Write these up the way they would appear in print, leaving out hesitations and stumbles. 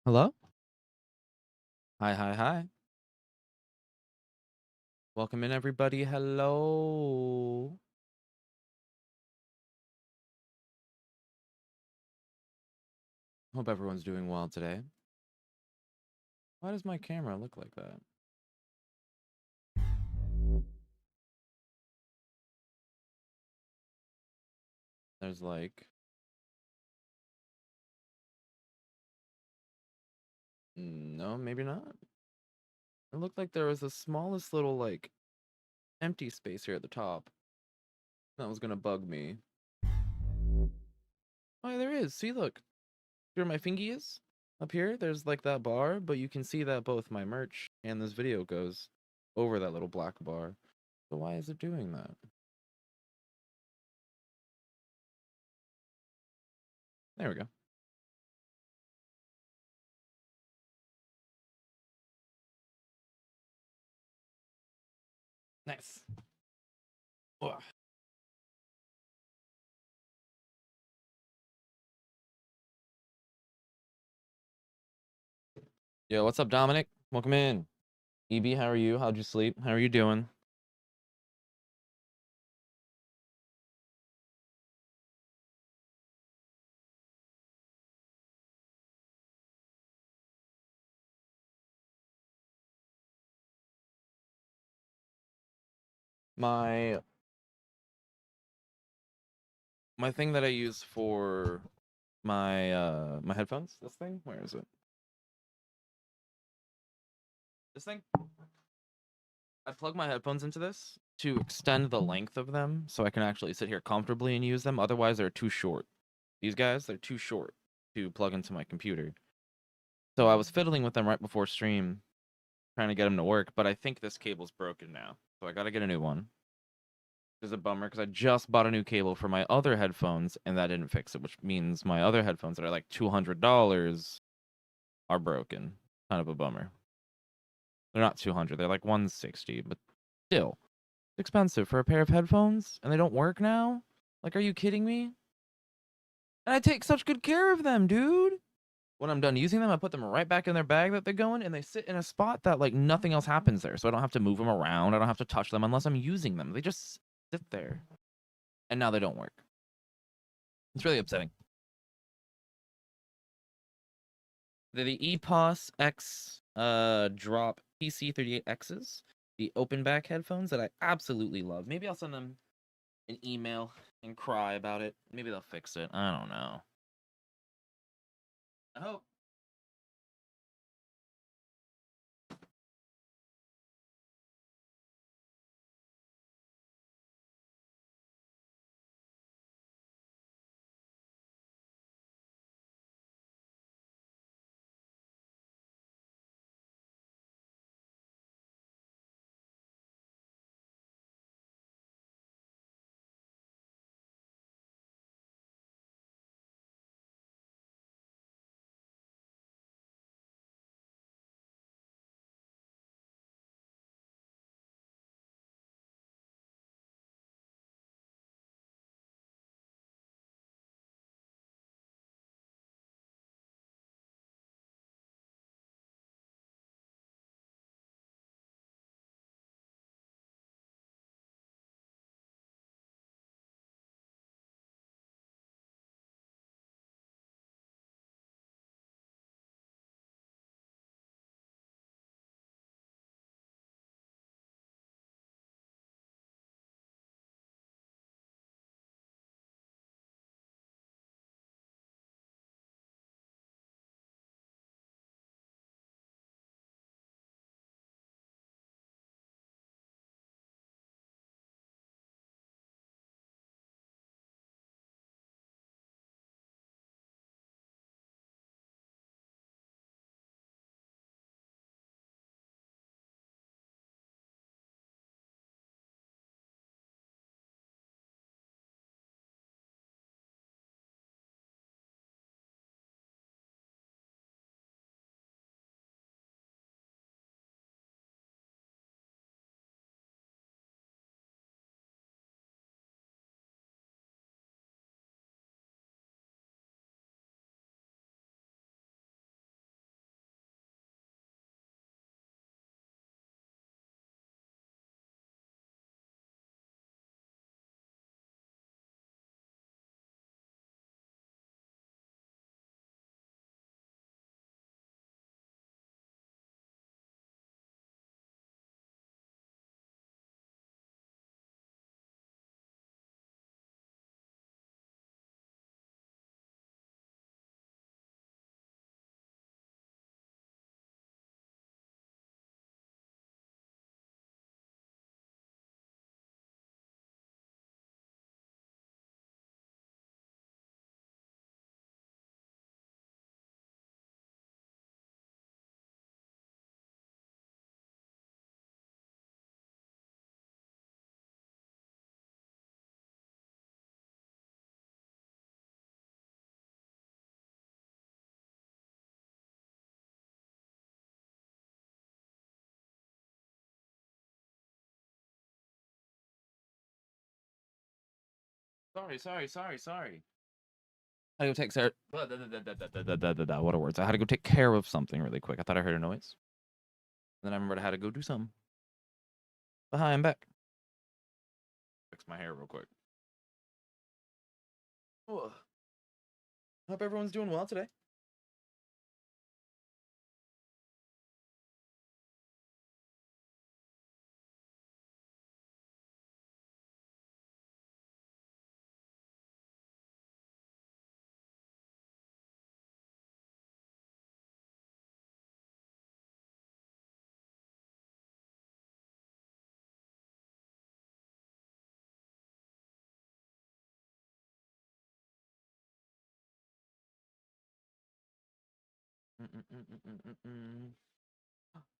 Hello? Hi, hi, hi. Welcome in, everybody. Hello. Hope everyone's doing well today. Why does my camera look like that? There's like... No, maybe not. It looked like there was the smallest little, like, empty space here at the top. That was gonna bug me. Oh, yeah, there is. See, look. Where my fingy is? Up here, there's like that bar, but you can see that both my merch and this video goes over that little black bar. So why is it doing that? There we go. Nice. Ugh. Yo, what's up, Dominic? Welcome in. EB, how are you? How'd you sleep? How are you doing? My my thing that I use for my headphones, this thing, where is it? This thing? I plug my headphones into this to extend the length of them so I can actually sit here comfortably and use them. Otherwise, they're too short. These guys, they're too short to plug into my computer. So I was fiddling with them right before stream, trying to get them to work, but I think this cable's broken now. So I gotta get a new one. Which is a bummer because I just bought a new cable for my other headphones and that didn't fix it, which means my other headphones that are like $200 are broken. Kind of a bummer. They're not 200, they're like 160, but still. It's expensive for a pair of headphones and they don't work now? Like, are you kidding me? And I take such good care of them, dude. When I'm done using them, I put them right back in their bag that they're going, and they sit in a spot that like nothing else happens there. So I don't have to move them around. I don't have to touch them unless I'm using them. They just sit there. And now they don't work. It's really upsetting. They're the EPOS X drop PC38Xs, the open back headphones that I absolutely love. Maybe I'll send them an email and cry about it. Maybe they'll fix it. I don't know. I hope. Sorry. I had to go take care. What are words? I had to go take care of something really quick. I thought I heard a noise. Then I remembered I had to go do something. But hi, I'm back. Fix my hair real quick. Oh. Hope everyone's doing well today.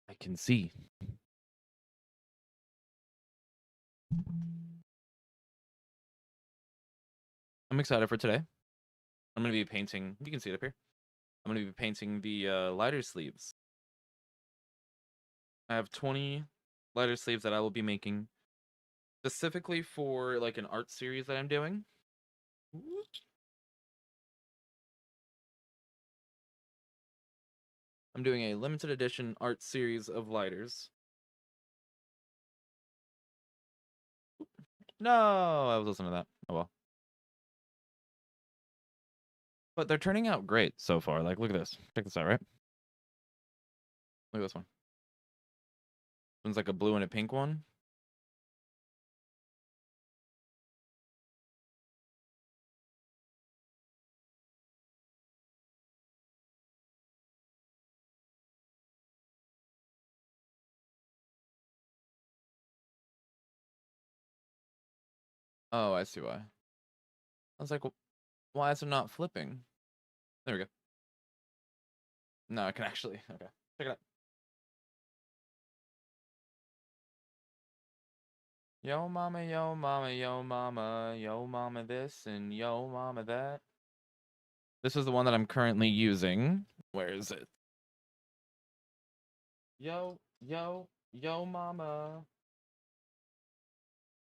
I can see. I'm excited for today. I'm going to be painting. You can see it up here. I'm going to be painting the lighter sleeves. I have 20 lighter sleeves that I will be making specifically for like an art series that I'm doing. I'm doing a limited edition art series of lighters. No, I was listening to that. Oh well. But they're turning out great so far. Like, look at this. Check this out, right? Look at this one. One's like a blue and a pink one. Oh, I see why. I was like, why is it not flipping? There we go. No, I can actually. Okay. Check it out. Yo mama, yo mama, yo mama, yo mama this and yo mama that. This is the one that I'm currently using. Where is it? Yo mama.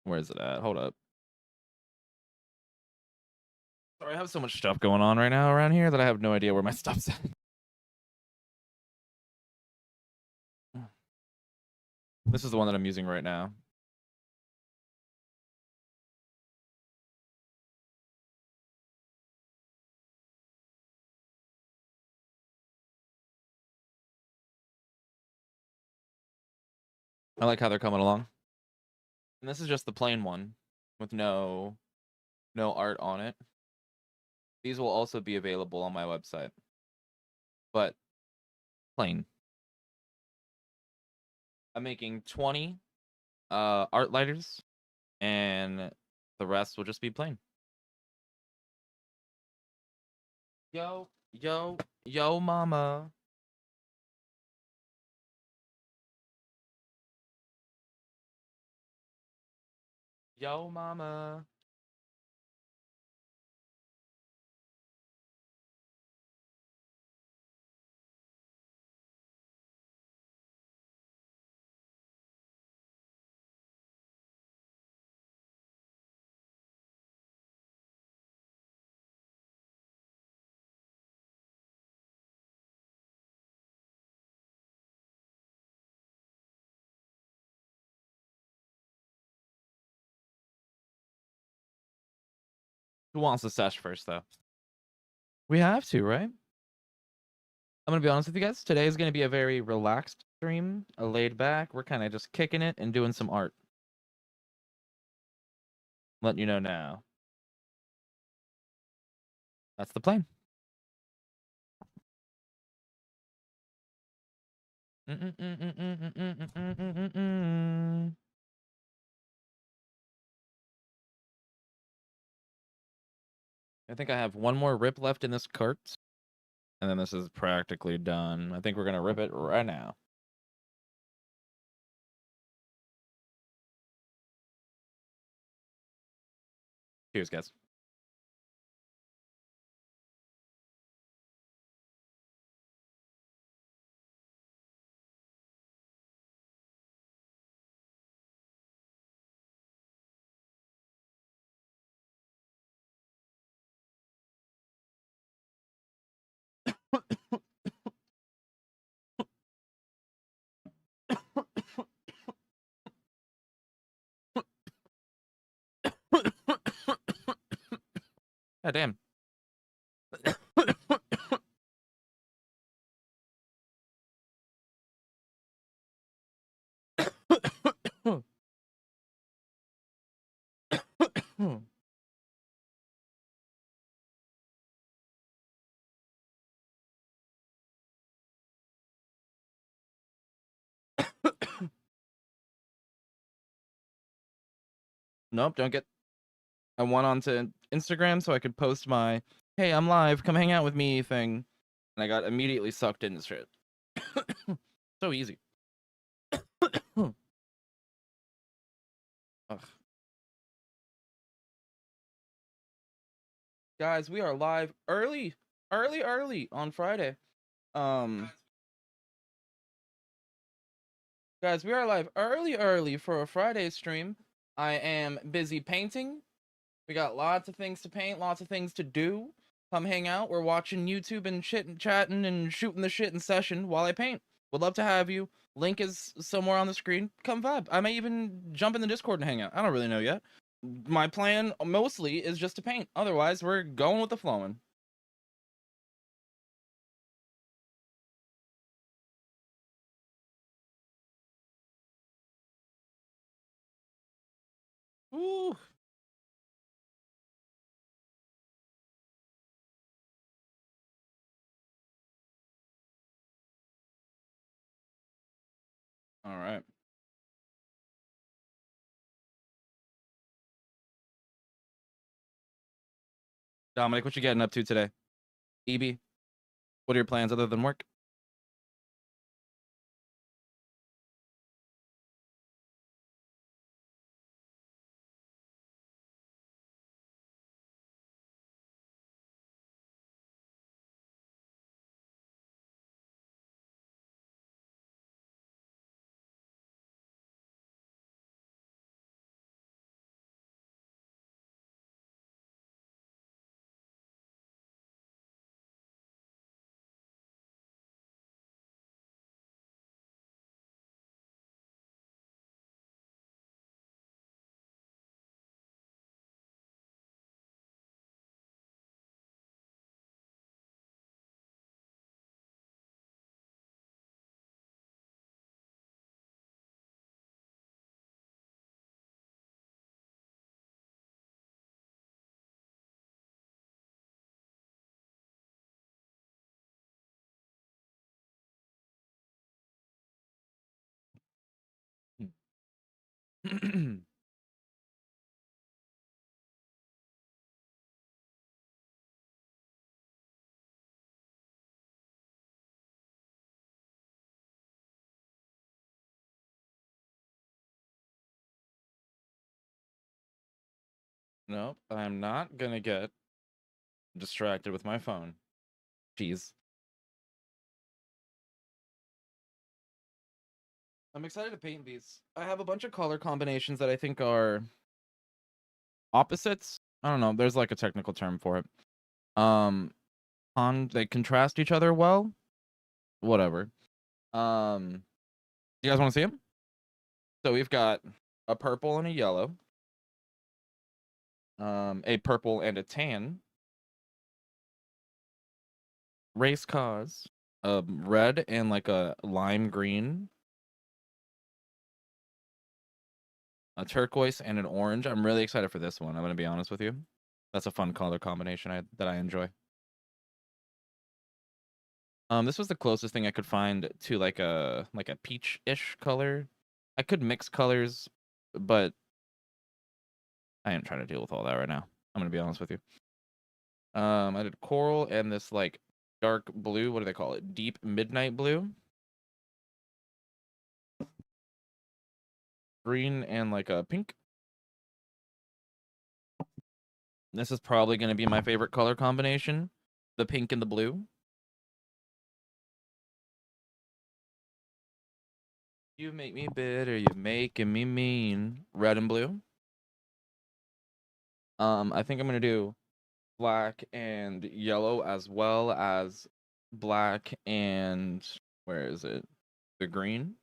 Where is it at? Hold up. Sorry, I have so much stuff going on right now around here that I have no idea where my stuff's at. This is the one that I'm using right now. I like how they're coming along. And this is just the plain one with no art on it. These will also be available on my website. But plain. I'm making 20 art lighters and the rest will just be plain. Yo mama. Yo mama. Who wants to sesh first though? We have to, right? I'm gonna be honest with you guys. Today is gonna be a very relaxed stream, a laid back. We're kind of just kicking it and doing some art. Letting you know now. That's the plan. I think I have one more rip left in this cart. And then this is practically done. I think we're gonna rip it right now. Cheers, guys. God damn. Nope, don't get. I went onto Instagram so I could post my "Hey, I'm live, come hang out with me" thing, and I got immediately sucked into shit. So easy. Ugh. Guys, we are live early on Friday. Guys, we are live early for a Friday stream. I am busy painting. We got lots of things to paint, lots of things to do. Come hang out. We're watching YouTube and shit and chatting and shooting the shit in session while I paint. Would love to have you. Link is somewhere on the screen. Come vibe. I may even jump in the Discord and hang out. I don't really know yet. My plan mostly is just to paint. Otherwise, we're going with the flowing. Ooh. All right. Dominic, what you getting up to today? EB, what are your plans other than work? Nope, I'm not gonna get distracted with my phone. Jeez. I'm excited to paint these. I have a bunch of color combinations that I think are opposites. I don't know. There's like a technical term for it. They contrast each other well. Whatever. You guys want to see them? So we've got a purple and a yellow. A purple and a tan. Race cars. Red and like a lime green. A turquoise and an orange. I'm really excited for this one. I'm gonna be honest with you. That's a fun color combination that I enjoy. This was the closest thing I could find to like a peach-ish color. I could mix colors, but I ain't trying to deal with all that right now. I'm gonna be honest with you. I did coral and this like dark blue. What do they call it? Deep midnight blue. Green and like a pink. This is probably gonna be my favorite color combination. The pink and the blue. You make me bitter, you're making me mean. Red and blue. I think I'm gonna do black and yellow as well as black and where is it? The green.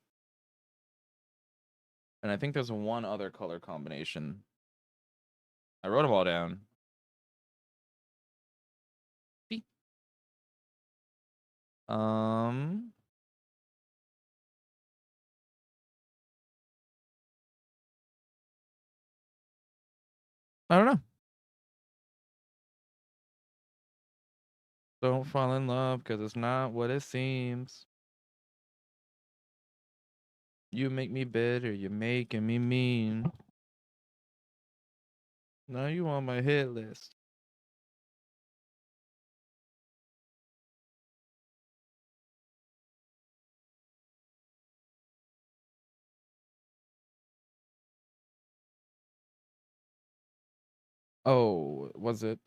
And I think there's one other color combination. I wrote them all down. Um, I don't know. Don't fall in love because it's not what it seems. You make me bitter, you're making me mean. Now you on my hit list. Oh, was it?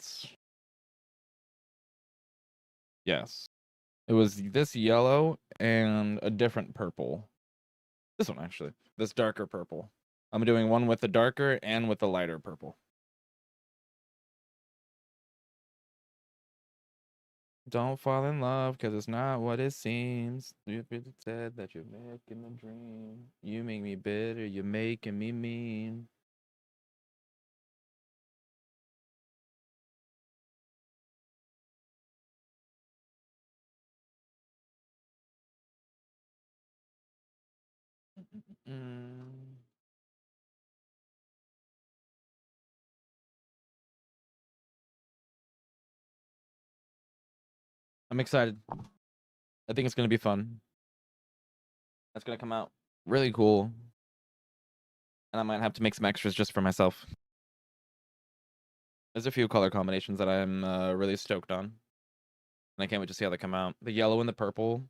Yes. It was this yellow and a different purple. This one, actually. This darker purple. I'm doing one with the darker and with the lighter purple. Don't fall in love because it's not what it seems. You said that you're making a dream. You make me bitter, you're making me mean. Mm. I'm excited. I think it's going to be fun. That's going to come out really cool. And I might have to make some extras just for myself. There's a few color combinations that I'm really stoked on. And I can't wait to see how they come out. The yellow and the purple.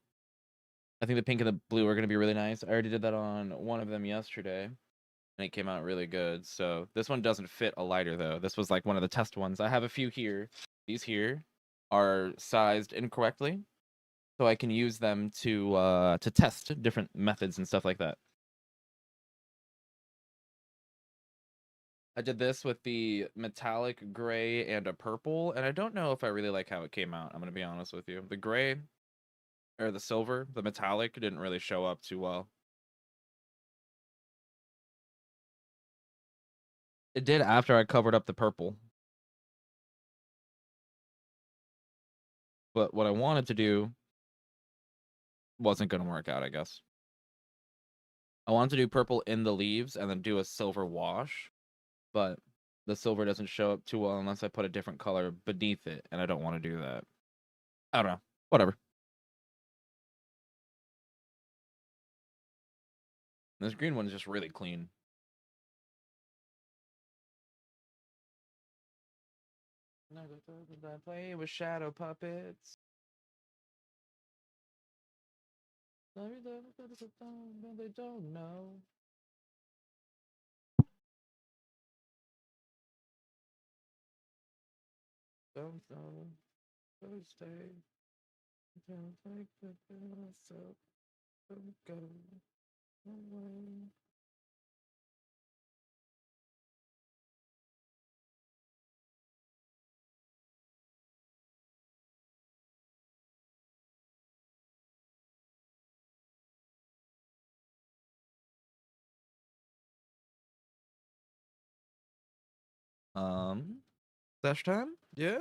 I think the pink and the blue are going to be really nice. I already did that on one of them yesterday. And it came out really good. So this one doesn't fit a lighter, though. This was like one of the test ones. I have a few here. These here are sized incorrectly. So I can use them to test different methods and stuff like that. I did this with the metallic gray and a purple, and I don't know if I really like how it came out. I'm going to be honest with you. The gray or the silver, the metallic didn't really show up too well. It did after I covered up the purple. But what I wanted to do wasn't going to work out, I guess. I wanted to do purple in the leaves and then do a silver wash, but the silver doesn't show up too well unless I put a different color beneath it, and I don't want to do that. I don't know. Whatever. This green one is just really clean. I play with shadow puppets. They don't know. Don't know. Don't stay. Don't take the myself. Don't go away. Sesh time? Yeah?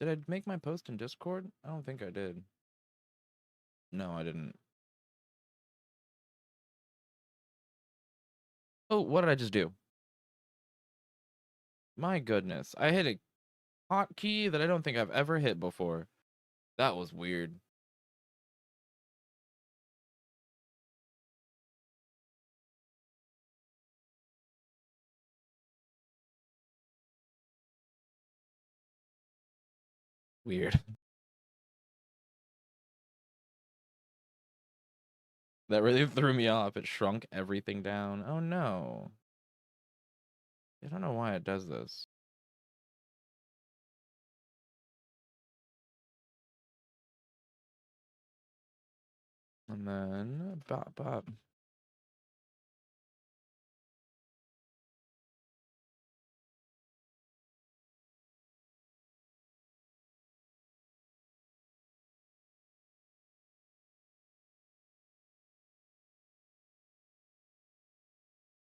Did I make my post in Discord? I don't think I did. No, I didn't. Oh, what did I just do? My goodness. I hit a hotkey that I don't think I've ever hit before. That was weird. Weird. That really threw me off. It shrunk everything down. Oh no. I don't know why it does this. And then bop bop.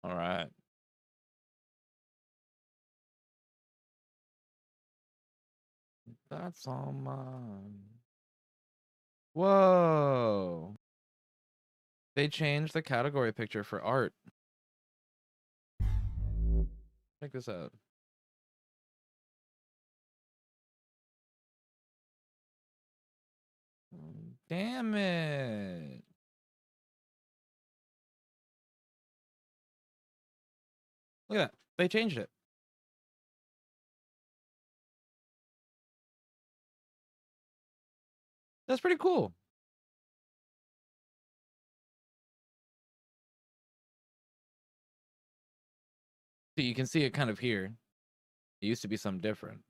All right. That's all mine. Whoa. They changed the category picture for art. Check this out. Damn it. Look at that. They changed it. That's pretty cool. So you can see it kind of here. It used to be something different.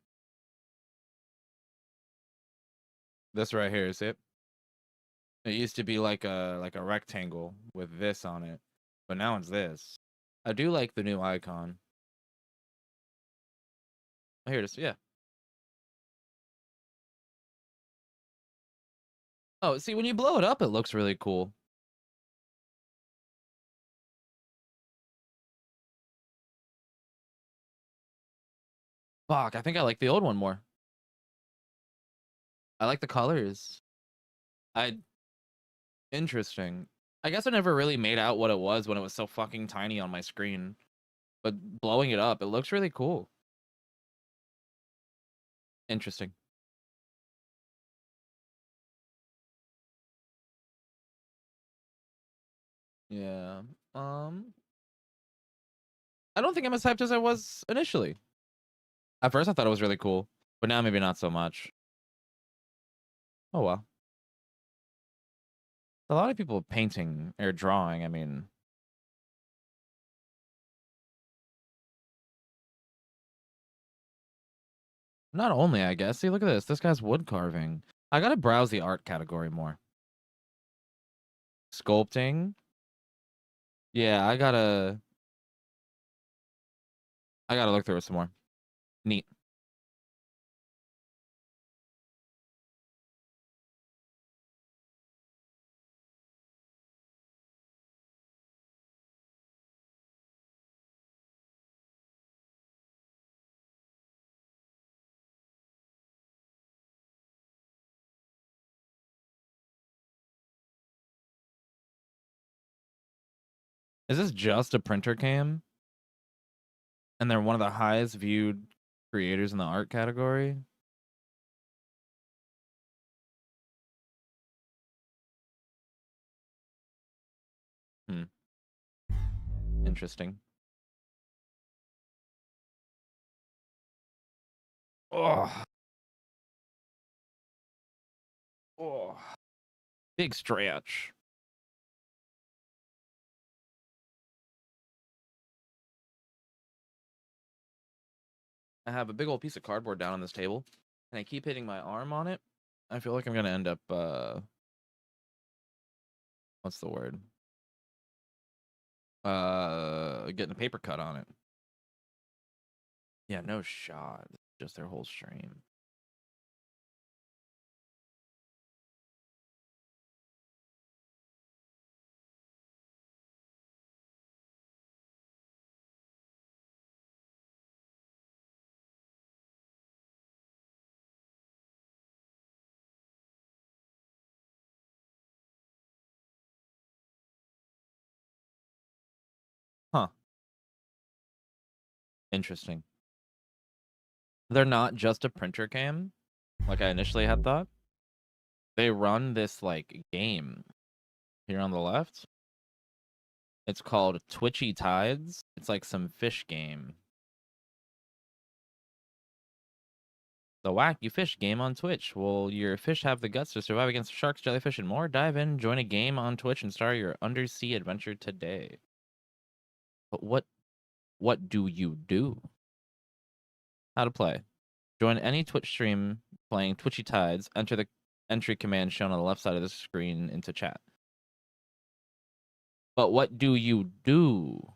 This right here, see it? It used to be like a rectangle with this on it, but now it's this. I do like the new icon. Oh, here it is. Yeah. Oh, see, when you blow it up, it looks really cool. Fuck, I think I like the old one more. I like the colors. I Interesting. I guess I never really made out what it was when it was so fucking tiny on my screen. But blowing it up, it looks really cool. Interesting. Yeah. I don't think I'm as hyped as I was initially. At first I thought it was really cool, but now maybe not so much. Oh well. A lot of people painting or drawing, I mean, not only, I guess. See, look at this. This guy's wood carving. I gotta browse the art category more. Sculpting. Yeah, I gotta look through it some more. Neat. Is this just a printer cam? And they're one of the highest viewed creators in the art category? Hmm. Interesting. Oh. Oh. Big stretch. I have a big old piece of cardboard down on this table, and I keep hitting my arm on it. I feel like I'm gonna end up what's the word? Getting a paper cut on it. Yeah, no shot. Just their whole stream. Huh. Interesting. They're not just a printer cam, like I initially had thought. They run this like game here on the left. It's called Twitchy Tides. It's like some fish game. The Whack You Fish game on Twitch. Will your fish have the guts to survive against sharks, jellyfish, and more? Dive in, join a game on Twitch, and start your undersea adventure today. But what do you do? How to play. Join any Twitch stream playing Twitchy Tides. Enter the entry command shown on the left side of the screen into chat. But what do you do?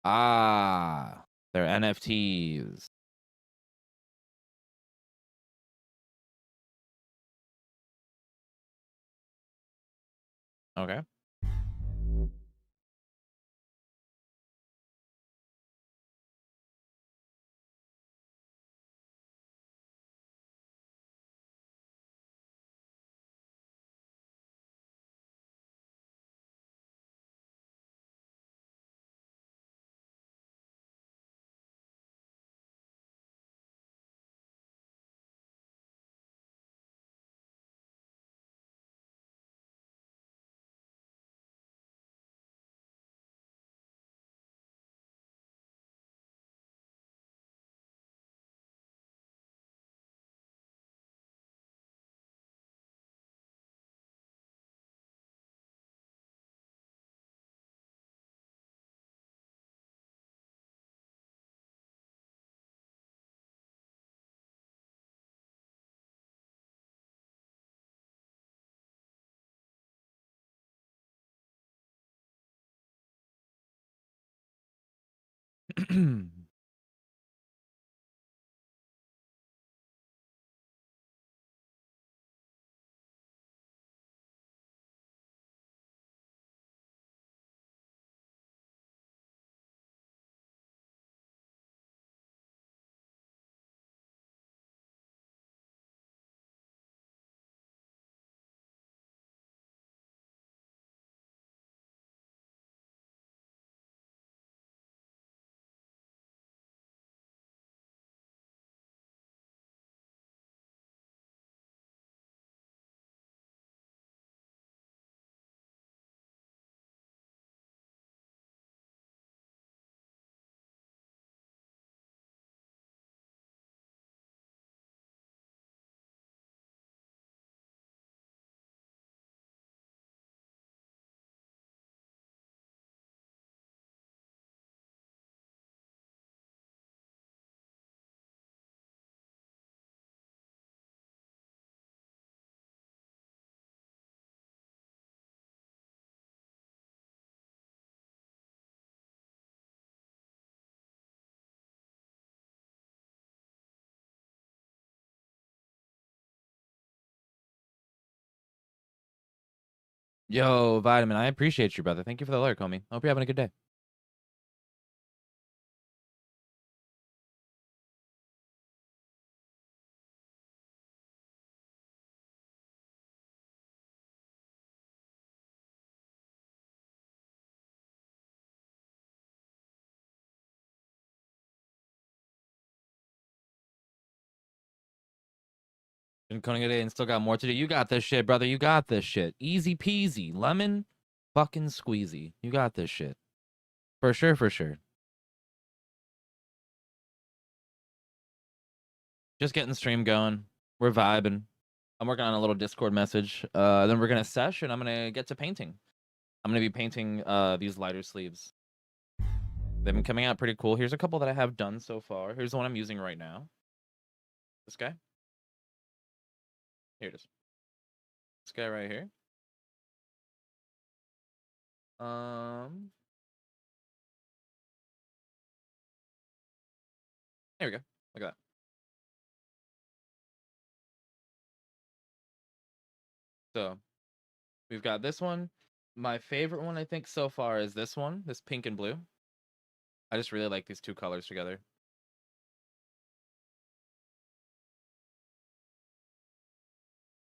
Ah, they're NFTs. Okay. Yo, Vitamin, I appreciate you, brother. Thank you for the alert, homie. Hope you're having a good day. Been cutting it and still got more to do. You got this shit, brother. You got this shit. Easy peasy. Lemon fucking squeezy. You got this shit. For sure, for sure. Just getting stream going. We're vibing. I'm working on a little Discord message. Then we're gonna sesh and I'm gonna get to painting. I'm gonna be painting these lighter sleeves. They've been coming out pretty cool. Here's a couple that I have done so far. Here's the one I'm using right now. This guy. Here it is. This guy right here. There we go. Look at that. So we've got this one. My favorite one, I think, so far is this one, this pink and blue. I just really like these two colors together.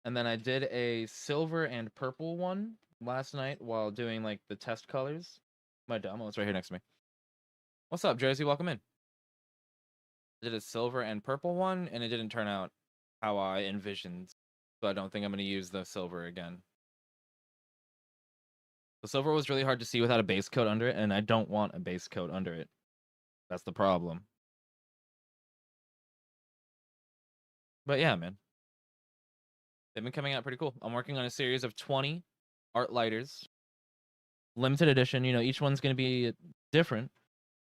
And then I did a silver and purple one last night while doing like the test colors. My demo is right here next to me. What's up, Jersey? Welcome in. I did a silver and purple one, and it didn't turn out how I envisioned. So I don't think I'm going to use the silver again. The silver was really hard to see without a base coat under it, and I don't want a base coat under it. That's the problem. But yeah, man. They've been coming out pretty cool. I'm working on a series of 20 art lighters. Limited edition, you know, each one's going to be different.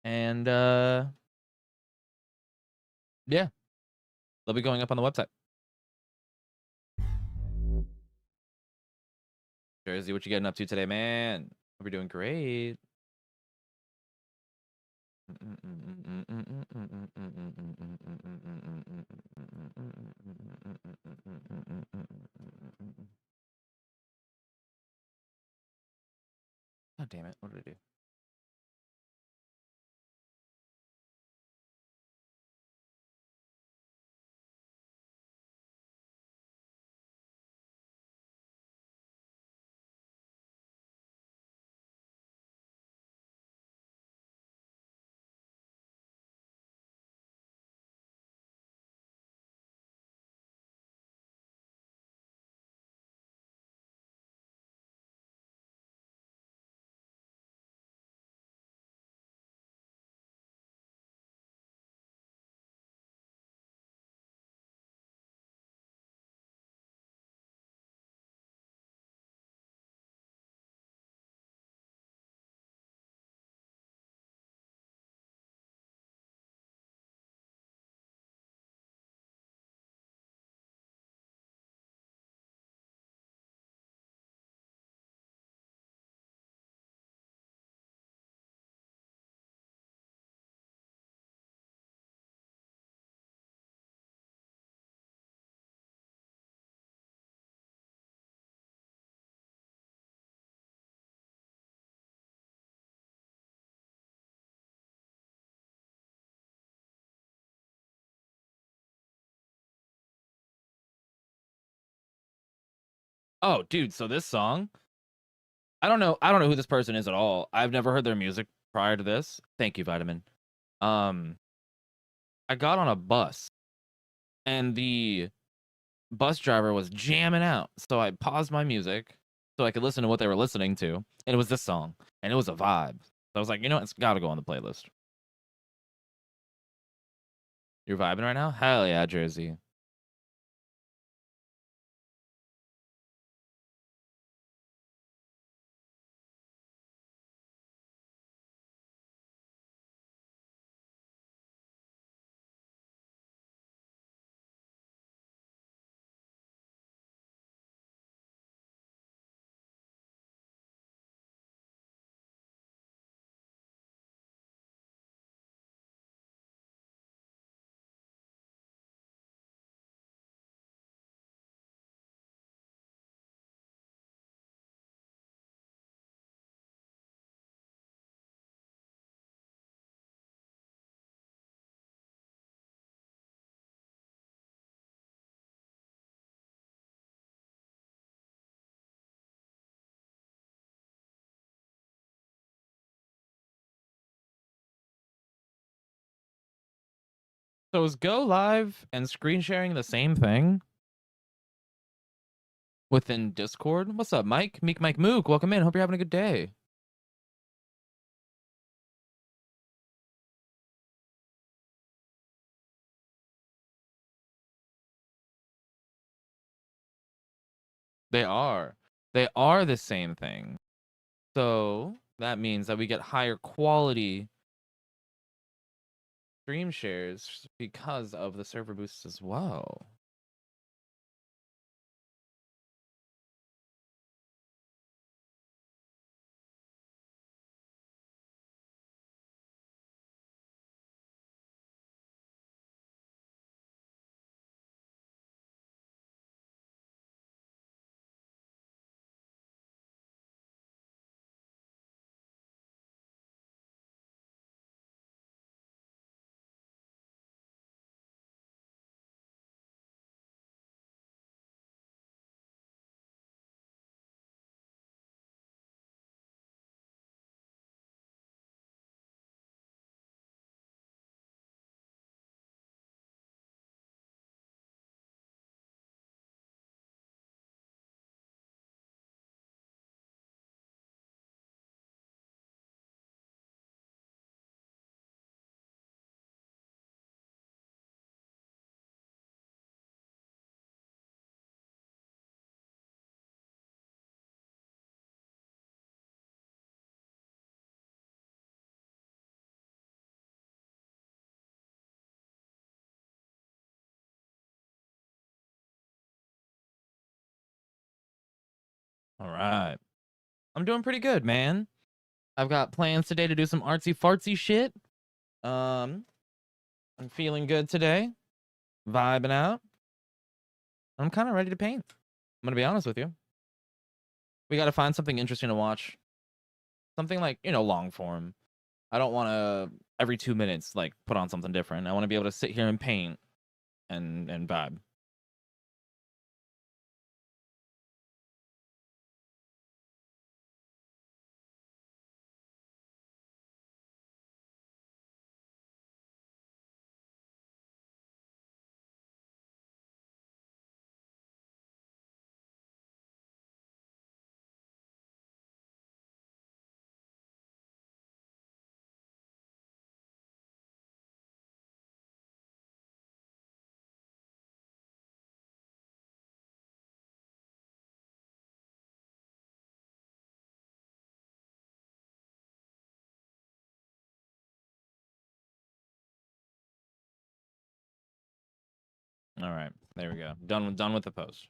And yeah, they'll be going up on the website. Jersey, what you getting up to today, man? Hope you're doing great. Oh, damn it. What did I do? Oh, dude, so this song, I don't know who this person is at all. I've never heard their music prior to this. Thank you, Vitamin. Um, I got on a bus and the bus driver was jamming out. So I paused my music so I could listen to what they were listening to. And it was this song. And it was a vibe. So I was like, you know what? It's gotta go on the playlist. You're vibing right now? Hell yeah, Jersey. So is go live and screen sharing the same thing within Discord? What's up, Mike? Meek Mike Mook, welcome in. Hope you're having a good day. They are. They are the same thing. So that means that we get higher quality stream shares because of the server boosts as well. All right. I'm doing pretty good, man. I've got plans today to do some artsy fartsy shit. Um, I'm feeling good today, vibing out. I'm kind of ready to paint. I'm gonna be honest with you. We got to find something interesting to watch. Something like, long form. I don't want to every 2 minutes like put on something different. I want to be able to sit here and paint and vibe. All right, there we go. Done with the post.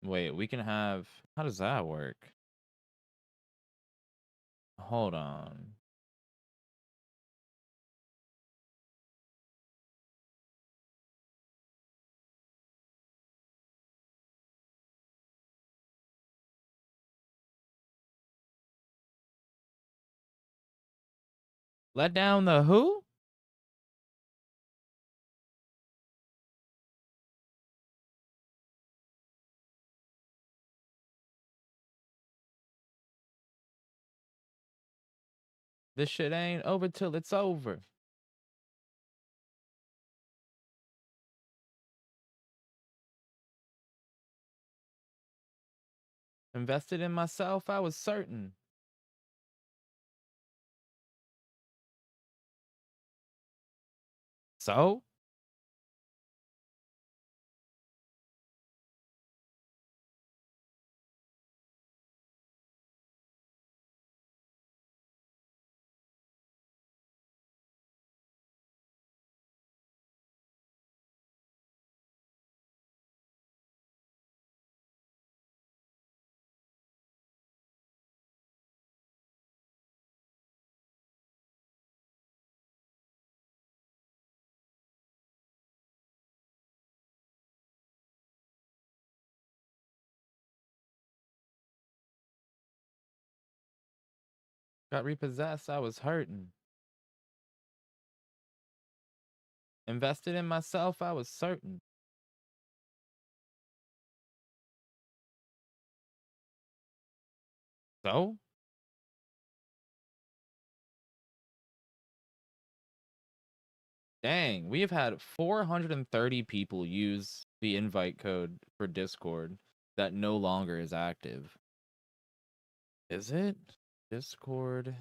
Wait, we can have. How does that work? Hold on. Let down the who? This shit ain't over till it's over. Invested in myself, I was certain. So? Got repossessed, I was hurting. Invested in myself, I was certain. So? Dang, we have had 430 people use the invite code for Discord that no longer is active. Is it? Discord.gg.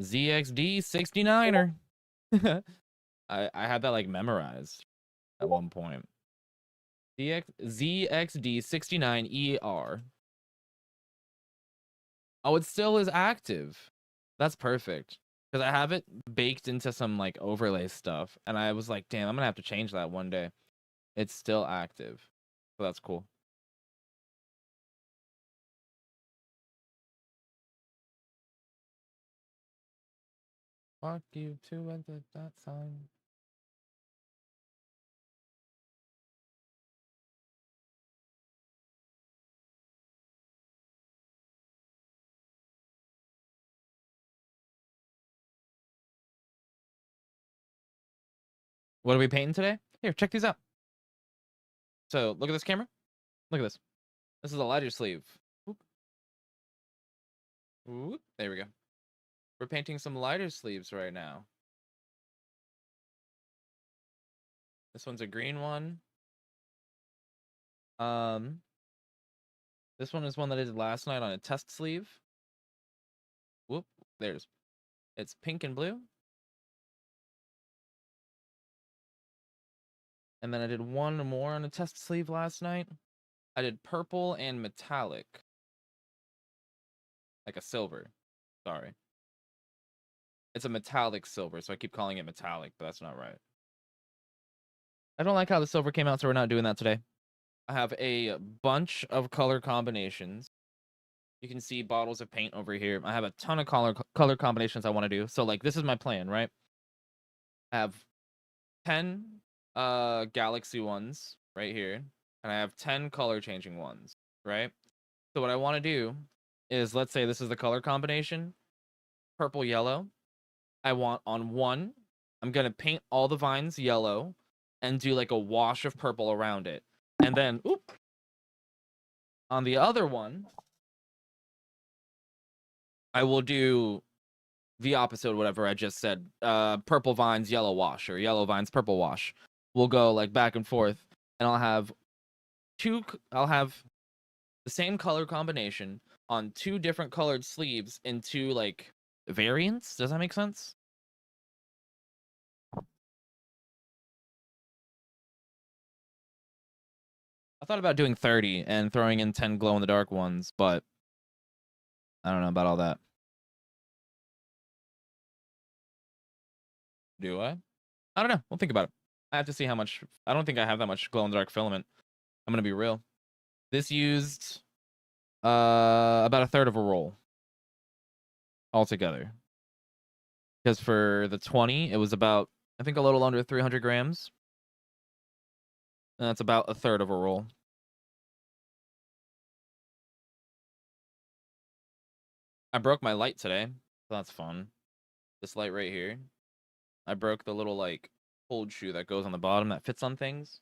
ZXD69er. I had that like memorized at one point. ZXD69ER. Oh, it still is active. That's perfect. Because I have it baked into some like overlay stuff. And I was like, damn, I'm going to have to change that one day. It's still active. So that's cool. Fuck you too at that sign. What are we painting today? Here, check these out. So look at this camera. Look at this. This is a lighter sleeve. Oop. Oop. There we go. We're painting some lighter sleeves right now. This one's a green one. This one is one that I did last night on a test sleeve. Whoop. There's. It's pink and blue. And then I did one more on a test sleeve last night. I did purple and metallic. Like a silver. Sorry. It's a metallic silver, so I keep calling it metallic, but that's not right. I don't like how the silver came out, so we're not doing that today. I have a bunch of color combinations. You can see bottles of paint over here. I have a ton of color combinations I want to do. So, like, this is my plan, right? I have 10 galaxy ones right here, and I have 10 color changing ones, right? So what I want to do is, let's say this is the color combination, purple, yellow. I want on one, I'm going to paint all the vines yellow and do like a wash of purple around it. And then, oop, on the other one, I will do the opposite of whatever I just said. Purple vines, yellow wash, or yellow vines, purple wash. We'll go like back and forth, and I'll have the same color combination on two different colored sleeves in two like variants. Does that make sense? I thought about doing 30 and throwing in 10 glow in the dark ones, but I don't know about all that. Do I? I don't know. We'll think about it. I have to see how much. I don't think I have that much glow in the dark filament. I'm gonna be real. This used about a third of a roll altogether. Because for the 20, it was about, I think, a little under 300 grams. And that's about a third of a roll. I broke my light today, so that's fun. This light right here. I broke the little, like, hold shoe that goes on the bottom that fits on things.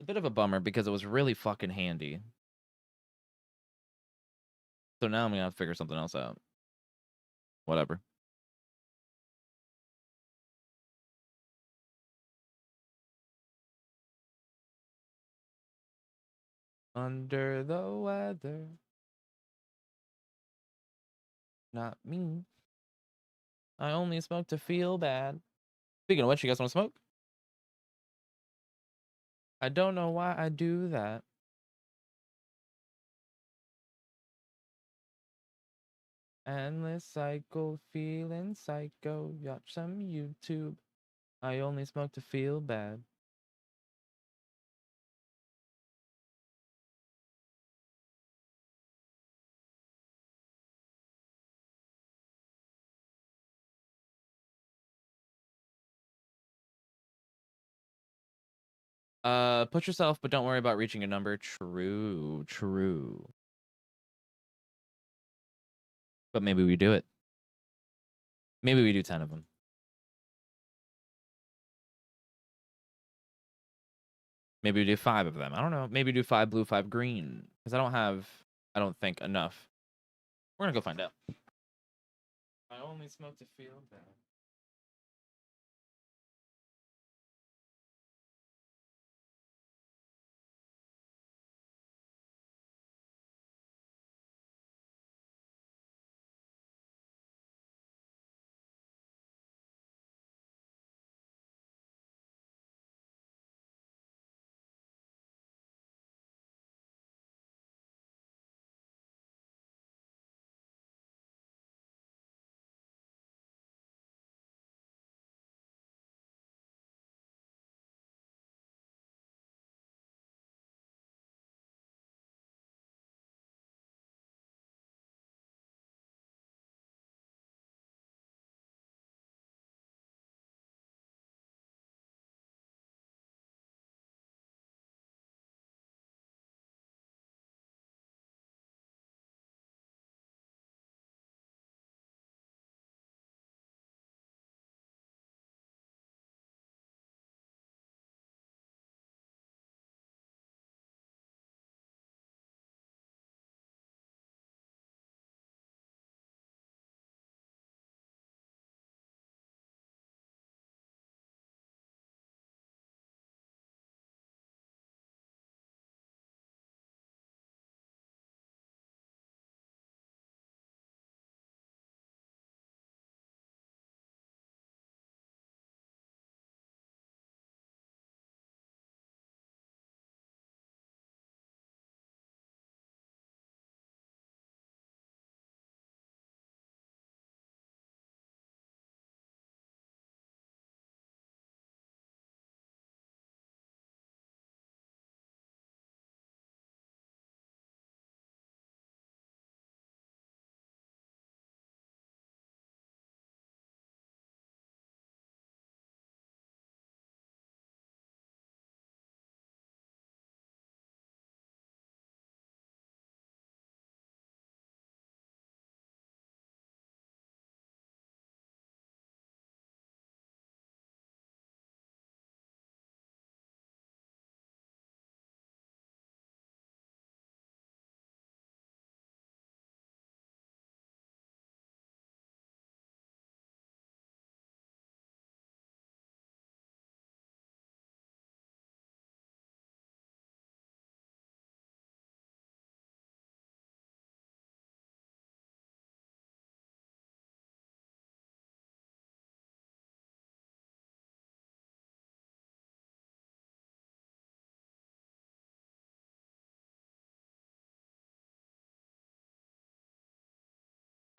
A bit of a bummer because it was really fucking handy. So now I'm gonna have to figure something else out. Whatever. Under the weather. Not me. I only smoke to feel bad. Speaking of which, you guys want to smoke? I don't know why I do that. Endless cycle, feeling psycho. Watch some YouTube. I only smoke to feel bad. Push yourself, but don't worry about reaching a number. True, true. But maybe we do it. Maybe we do 10 of them. Maybe we do 5 of them. I don't know. Maybe do 5 blue, 5 green. Because I don't think, enough. We're gonna go find out. I only smoke to feel bad.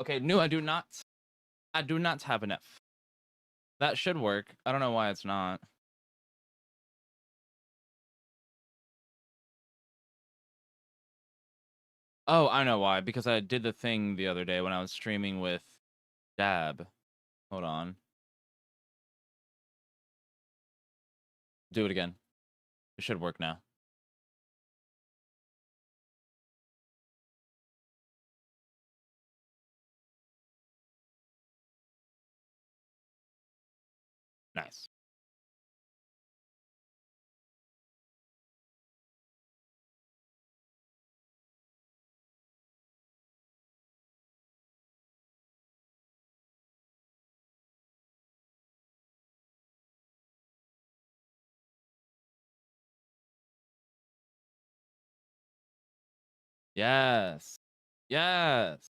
Okay, no, I do not. I do not have an F. That should work. I don't know why it's not. Oh, I know why. Because I did the thing the other day when I was streaming with Dab. Hold on. Do it again. It should work now. Nice. Yes. Yes.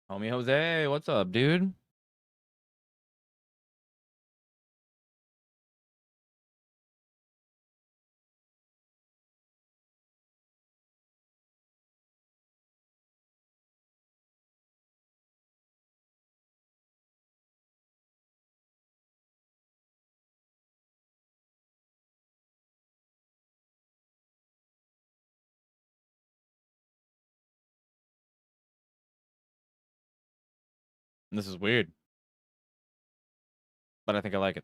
Homie Jose, what's up, dude? This is weird, but I think I like it.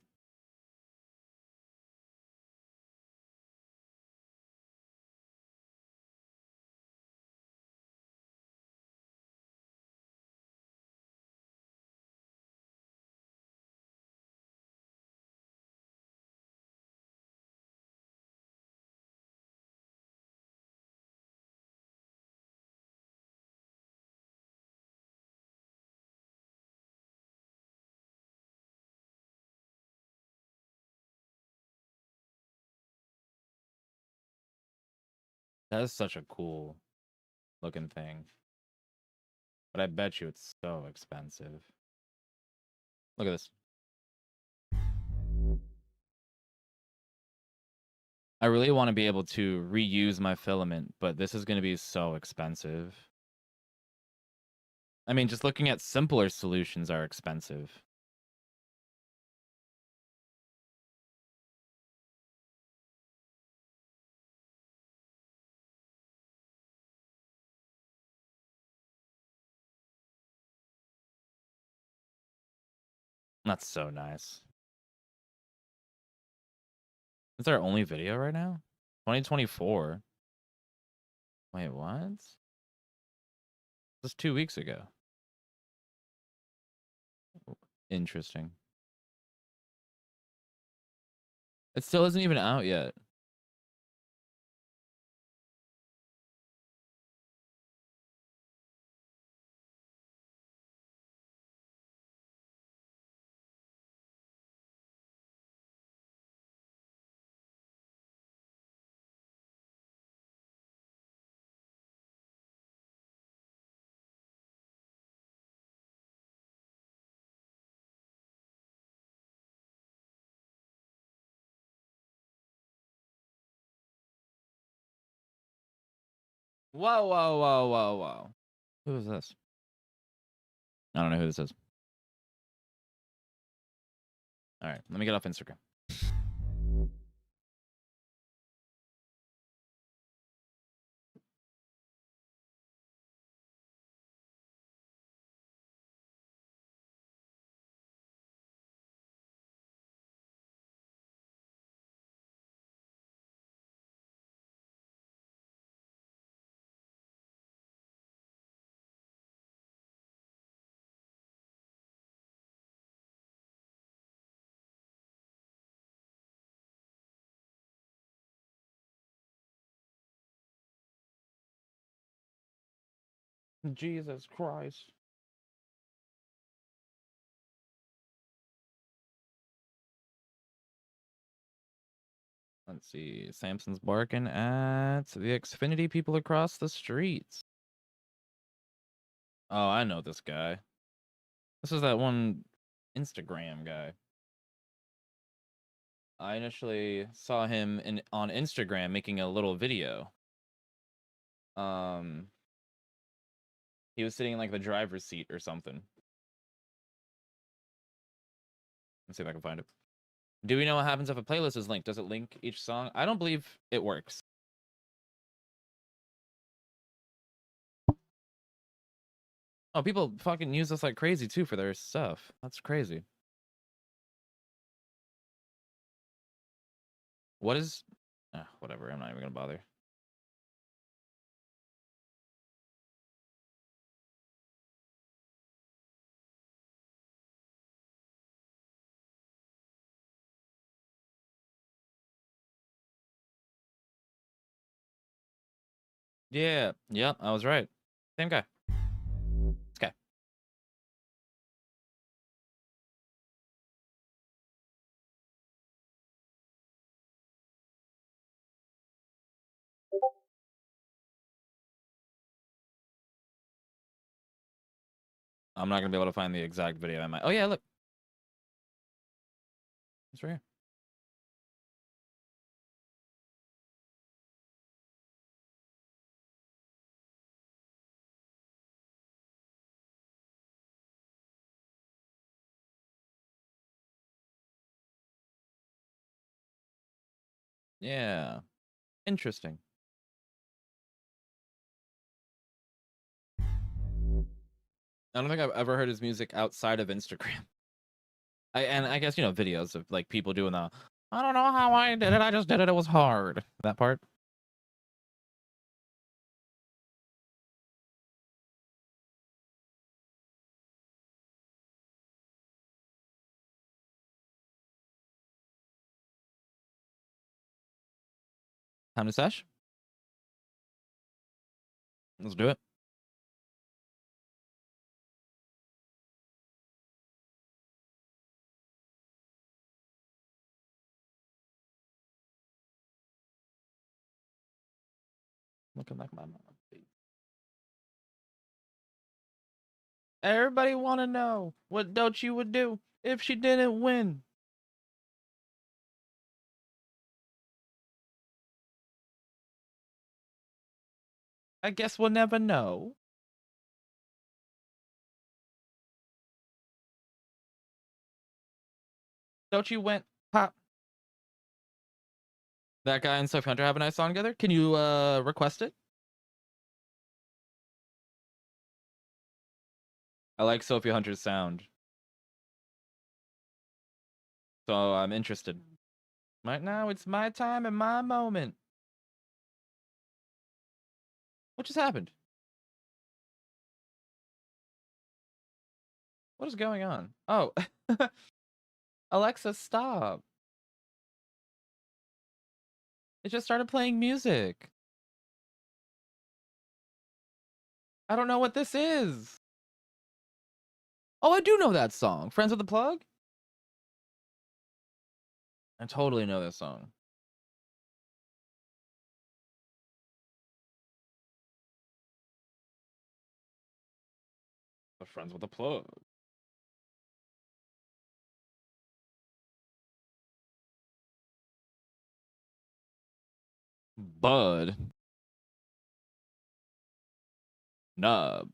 That is such a cool looking thing. But I bet you it's so expensive. Look at this. I really want to be able to reuse my filament, but this is going to be so expensive. I mean, just looking at simpler solutions are expensive. That's so nice. It's our only video right now? 2024. Wait, what? This was 2 weeks ago. Interesting. It still isn't even out yet. Whoa, whoa, whoa, whoa, whoa. Who is this? I don't know who this is. All right, let me get off Instagram. Jesus Christ. Let's see. Samson's barking at the Xfinity people across the streets. Oh, I know this guy. This is that one Instagram guy. I initially saw him on Instagram making a little video. He was sitting in like the driver's seat or something. Let's see if I can find it. Do we know what happens if a playlist is linked? Does it link each song? I don't believe it works. Oh, people fucking use this like crazy too for their stuff. That's crazy. What is... whatever, I'm not even gonna bother. Yeah, yep, I was right. Same guy. This guy. I'm not gonna be able to find the exact video. I might... Oh yeah, look. It's right here. Yeah. Interesting. I don't think I've ever heard his music outside of Instagram. I guess, you know, videos of like people doing the I don't know how I did it, I just did it, it was hard. That part. Time to sesh? Let's do it. Looking like my mom. Everybody want to know what Dochi would do if she didn't win. I guess we'll never know. Dochi went pop. That guy and Sophie Hunter have a nice song together. Can you request it? I like Sophie Hunter's sound, so I'm interested. Right now, it's my time and my moment. What just happened? What is going on? Oh, Alexa, stop. It just started playing music. I don't know what this is. Oh, I do know that song. Friends with the Plug? I totally know this song. The Friends with the Plug. Bud. Nub.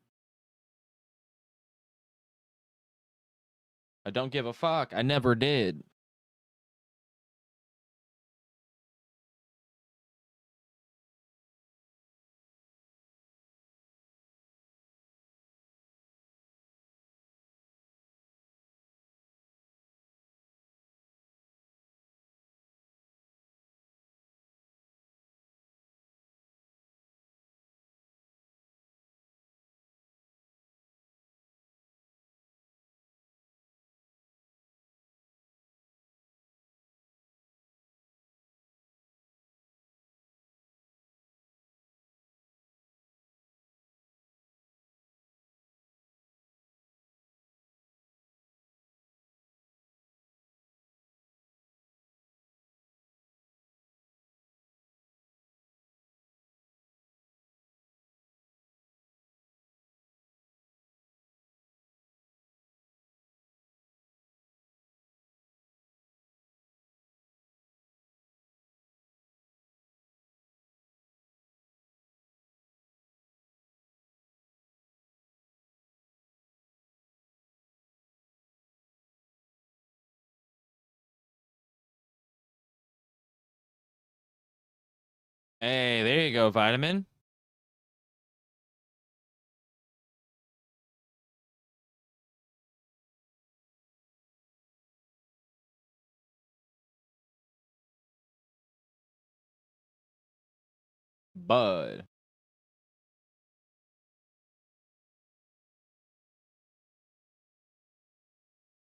I don't give a fuck. I never did. Hey, there you go, vitamin. Bud.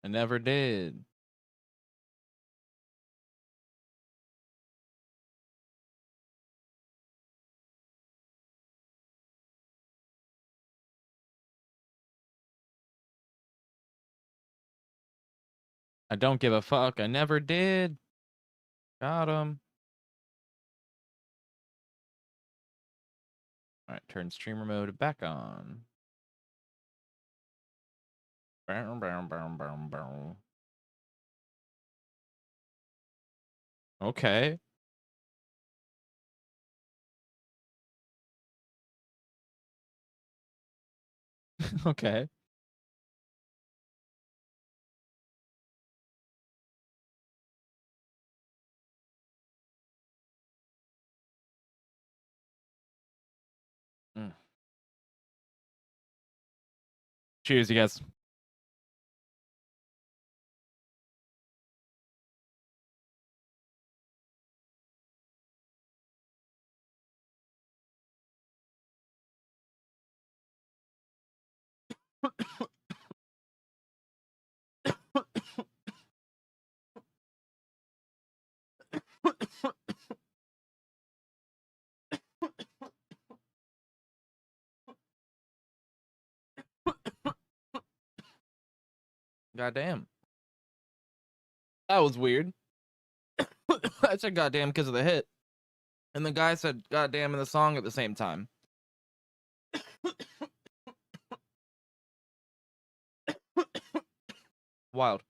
I never did. I don't give a fuck. I never did. Got him. All right, turn streamer mode back on. Bow, bow, bow, bow, bow. Okay. Okay. Mm. Cheers, you guys. Goddamn. That was weird. I said goddamn because of the hit. And the guy said goddamn in the song at the same time. Wild.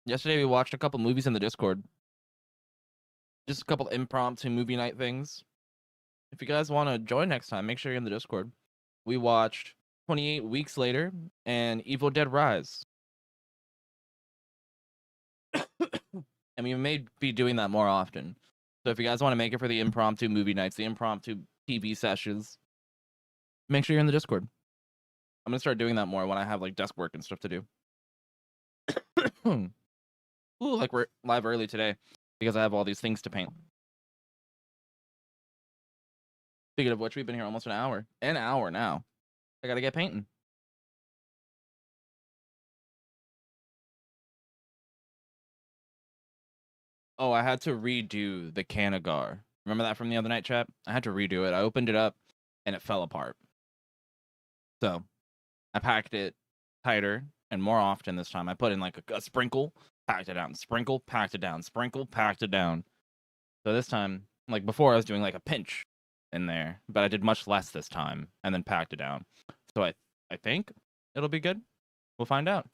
Yesterday we watched a couple movies in the Discord. Just a couple impromptu movie night things. If you guys want to join next time, make sure you're in the Discord. We watched 28 Weeks Later and Evil Dead Rise. And we may be doing that more often. So if you guys want to make it for the impromptu movie nights, the impromptu TV sessions, make sure you're in the Discord. I'm gonna start doing that more when I have like desk work and stuff to do. Ooh, like we're live early today because I have all these things to paint. Speaking of which, we've been here almost an hour. An hour now. I gotta get painting. Oh, I had to redo the Kanagar. Remember that from the other night, chat? I had to redo it. I opened it up and it fell apart. So I packed it tighter and more often this time. I put in like a sprinkle, packed it down, sprinkle, packed it down, sprinkle, packed it down. So this time, like before, I was doing like a pinch in there, but I did much less this time and then packed it down. So I think it'll be good. We'll find out.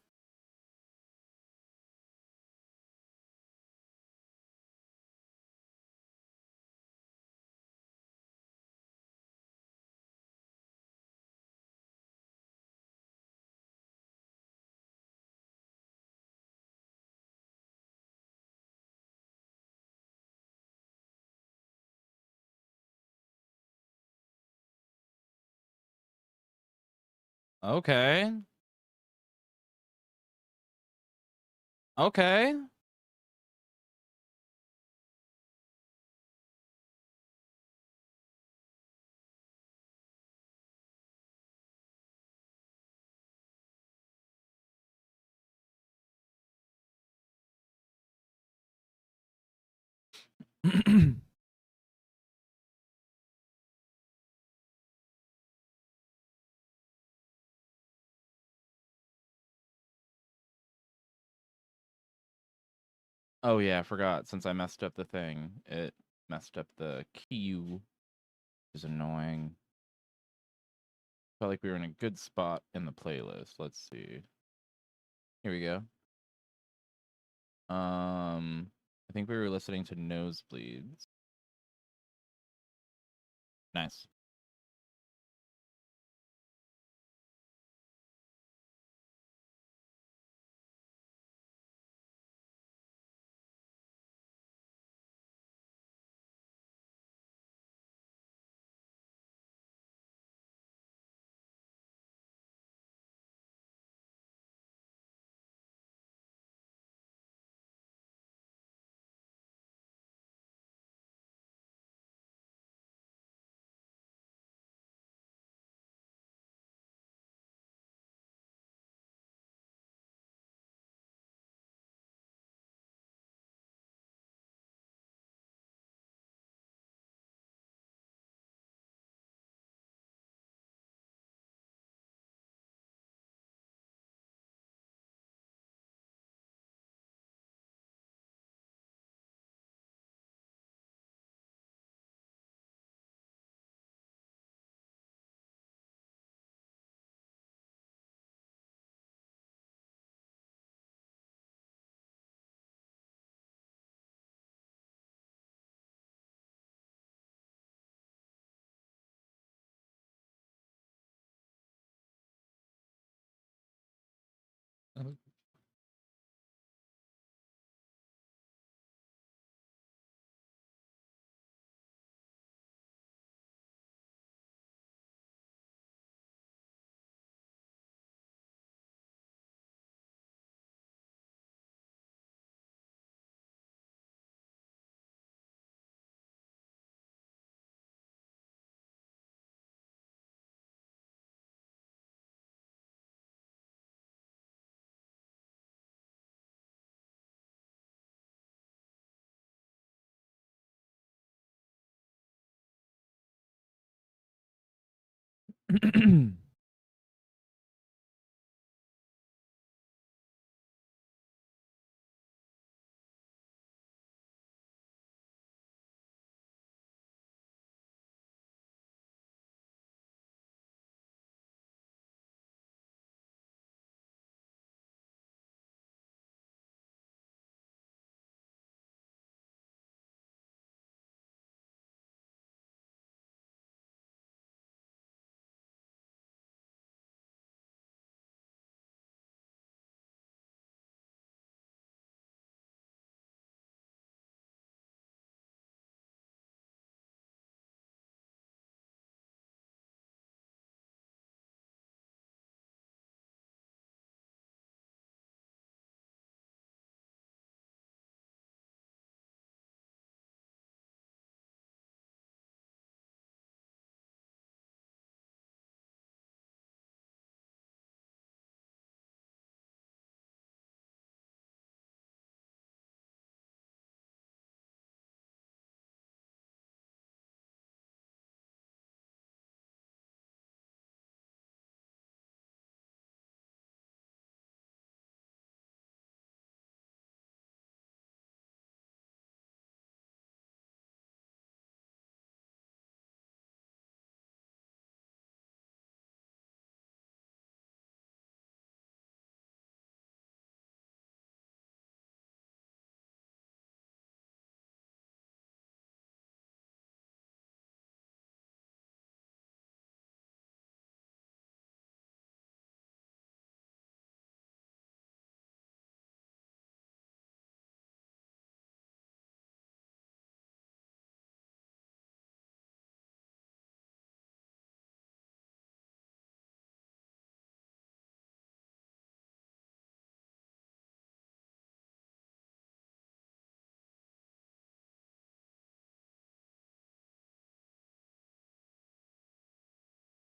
Okay. Okay. Oh yeah, I forgot. Since I messed up the thing, it messed up the queue, which is annoying. Felt like we were in a good spot in the playlist. Let's see. Here we go. I think we were listening to Nosebleeds. Nice.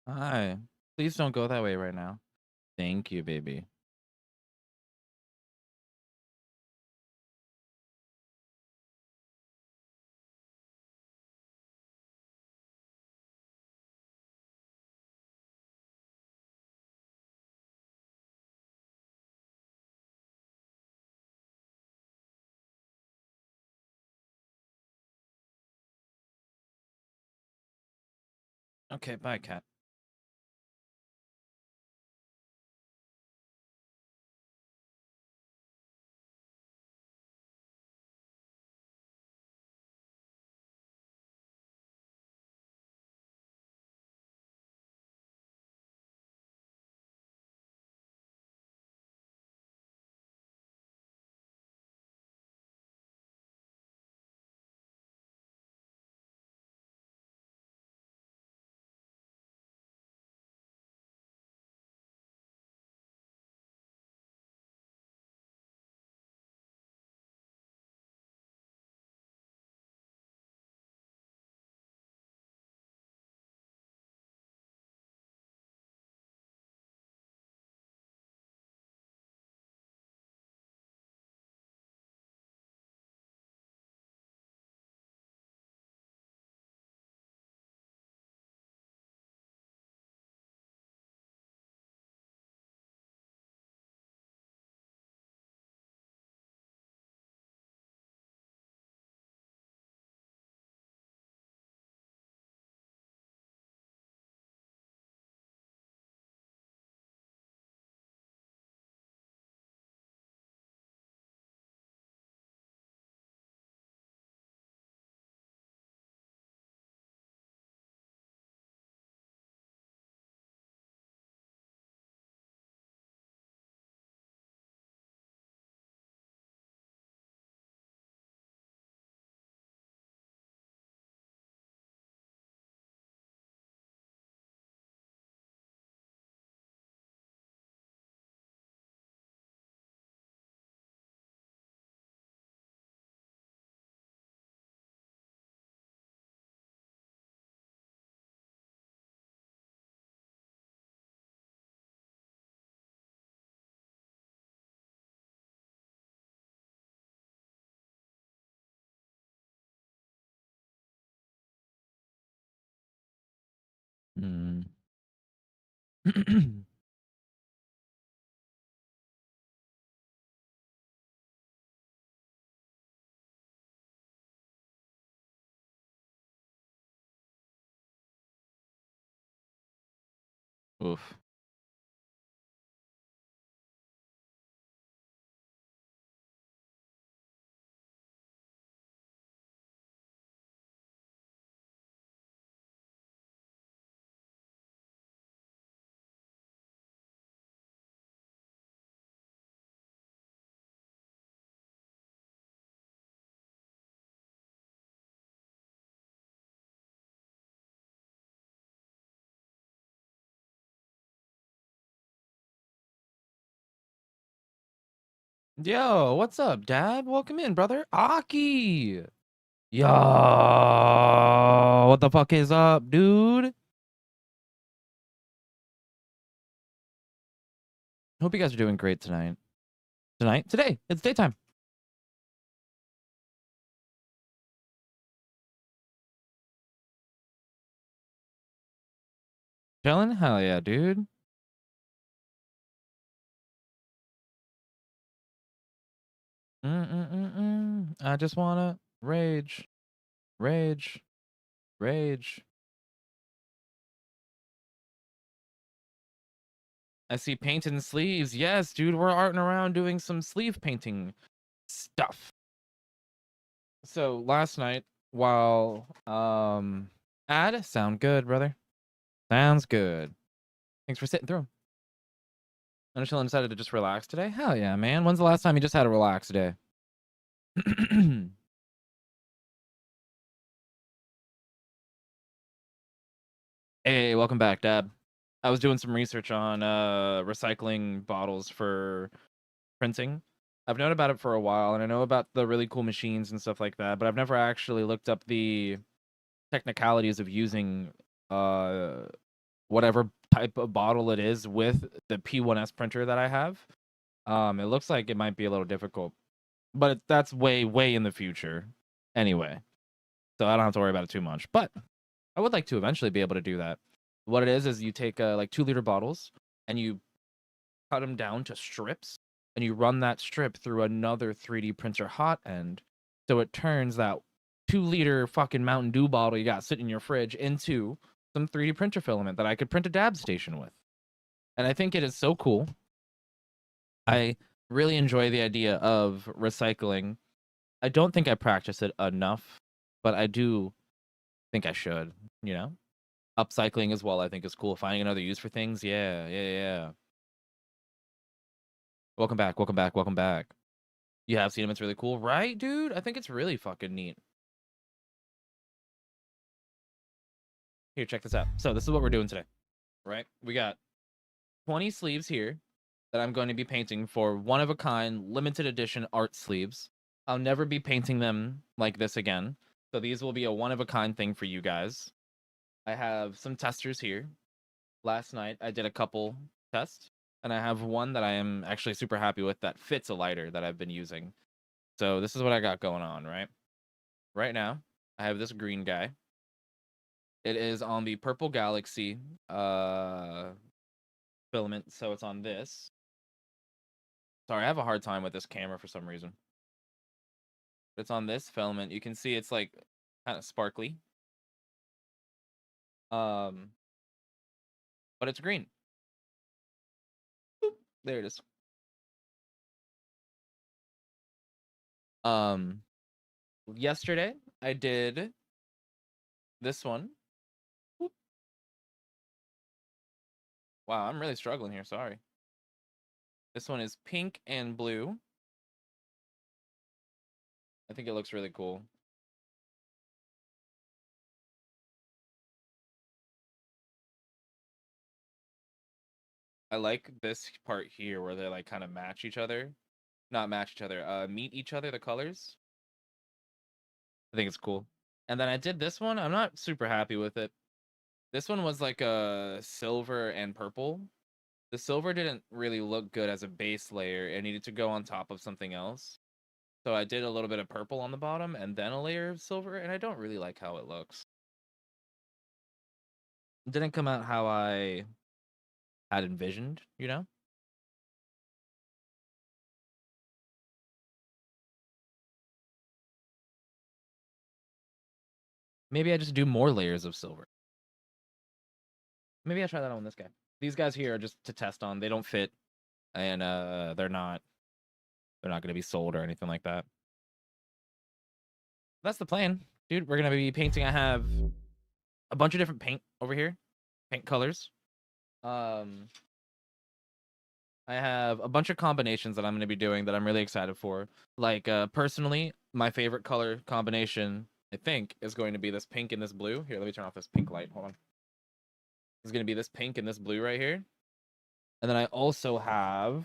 Hi. Please don't go that way right now. Thank you, baby. Okay, bye, cat. Mm. Oof. Yo, what's up, Dad? Welcome in, brother. Aki! Yo, what the fuck is up, dude? Hope you guys are doing great tonight. Today, it's daytime. Chilling? Hell yeah, dude. I just wanna rage, rage, rage. I see painted sleeves. Yes, dude, we're arting around doing some sleeve painting stuff. So last night, while sound good, brother. Sounds good. Thanks for sitting through. Initial decided to just relax today. Hell yeah, man. When's the last time you just had a relaxed day? Hey, welcome back, Dad. I was doing some research on recycling bottles for printing. I've known about it for a while, and I know about the really cool machines and stuff like that, but I've never actually looked up the technicalities of using whatever type of bottle it is with the P1S printer that I have. It looks like it might be a little difficult, but that's way in the future anyway, so I don't have to worry about it too much. But I would like to eventually be able to do that. What it is you take like 2-liter bottles and you cut them down to strips, and you run that strip through another 3D printer hot end, so it turns that 2-liter fucking Mountain Dew bottle you got sitting in your fridge into some 3D printer filament that I could print a dab station with. And I think it is so cool. I really enjoy the idea of recycling. I don't think I practice it enough, but I do think I should, you know? Upcycling as well, I think is cool. Finding another use for things. Yeah. Welcome back, welcome back, welcome back. You have seen him, it's really cool, right, dude? I think it's really fucking neat. Here, check this out. So this is what we're doing today, right? We got 20 sleeves here that I'm going to be painting for one-of-a-kind, limited edition art sleeves. I'll never be painting them like this again. So these will be a one-of-a-kind thing for you guys. I have some testers here. Last night, I did a couple tests, and I have one that I am actually super happy with that fits a lighter that I've been using. So this is what I got going on, right? Right now, I have this green guy. It is on the Purple Galaxy filament, so it's on this. Sorry, I have a hard time with this camera for some reason. It's on this filament. You can see it's like kind of sparkly. But it's green. Boop, there it is. Yesterday I did this one. Boop. Wow, I'm really struggling here. Sorry. This one is pink and blue. I think it looks really cool. I like this part here where they like kind of match each other. Not match each other, meet each other, the colors. I think it's cool. And then I did this one. I'm not super happy with it. This one was like a silver and purple. The silver didn't really look good as a base layer. It needed to go on top of something else. So I did a little bit of purple on the bottom and then a layer of silver, and I don't really like how it looks. It didn't come out how I had envisioned, you know? Maybe I just do more layers of silver. Maybe I try that on this guy. These guys here are just to test on. They don't fit, and they're not going to be sold or anything like that. That's the plan, dude. We're gonna be painting. I have a bunch of different paint over here, paint colors. I have a bunch of combinations that I'm gonna be doing that I'm really excited for. Like personally, my favorite color combination I think is going to be this pink and this blue. Here, let me turn off this pink light. Hold on. It's gonna be this pink and this blue right here. And then I also have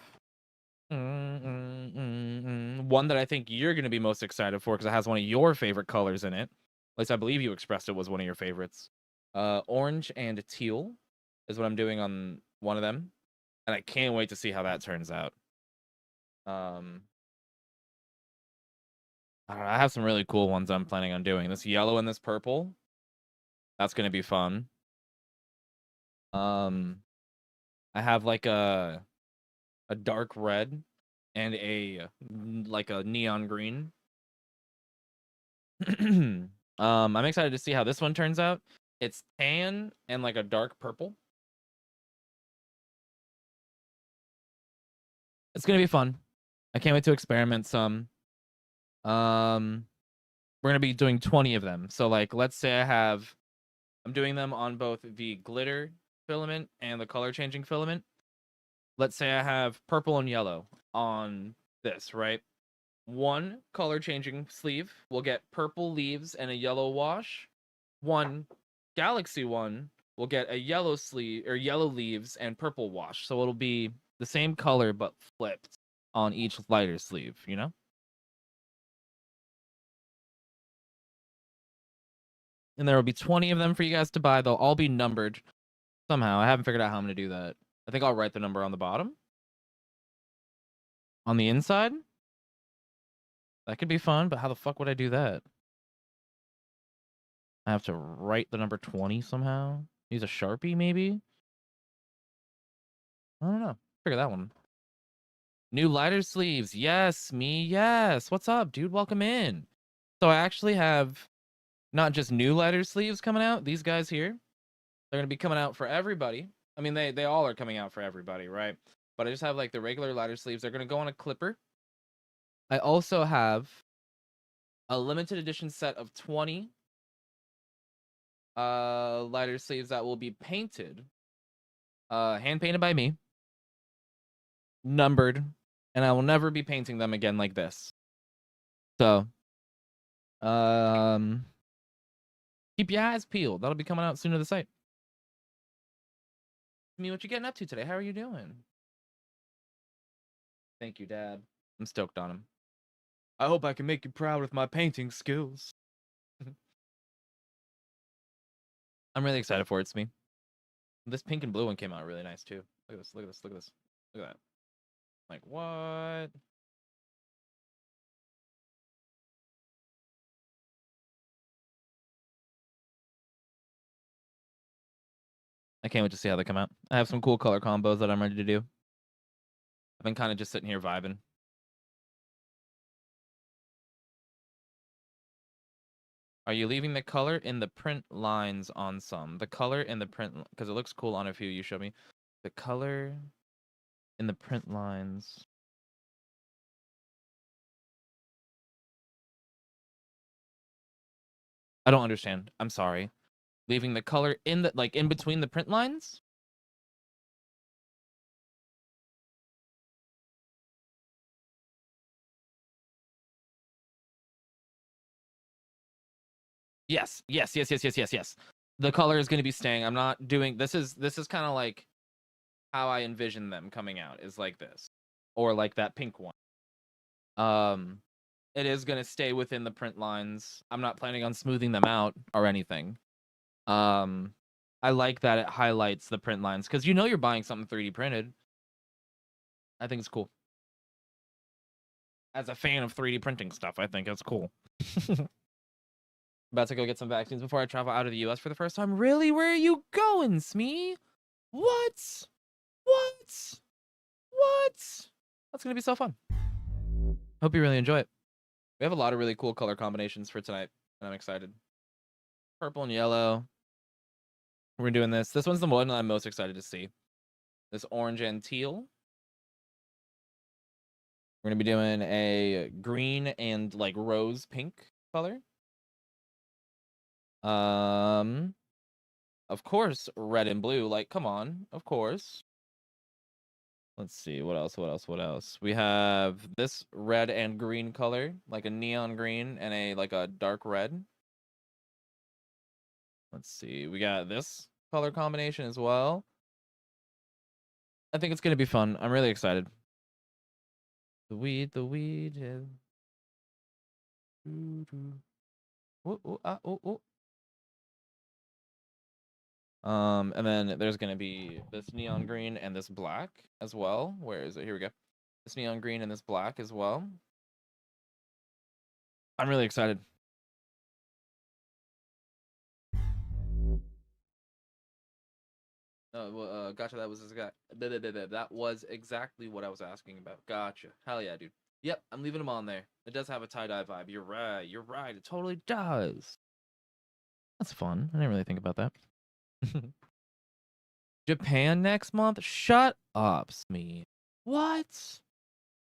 one that I think you're going to be most excited for because it has one of your favorite colors in it. At least I believe you expressed it was one of your favorites. Orange and teal is what I'm doing on one of them. And I can't wait to see how that turns out. I don't know, I have some really cool ones I'm planning on doing. This yellow and this purple. That's going to be fun. I have like a dark red and a like a neon green. I'm excited to see how this one turns out. It's tan and like a dark purple. It's gonna be fun. I can't wait to experiment some. We're gonna be doing 20 of them. So like, let's say I'm doing them on both the glitter filament and the color changing filament. Let's say I have purple and yellow on this, right? One color changing sleeve will get purple leaves and a yellow wash. One galaxy one will get a yellow sleeve or yellow leaves and purple wash. So it'll be the same color but flipped on each lighter sleeve, you know? And there will be 20 of them for you guys to buy. They'll all be numbered somehow. I haven't figured out how I'm going to do that. I think I'll write the number on the bottom. On the inside? That could be fun, but how the fuck would I do that? I have to write the number 20 somehow? Use a Sharpie, maybe? I don't know. Figure that one. New lighter sleeves. Yes, me. Yes. What's up, dude? Welcome in. So I actually have not just new lighter sleeves coming out. These guys here, they're going to be coming out for everybody. I mean, they all are coming out for everybody, right? But I just have like the regular lighter sleeves. They're going to go on a clipper. I also have a limited edition set of 20 lighter sleeves that will be painted, hand painted by me, numbered, and I will never be painting them again like this. So keep your eyes peeled. That'll be coming out soon to the site. I mean, what you getting up to today? How are you doing? Thank you, Dad. I'm stoked on him. I hope I can make you proud with my painting skills. I'm really excited for it, Smee. This pink and blue one came out really nice too. Look at this, look at this, look at this. Look at that. Like, what? I can't wait to see how they come out. I have some cool color combos that I'm ready to do. I've been kind of just sitting here vibing. Are you leaving the color in the print lines on some? The color in the print, because it looks cool on a few you showed me. The color in the print lines. I don't understand. I'm sorry. Leaving the color in the, like, in between the print lines? Yes. The color is going to be staying. I'm not doing, this is kind of like how I envision them coming out, is like this. Or like that pink one. It is going to stay within the print lines. I'm not planning on smoothing them out or anything. I like that it highlights the print lines because you know you're buying something 3D printed. I think it's cool. As a fan of 3D printing stuff, I think it's cool. About to go get some vaccines before I travel out of the US for the first time. Really? Where are you going, Smee? What? What? What? That's gonna be so fun. Hope you really enjoy it. We have a lot of really cool color combinations for tonight, and I'm excited. Purple and yellow. We're doing this. This one's the one I'm most excited to see. This orange and teal. We're gonna be doing a green and like rose pink color. Of course, red and blue. Like, come on, of course. Let's see, what else? We have this red and green color, like a neon green and a dark red. Let's see, we got this color combination as well. I think it's gonna be fun. I'm really excited. The weed. Yeah. And then there's gonna be this neon green and this black as well. Where is it? Here we go. This neon green and this black as well. I'm really excited. Gotcha. That was exactly what I was asking about. Gotcha. Hell yeah, dude. Yep, I'm leaving them on there. It does have a tie-dye vibe. You're right. It totally does. That's fun. I didn't really think about that. Japan next month? Shut up, Smee. What?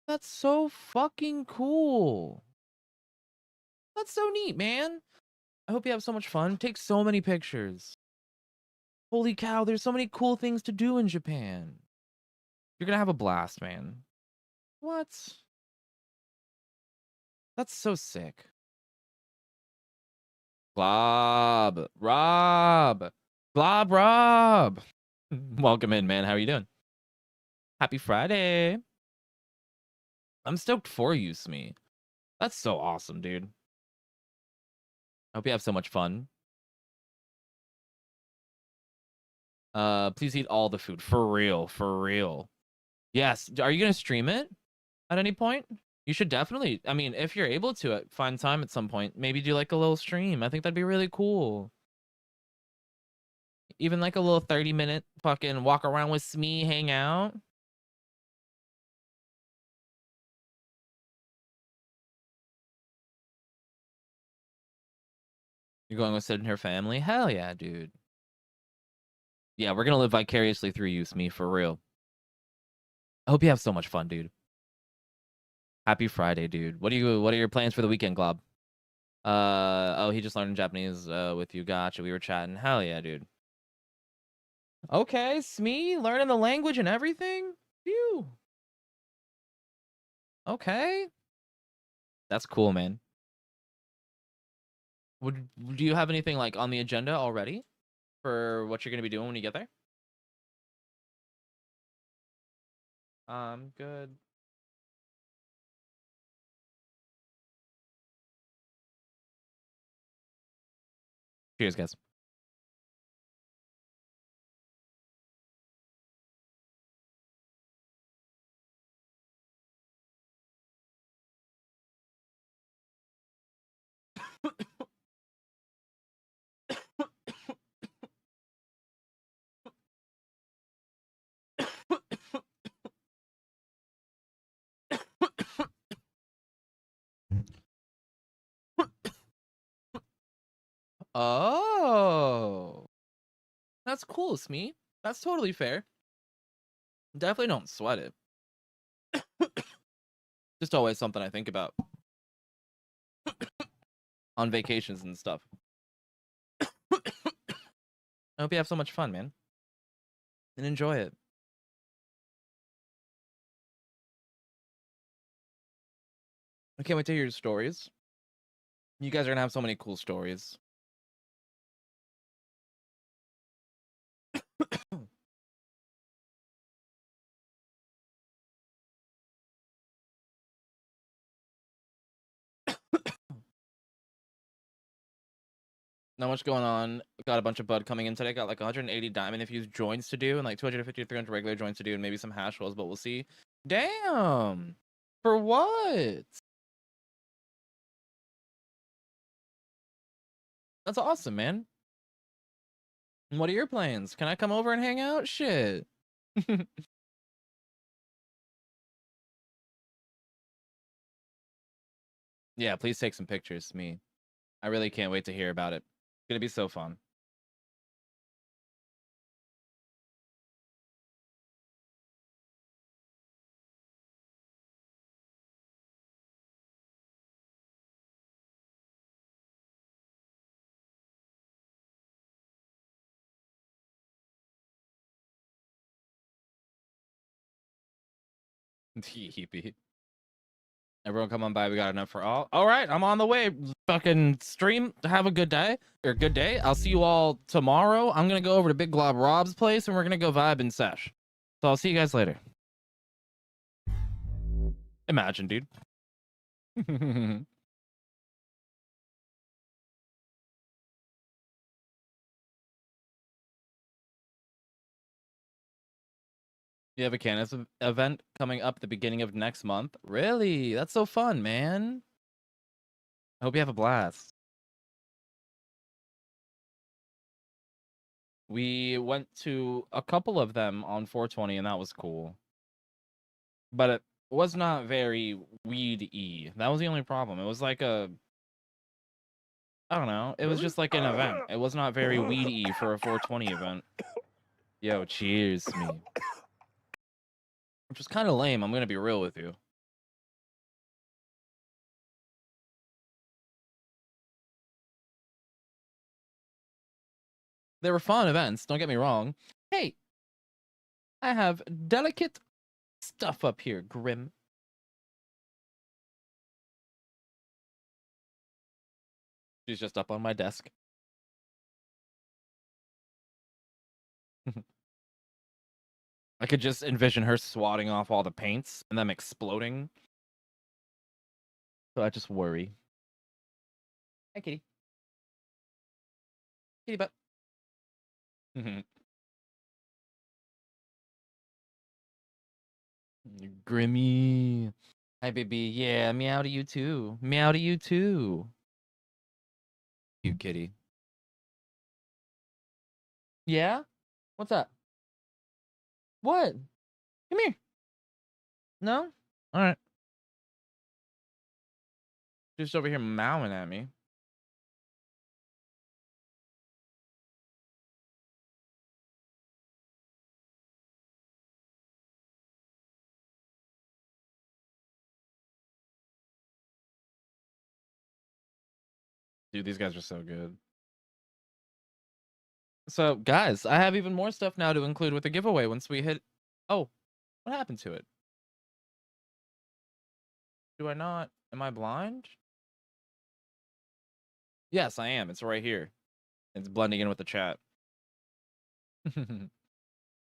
That's so fucking cool. That's so neat, man. I hope you have so much fun. Take so many pictures. Holy cow, there's so many cool things to do in Japan. You're gonna have a blast, man. What? That's so sick. Glob. Rob. Rob. Welcome in, man. How are you doing? Happy Friday. I'm stoked for you, Smee. That's so awesome, dude. I hope you have so much fun. Please eat all the food. For real. Yes. Are you gonna stream it at any point? You should definitely. I mean, if you're able to, find time at some point. Maybe do like a little stream. I think that'd be really cool. Even like a little 30-minute fucking walk around with Smee, hang out. You're going with Sid and her family? Hell yeah, dude. Yeah, we're gonna live vicariously through you, Smee, for real. I hope you have so much fun, dude. Happy Friday, dude. What are your plans for the weekend, Glob? Oh, he just learned Japanese with you. Gotcha. We were chatting. Hell yeah, dude. Okay, Smee, learning the language and everything? Phew. Okay. That's cool, man. Do you have anything like on the agenda already for what you're gonna be doing when you get there? Good. Cheers, guys. Oh, that's cool, Smee. That's totally fair. Definitely don't sweat it. Just always something I think about on vacations and stuff. I hope you have so much fun, man. And enjoy it. I can't wait to hear your stories. You guys are gonna have so many cool stories. Not much going on. Got a bunch of bud coming in today. Got like 180 diamond infused joints to do and like 250 or 300 regular joints to do and maybe some hash rolls, but we'll see. Damn. For what? That's awesome, man. What are your plans? Can I come over and hang out? Shit. Yeah, please take some pictures. Me. I really can't wait to hear about it. It's gonna be so fun. Heepy. Everyone come on by. We got enough for all. All right, I'm on the way. Fucking stream. Have a good day. Or good day. I'll see you all tomorrow. I'm going to go over to Big Glob Rob's place and we're going to go vibe and sesh. So I'll see you guys later. Imagine, dude. You have a Canis event coming up at the beginning of next month. Really? That's so fun, man. I hope you have a blast. We went to a couple of them on 420 and that was cool. But it was not very weed-y. That was the only problem. It was like a... I don't know. It was just like an event. It was not very weed-y for a 420 event. Yo, cheers me. Which was kind of lame, I'm gonna be real with you. They were fun events, don't get me wrong. Hey! I have delicate stuff up here, Grim. She's just up on my desk. I could just envision her swatting off all the paints and them exploding. So I just worry. Hi, kitty. Kitty butt. Grimmy. Hi, baby. Yeah, meow to you too. Meow to you too. You kitty. Yeah? What's up? What? Come here. No? Alright. Just over here mowing at me. Dude, these guys are so good. So, guys, I have even more stuff now to include with the giveaway once we hit... Oh, what happened to it? Do I not? Am I blind? Yes, I am. It's right here. It's blending in with the chat.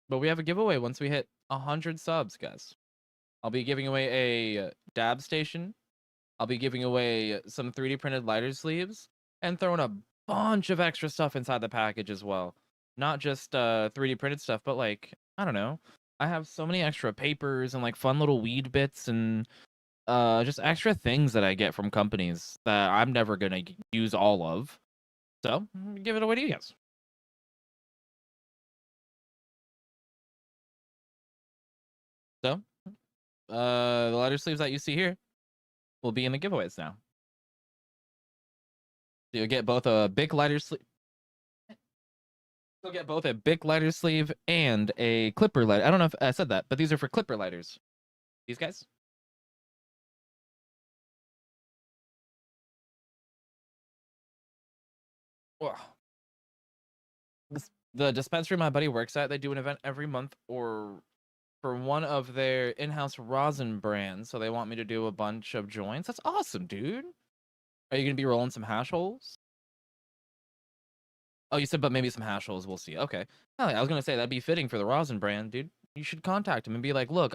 But we have a giveaway once we hit 100 subs, guys. I'll be giving away a dab station. I'll be giving away some 3D printed lighter sleeves and throwing a bunch of extra stuff inside the package as well. Not just 3D printed stuff, but like, I don't know. I have so many extra papers and like fun little weed bits and just extra things that I get from companies that I'm never gonna use all of. So give it away to you guys. So the lighter sleeves that you see here will be in the giveaways now. So you'll get both a big lighter sleeve. You'll get both a big lighter sleeve and a clipper lighter. I don't know if I said that, but these are for clipper lighters. These guys. Wow. The dispensary my buddy works at, they do an event every month or for one of their in-house rosin brands. So they want me to do a bunch of joints. That's awesome, dude. Are you gonna be rolling some hash holes? Oh, you said, but maybe some hash holes. We'll see. Okay. Oh, I was gonna say that'd be fitting for the rosin brand, dude. You should contact them and be like, look,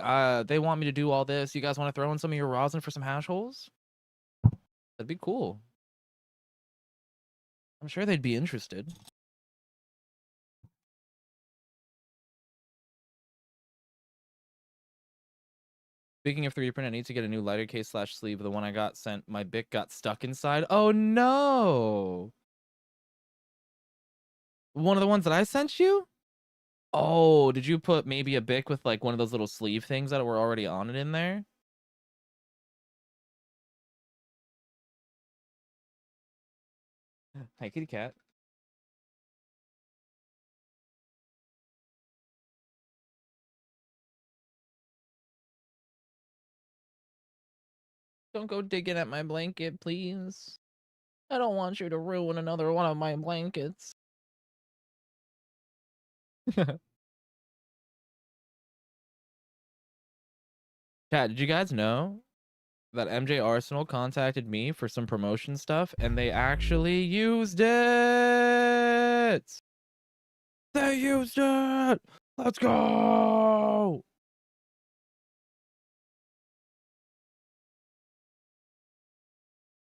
they want me to do all this. You guys want to throw in some of your rosin for some hash holes? That'd be cool. I'm sure they'd be interested. Speaking of 3D print, I need to get a new lighter case / sleeve. The one I got sent, my Bic got stuck inside. Oh no! One of the ones that I sent you? Oh, did you put maybe a Bic with like one of those little sleeve things that were already on it in there? Hi, kitty cat. Don't go digging at my blanket, please. I don't want you to ruin another one of my blankets. Chat, did you guys know that MJ Arsenal contacted me for some promotion stuff and they actually used it? They used it! Let's go!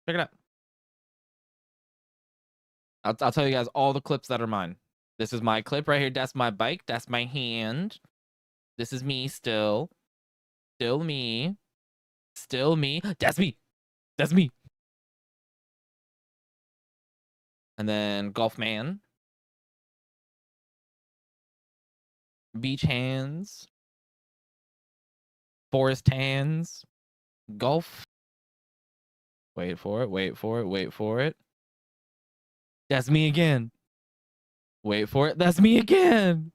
Check it out. I'll tell you guys all the clips that are mine. This is my clip right here. That's my bike. That's my hand. This is me still. Still me. Still me. That's me. That's me. And then Golf Man. Beach hands. Forest hands. Golf. Wait for it. Wait for it. Wait for it. That's me again. Wait for it. That's me again.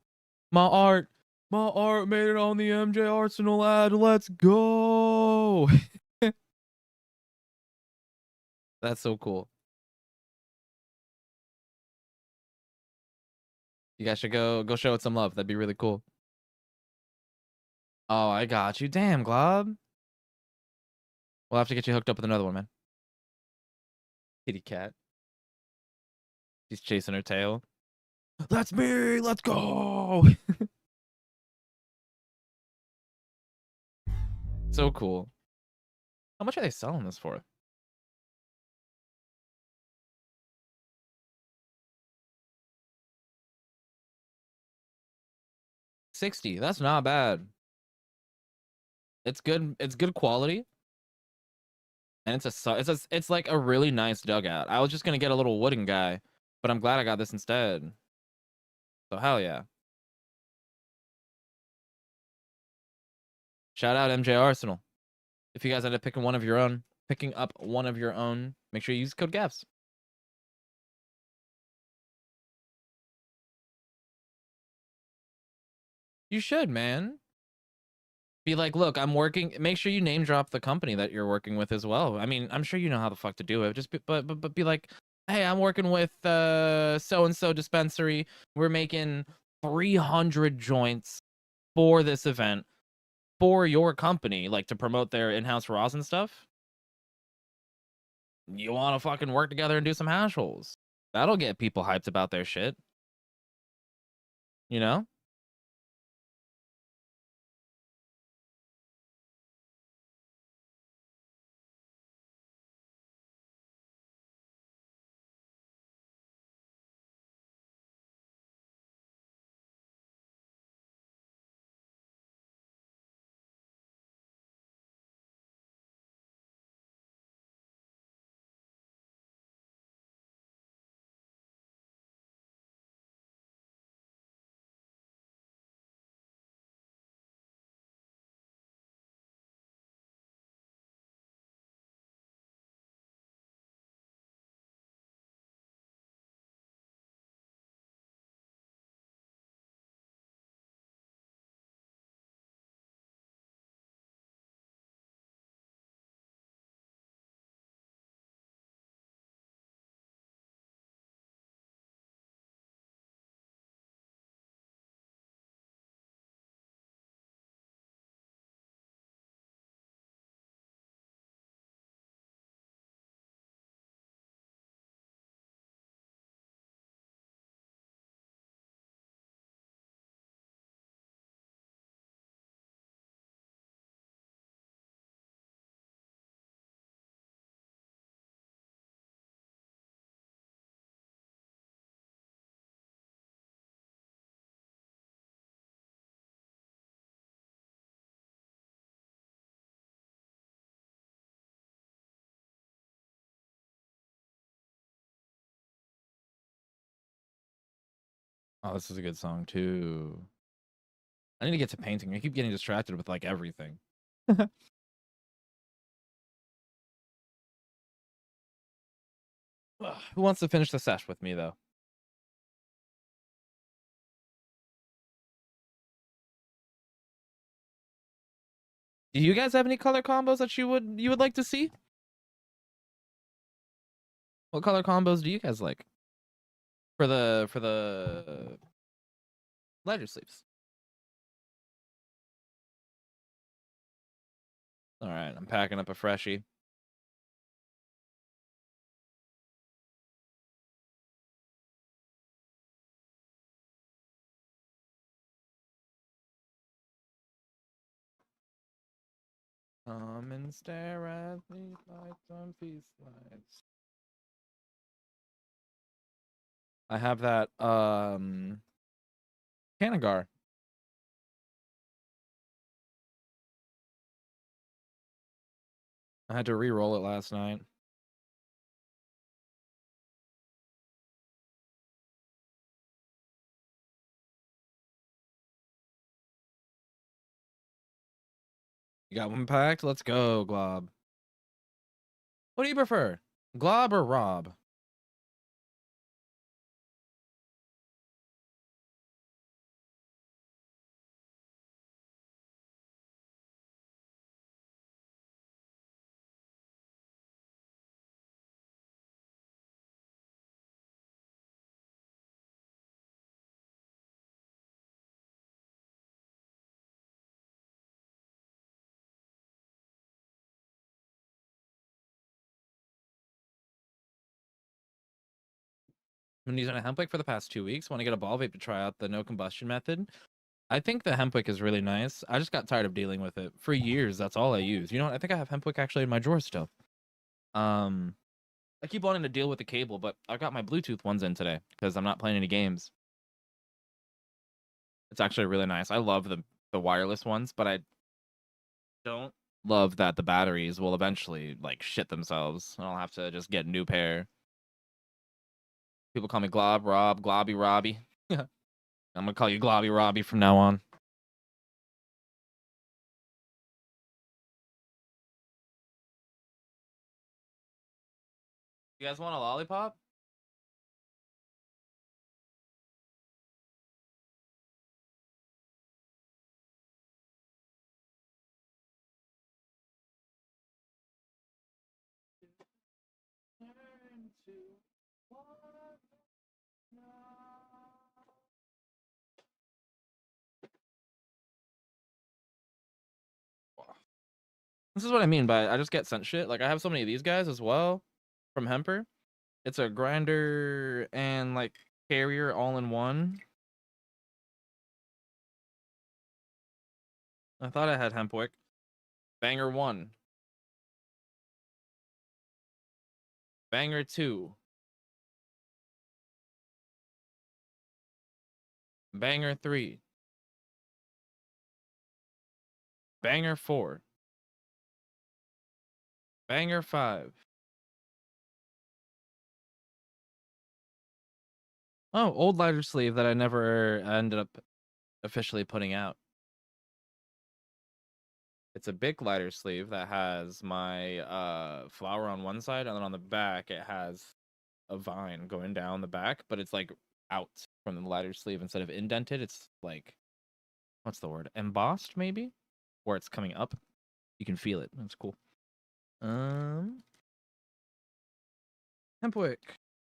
My art. My art made it on the MJ Arsenal ad. Let's go. That's so cool. You guys should go show it some love. That'd be really cool. Oh, I got you. Damn, Glob. We'll have to get you hooked up with another one, man. Kitty cat. She's chasing her tail. That's me. Let's go. So cool. How much are they selling this for? $60. That's not bad. It's good. It's good quality. And it's like a really nice dugout. I was just gonna get a little wooden guy, but I'm glad I got this instead. So hell yeah. Shout out MJ Arsenal. If you guys end up picking up one of your own, make sure you use code GAVS. You should, man. Be like, look, I'm working. Make sure you name drop the company that you're working with as well. I mean, I'm sure you know how the fuck to do it. Just but be like, hey, I'm working with so and so dispensary. We're making 300 joints for this event for your company, like to promote their in-house raws and stuff. You want to fucking work together and do some hash holes. That'll get people hyped about their shit. You know? Oh, this is a good song too. I need to get to painting. I keep getting distracted with like everything. Who wants to finish the sesh with me though? Do you guys have any color combos that you would like to see? What color combos do you guys like for the lighter sleeves? All right, I'm packing up a freshie. Come and stare at these lights on peace lights. I have that Kanagar. I had to re-roll it last night. You got one packed? Let's go, Glob. What do you prefer? Glob or Rob? I've been using a hemp wick for the past 2 weeks. Want to get a ball vape to try out the no combustion method. I think the hemp wick is really nice. I just got tired of dealing with it. For years, that's all I use. You know what? I think I have hemp wick actually in my drawer still. I keep wanting to deal with the cable, but I got my Bluetooth ones in today because I'm not playing any games. It's actually really nice. I love the wireless ones, but I don't love that the batteries will eventually like shit themselves. I'll have to just get a new pair. People call me Glob Rob, Globby Robbie. I'm gonna call you Globby Robbie from now on. You guys want a lollipop? This is what I mean by I just get sent shit. Like I have so many of these guys as well from Hemper. It's a grinder and like carrier all in one. I thought I had Hempwick. Banger 1. Banger 2. Banger 3. Banger 4. Banger 5. Oh, old lighter sleeve that I never ended up officially putting out. It's a big lighter sleeve that has my flower on one side, and then on the back it has a vine going down the back, but it's like out from the lighter sleeve instead of indented. It's like, what's the word? Embossed, maybe? Where it's coming up. You can feel it. That's cool. Hempwick.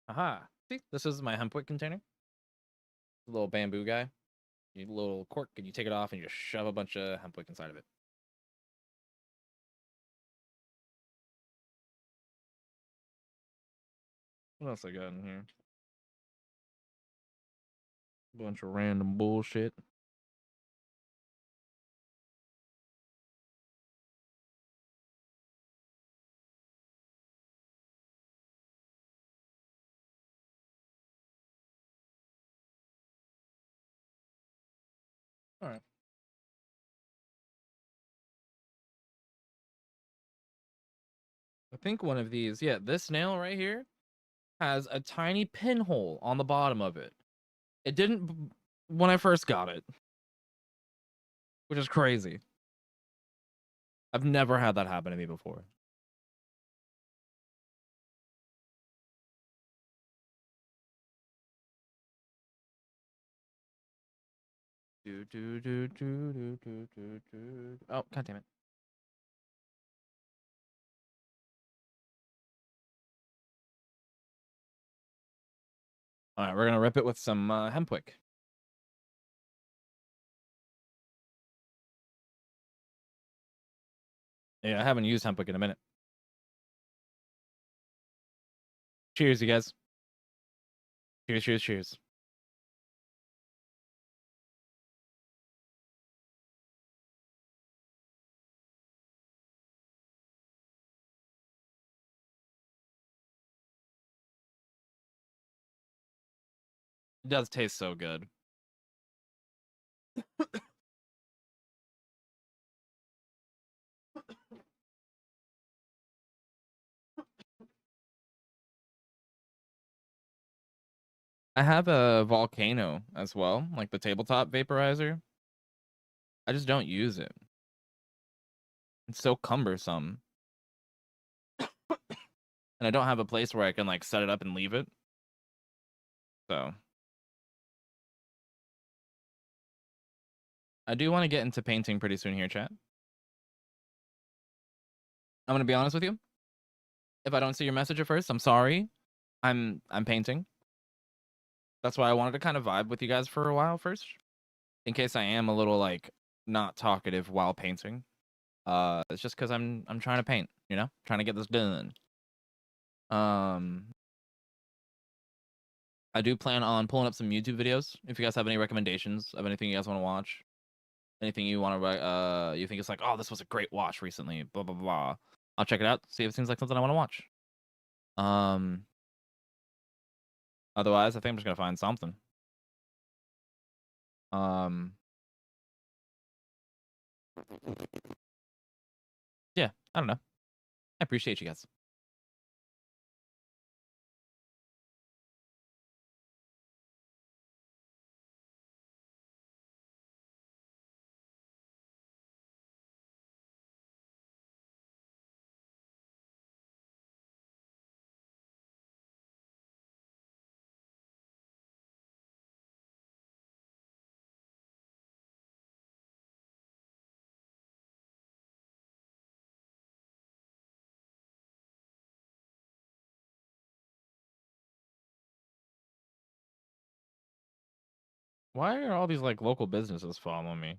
Aha. See, this is my hempwick container. A little bamboo guy. You little cork, and you take it off and you just shove a bunch of hempwick inside of it. What else I got in here? Bunch of random bullshit. All right. I think one of these, yeah, this nail right here has a tiny pinhole on the bottom of it. It didn't when I first got it, which is crazy. I've never had that happen to me before. Oh, god damn it. All right, we're gonna rip it with some hempwick. Yeah, I haven't used hempwick in a minute. Cheers, you guys. Cheers, cheers, cheers. It does taste so good. I have a volcano as well, like the tabletop vaporizer. I just don't use it. It's so cumbersome. And I don't have a place where I can like set it up and leave it. So I do want to get into painting pretty soon here, chat. I'm gonna be honest with you. If I don't see your message at first, I'm sorry. I'm painting. That's why I wanted to kind of vibe with you guys for a while first, in case I am a little like not talkative while painting. It's just because I'm trying to paint, you know, trying to get this done. I do plan on pulling up some YouTube videos. If you guys have any recommendations of anything you guys want to watch, anything you want to you think it's like, oh, this was a great watch recently, blah blah blah. I'll check it out, see if it seems like something I want to watch. Otherwise, I think I'm just gonna find something. Yeah, I don't know. I appreciate you guys. Why are all these like local businesses following me?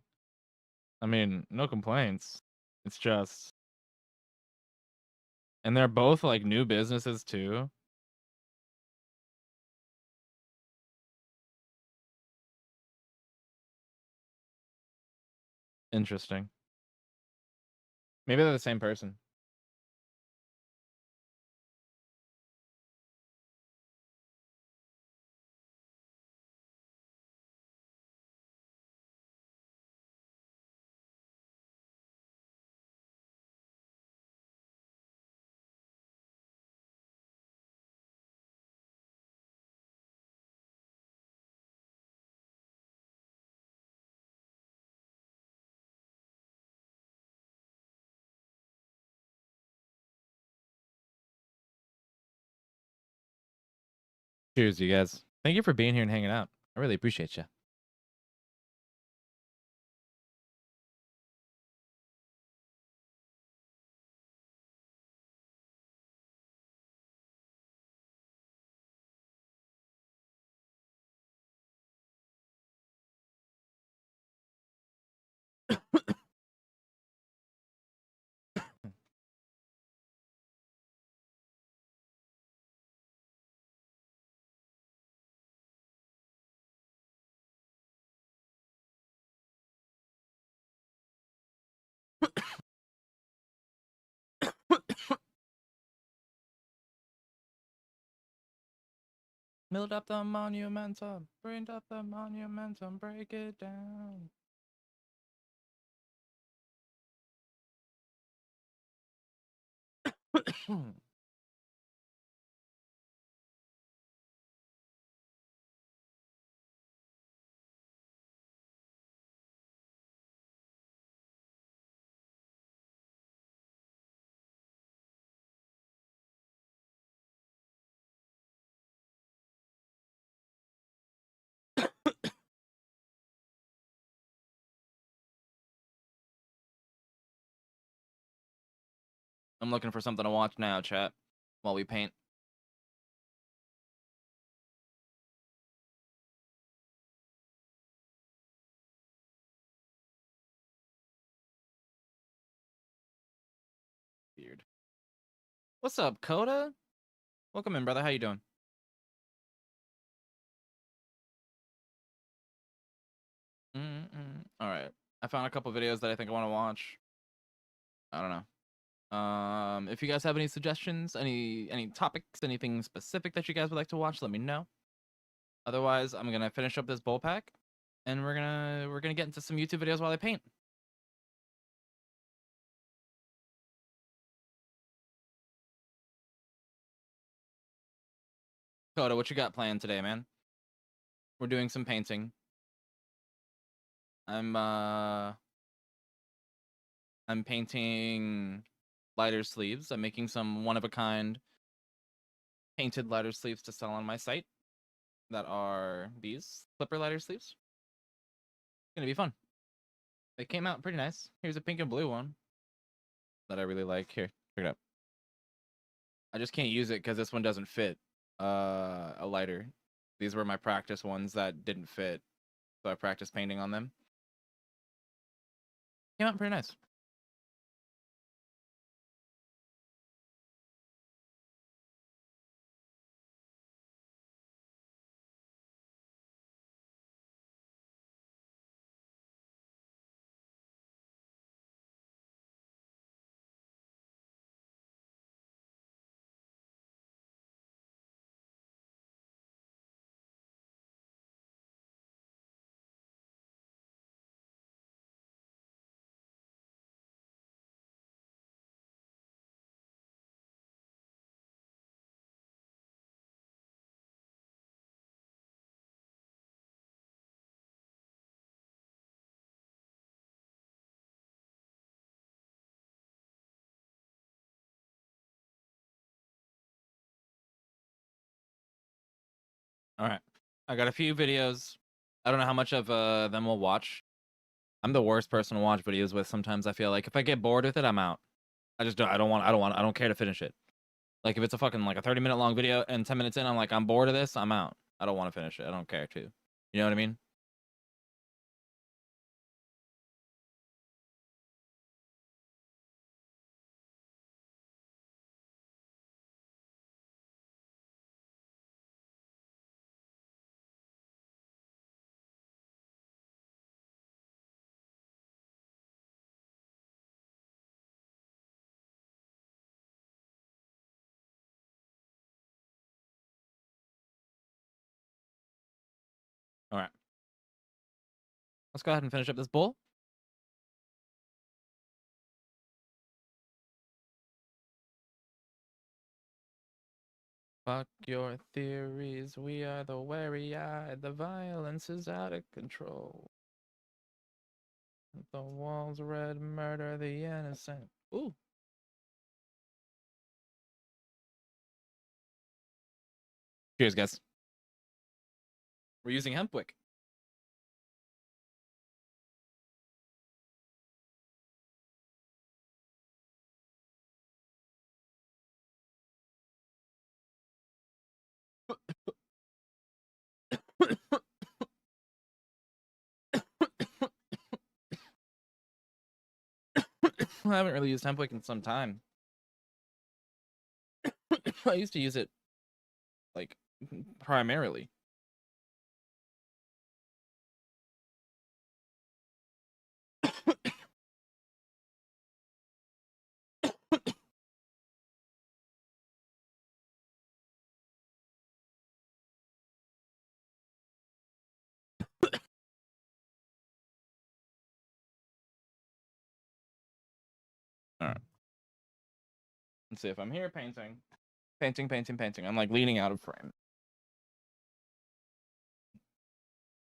I mean, no complaints. It's just, and they're both like new businesses too. Interesting. Maybe they're the same person. Cheers, you guys. Thank you for being here and hanging out. I really appreciate you. Build up the monumentum, bring up the monumentum, break it down. I'm looking for something to watch now, chat, while we paint. Weird. What's up, Coda? Welcome in, brother. How you doing? All right. I found a couple videos that I think I want to watch. I don't know. If you guys have any suggestions, any topics, anything specific that you guys would like to watch, let me know. Otherwise, I'm gonna finish up this bowl pack, and we're gonna get into some YouTube videos while I paint. Coda, what you got planned today, man? We're doing some painting. I'm painting lighter sleeves. I'm making some one-of-a-kind painted lighter sleeves to sell on my site that are these clipper lighter sleeves. It's gonna be fun. They came out pretty nice. Here's a pink and blue one that I really like. Here, check it out. I just can't use it because this one doesn't fit a lighter. These were my practice ones that didn't fit, so I practiced painting on them. Came out pretty nice. All right, I got a few videos. I don't know how much of them we'll watch. I'm the worst person to watch videos with. Sometimes I feel like if I get bored with it, I'm out. I just don't. I don't care to finish it. Like if it's a fucking like a 30-minute long video and 10 minutes in, I'm like, I'm bored of this. I'm out. I don't want to finish it. I don't care to. You know what I mean? All right. Let's go ahead and finish up this bowl. Fuck your theories. We are the wary-eyed. The violence is out of control. The walls red, murder the innocent. Ooh. Cheers, guys. We're using hemp wick. I haven't really used hemp wick in some time. I used to use it like primarily. All right. Let's see if I'm here painting. Painting. I'm like leaning out of frame.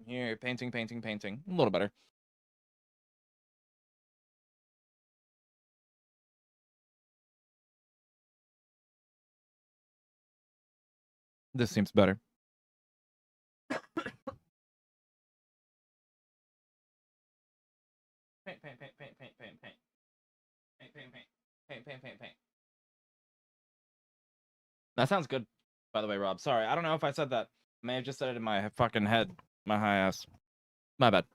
Here, painting. A little better. This seems better. Paint. That sounds good, by the way, Rob. Sorry, I don't know if I said that. I may have just said it in my fucking head. My high ass. My bad.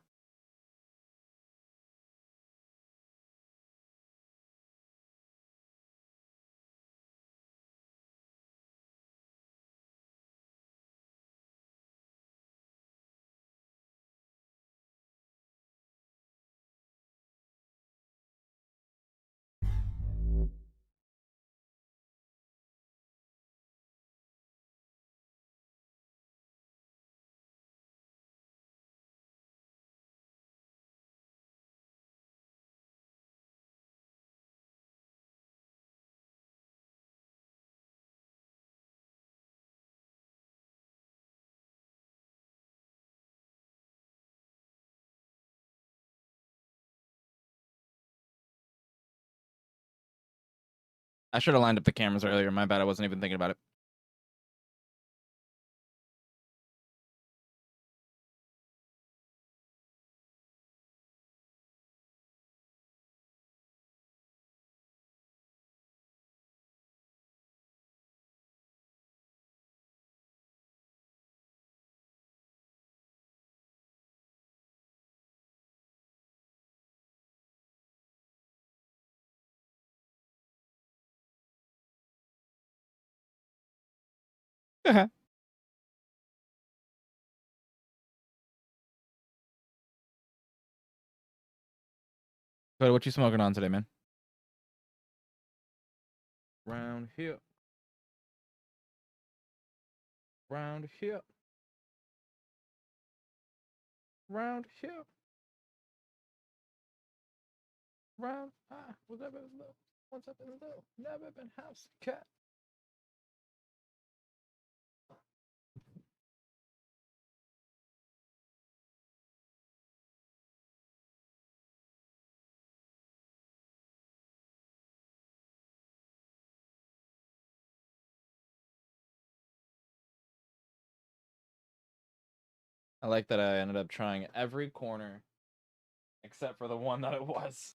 I should have lined up the cameras earlier. My bad. I wasn't even thinking about it. But what you smoking on today, man? Round here. Round here. Round here. Round. What's up in the middle? What's up in the middle? Never been house cat. I like that I ended up trying every corner except for the one that it was.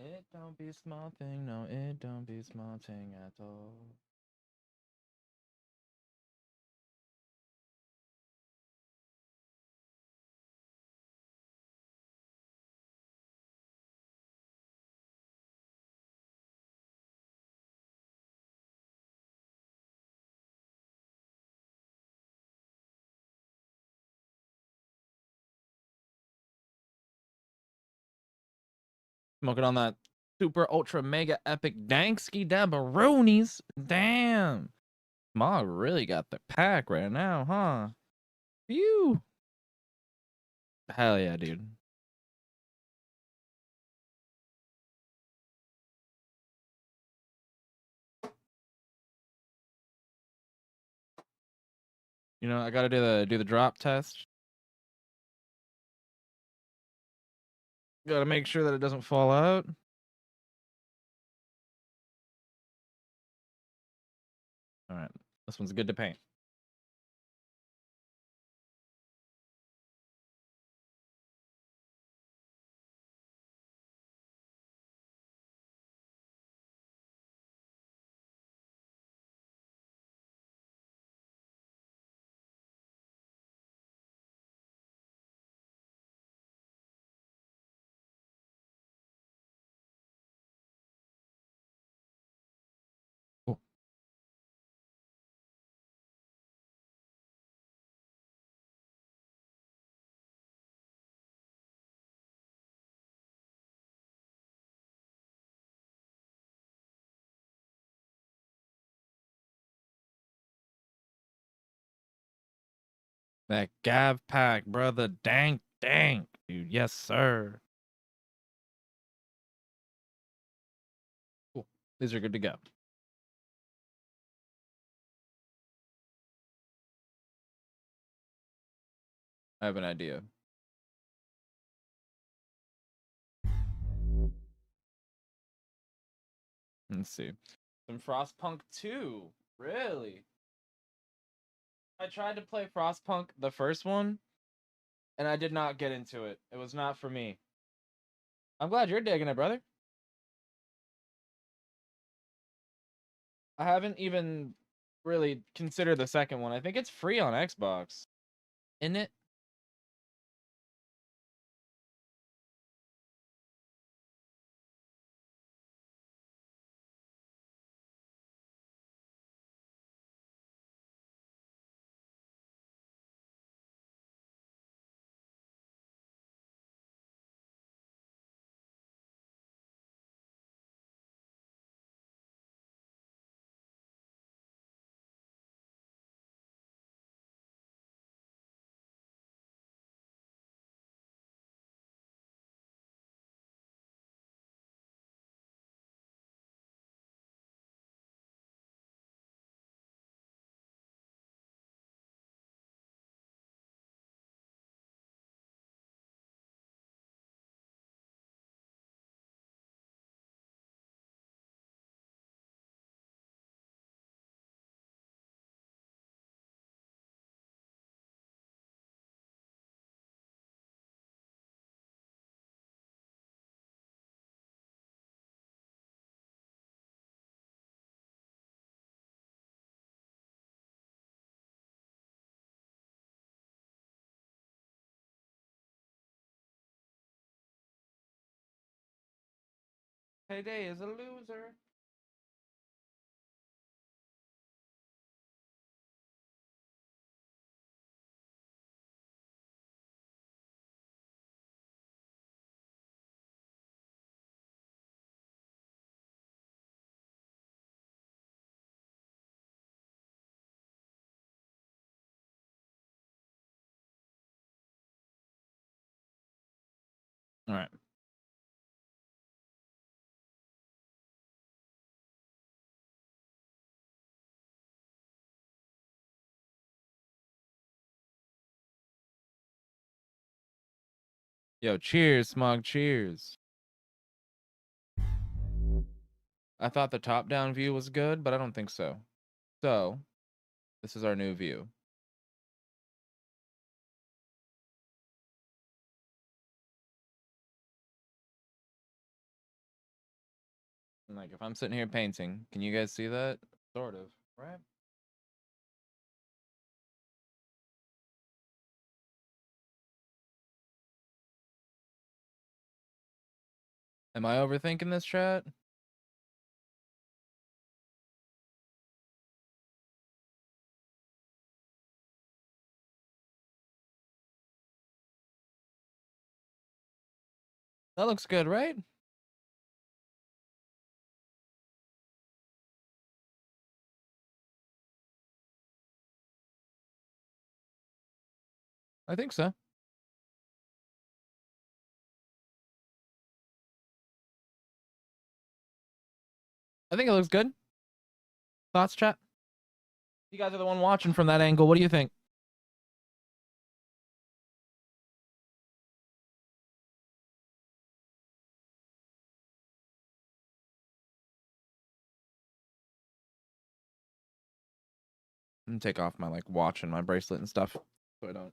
It don't be a small thing, no, it don't be a small thing at all. Smoking on that super ultra mega epic Danksky Dabaroonies. Damn. Ma really got the pack right now, huh? Phew. Hell yeah, dude. You know, I gotta do the drop test. Gotta make sure that it doesn't fall out. All right, this one's good to paint. Cool. That Gav pack, brother. Dank, dank, dude. Yes, sir. Cool. These are good to go. I have an idea. Let's see. Some Frostpunk 2. Really? I tried to play Frostpunk, the first one, and I did not get into it. It was not for me. I'm glad you're digging it, brother. I haven't even really considered the second one. I think it's free on Xbox. Isn't it? Payday is a loser. All right. Yo, cheers, Smog. Cheers. I thought the top-down view was good, but I don't think so. So, this is our new view. And like, if I'm sitting here painting, can you guys see that? Sort of, right? Am I overthinking this, chat? That looks good, right? I think so. I think it looks good. Thoughts, chat? You guys are the one watching from that angle. What do you think? I'm gonna take off my like watch and my bracelet and stuff so I don't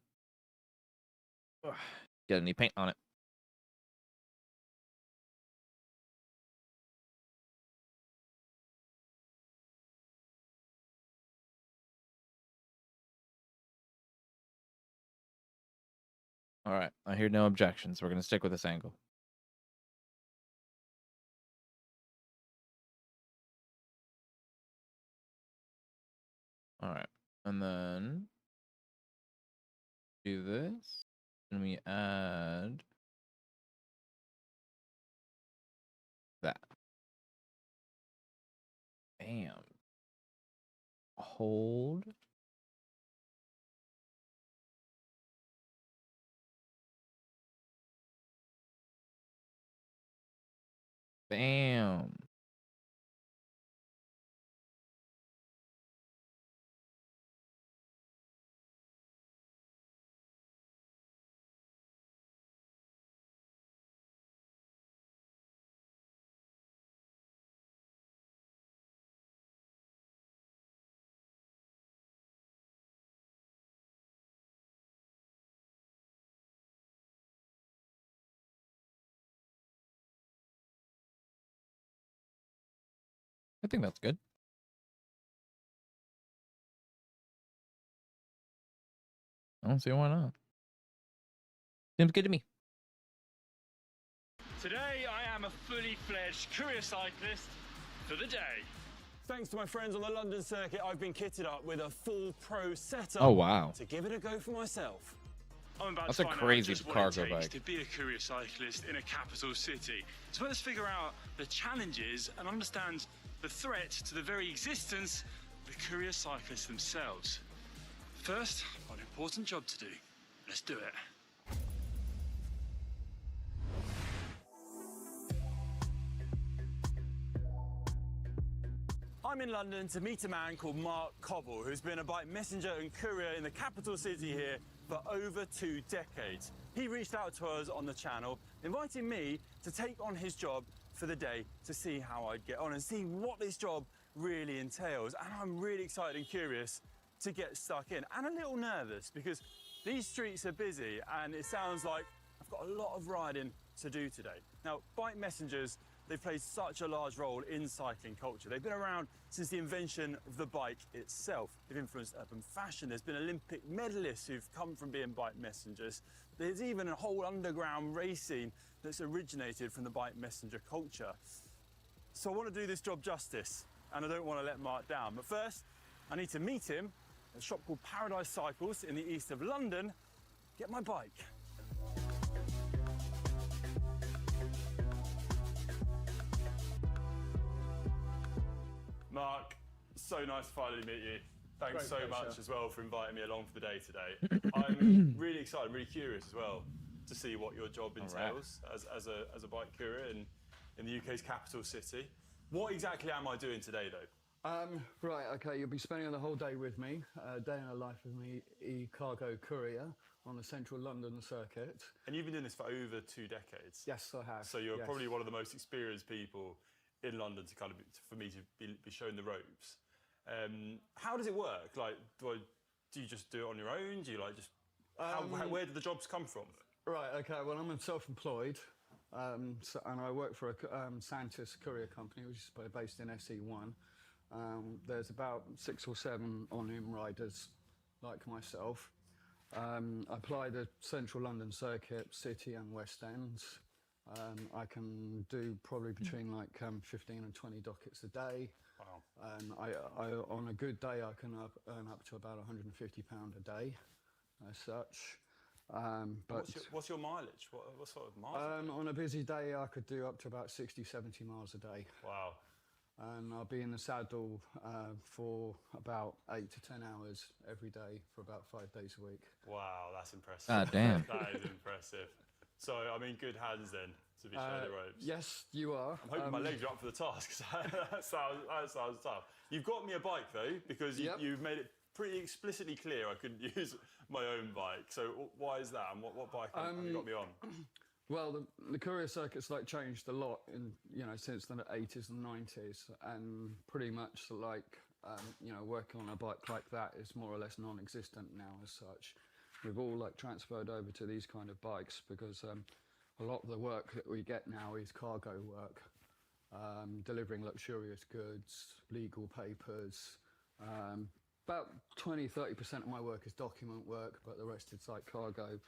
get any paint on it. All right, I hear no objections. We're gonna stick with this angle. All right, and then do this, and we add that. Bam. Hold. Bam. I think that's good. don't see why not. Seems good to me. Today I am a fully fledged courier cyclist for the day. Thanks to my friends on the London circuit, I've been kitted up with a full pro setup. Oh wow! To give it a go for myself. I'm about That's to a find crazy out just cargo what it takes bike. to be a courier cyclist in a capital city. So let's figure out the challenges and understand the threat to the very existence of the courier cyclists themselves. First, I've got an important job to do. Let's do it. I'm in London to meet a man called Mark Cobble, who's been a bike messenger and courier in the capital city here for over 2 decades. He reached out to us on the channel, inviting me to take on his job for the day to see how I'd get on and see what this job really entails. And I'm really excited and curious to get stuck in, and a little nervous because these streets are busy and it sounds like I've got a lot of riding to do today. Now, bike messengers, they've played such a large role in cycling culture. They've been around since the invention of the bike itself. They've influenced urban fashion. There's been Olympic medalists who've come from being bike messengers. There's even a whole underground race scene that's originated from the bike messenger culture. So I want to do this job justice, and I don't want to let Mark down. But first, I need to meet him at a shop called Paradise Cycles in the east of London, get my bike. Mark, so nice to finally meet you. Thanks so much as well for inviting me along for the day today. I'm really excited, I'm really curious as well to see what your job entails as a bike courier in the UK's capital city. What exactly am I doing today though? Right, okay, you'll be spending the whole day with me, a day in the life of me, e-cargo courier on the central London circuit. And you've been doing this for over 2 decades? Yes, I have. So you're probably one of the most experienced people in London to kind of for me to be shown the ropes. How does it work? Like, do you just do it on your own? Do you like just where do the jobs come from? Right, okay, well, I'm self-employed, and I work for a Santis courier company, which is based in SE1. There's about 6 or 7 on-him riders like myself. I apply the central London circuit, City and West Ends. I can do probably between like 15 and 20 dockets a day. Wow. On a good day, I can earn up to about £150 a day, as such. But what's your mileage? What sort of mileage? On a busy day, I could do up to about 60, 70 miles a day. Wow. And I'll be in the saddle for about 8 to 10 hours every day for about 5 days a week. Wow, that's impressive. Ah, damn. That is impressive. So I'm in good hands then to be shown the ropes. Yes, you are. I'm hoping my legs are up for the task. That sounds tough. You've got me a bike though, because you've made it pretty explicitly clear I couldn't use my own bike. So why is that? And what bike have you got me on? Well, the courier circuit's like changed a lot in since the 80s and 90s, and pretty much like working on a bike like that is more or less non-existent now as such. We've all like transferred over to these kind of bikes because a lot of the work that we get now is cargo work, delivering luxurious goods, legal papers. About 20–30% of my work is document work, but the rest is like cargo.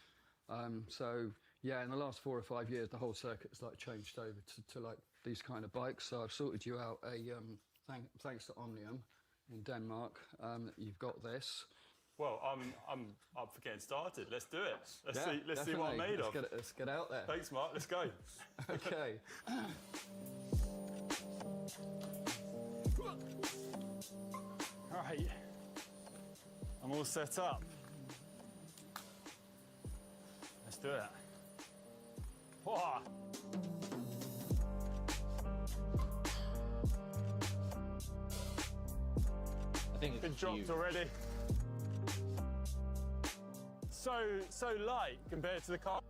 So yeah, in the last 4 or 5 years, the whole circuit's like changed over to like these kind of bikes. So I've sorted you out a thanks to Omnium in Denmark. You've got this. Well, I'm up for getting started. Let's do it. Let's see what I'm made of. Let's get out there. Thanks, Mark. Let's go. Okay. All right. I'm all set up. Let's do it. Whoa. I think it's been dropped huge already. So light compared to the car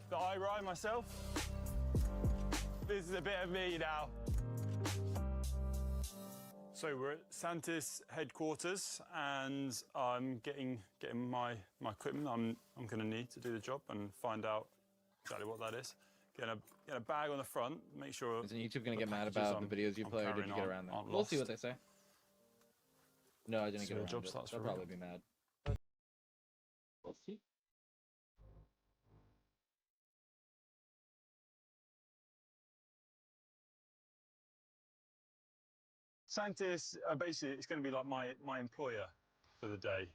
that I ride myself. This is a bit of me now. So we're at Santis headquarters, and I'm getting my equipment I'm going to need to do the job and find out exactly what that is. Get a bag on the front, make sure. Isn't YouTube going to get mad about the videos you play, or did you get around that? We'll see what they say. No, I didn't get around it. They'll probably be mad. Sanctus, basically, it's going to be like my employer for the day.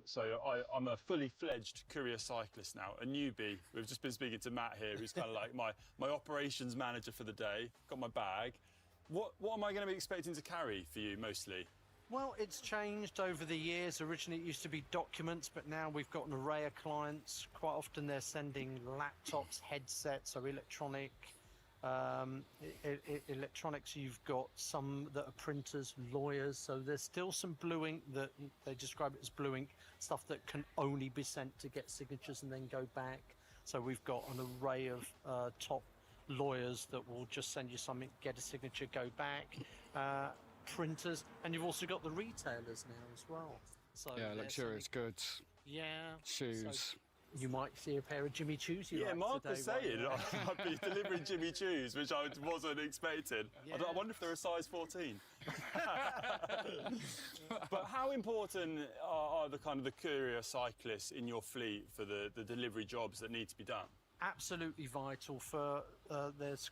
So I'm a fully fledged courier cyclist now, a newbie. We've just been speaking to Matt here, who's kind of like my operations manager for the day. Got my bag. What am I going to be expecting to carry for you mostly? Well, it's changed over the years. Originally, it used to be documents, but now we've got an array of clients. Quite often, they're sending laptops, headsets, or electronic. Electronics, you've got some that are printers, lawyers, so there's still some blue ink that they describe it as blue ink, stuff that can only be sent to get signatures and then go back. So we've got an array of top lawyers that will just send you something, get a signature, go back. Printers, and you've also got the retailers now as well. So Yeah, luxurious goods, yeah, shoes. so you might see a pair of Jimmy Choos. Yeah, like Mark today, was saying right? I'd be delivering Jimmy Choos, which I wasn't expecting. Yeah. I wonder if they're a size 14. But how important are the kind of the courier cyclists in your fleet for the delivery jobs that need to be done? Absolutely vital for there's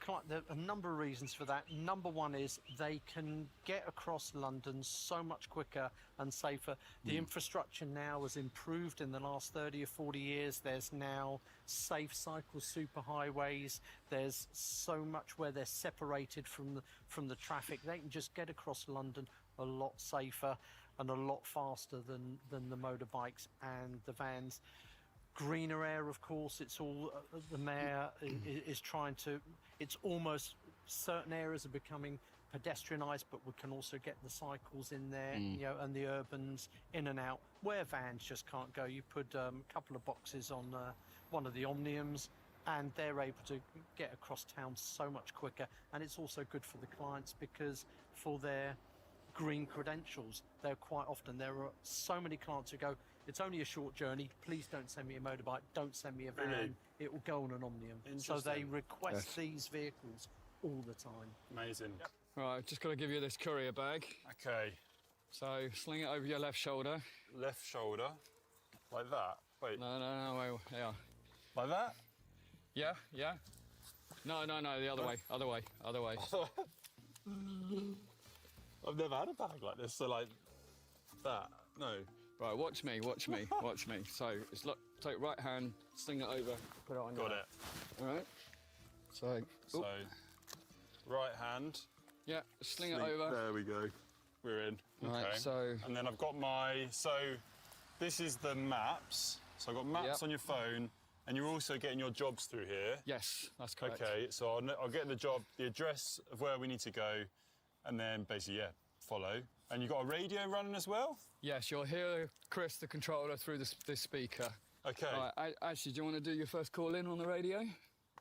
a number of reasons for that. Number one is they can get across London so much quicker and safer. The infrastructure now has improved in the last 30 or 40 years. There's now safe cycle superhighways. There's so much where they're separated from the traffic. They can just get across London a lot safer and a lot faster than the motorbikes and the vans. Greener air, of course, it's all the mayor is trying to, it's almost certain areas are becoming pedestrianised, but we can also get the cycles in there, you know, and the urbans in and out where vans just can't go. You put a couple of boxes on one of the Omniums and they're able to get across town so much quicker, and it's also good for the clients because for their green credentials, they're quite often, there are so many clients who go, it's only a short journey, please don't send me a motorbike, don't send me a van, Really? it will go on an Omnium. So they request these vehicles all the time. Amazing. Yep. Right, just got to give you this courier bag. Okay. So sling it over your left shoulder. Left shoulder, like that. Wait. No, wait, yeah. Like that? Yeah. No, the other way, other way. I've never had a bag like this, so like that. No. Right, watch me. So it's take right hand, sling it over, put it on your Got left. it. All right. So Right hand. yeah, sling it over. There we go. We're in. Right, okay. so and then I've got this is the maps. So I've got maps on your phone, and you're also getting your jobs through here. yes, that's correct. Okay, so I'll get the address of where we need to go, and then basically, follow. And you've got a radio running as well? Yes, you'll hear Chris, the controller, through this speaker. Okay. Right, actually, do you want to do your first call in on the radio?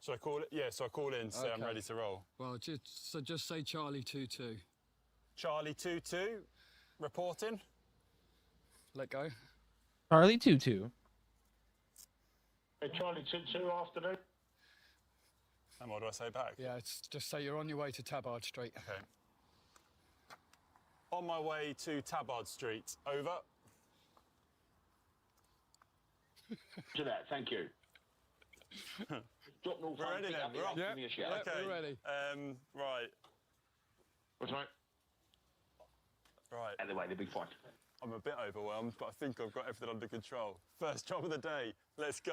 So I call it? Yeah, so I call in, say I'm Okay. ready to roll. Well, just say Charlie 22. Charlie 22, reporting. Let go. Charlie 22. Hey, Charlie 22 afternoon. And what do I say back? Yeah, just say you're on your way to Tabard Street. Okay. On my way to Tabard Street. Over. To that, thank you. Drop all We're ready then, we're off. Give me a shout. Yeah, we're ready. Right. What's right? Right. Out of the way, the big fight. I'm a bit overwhelmed, but I think I've got everything under control. First job of the day. Let's go.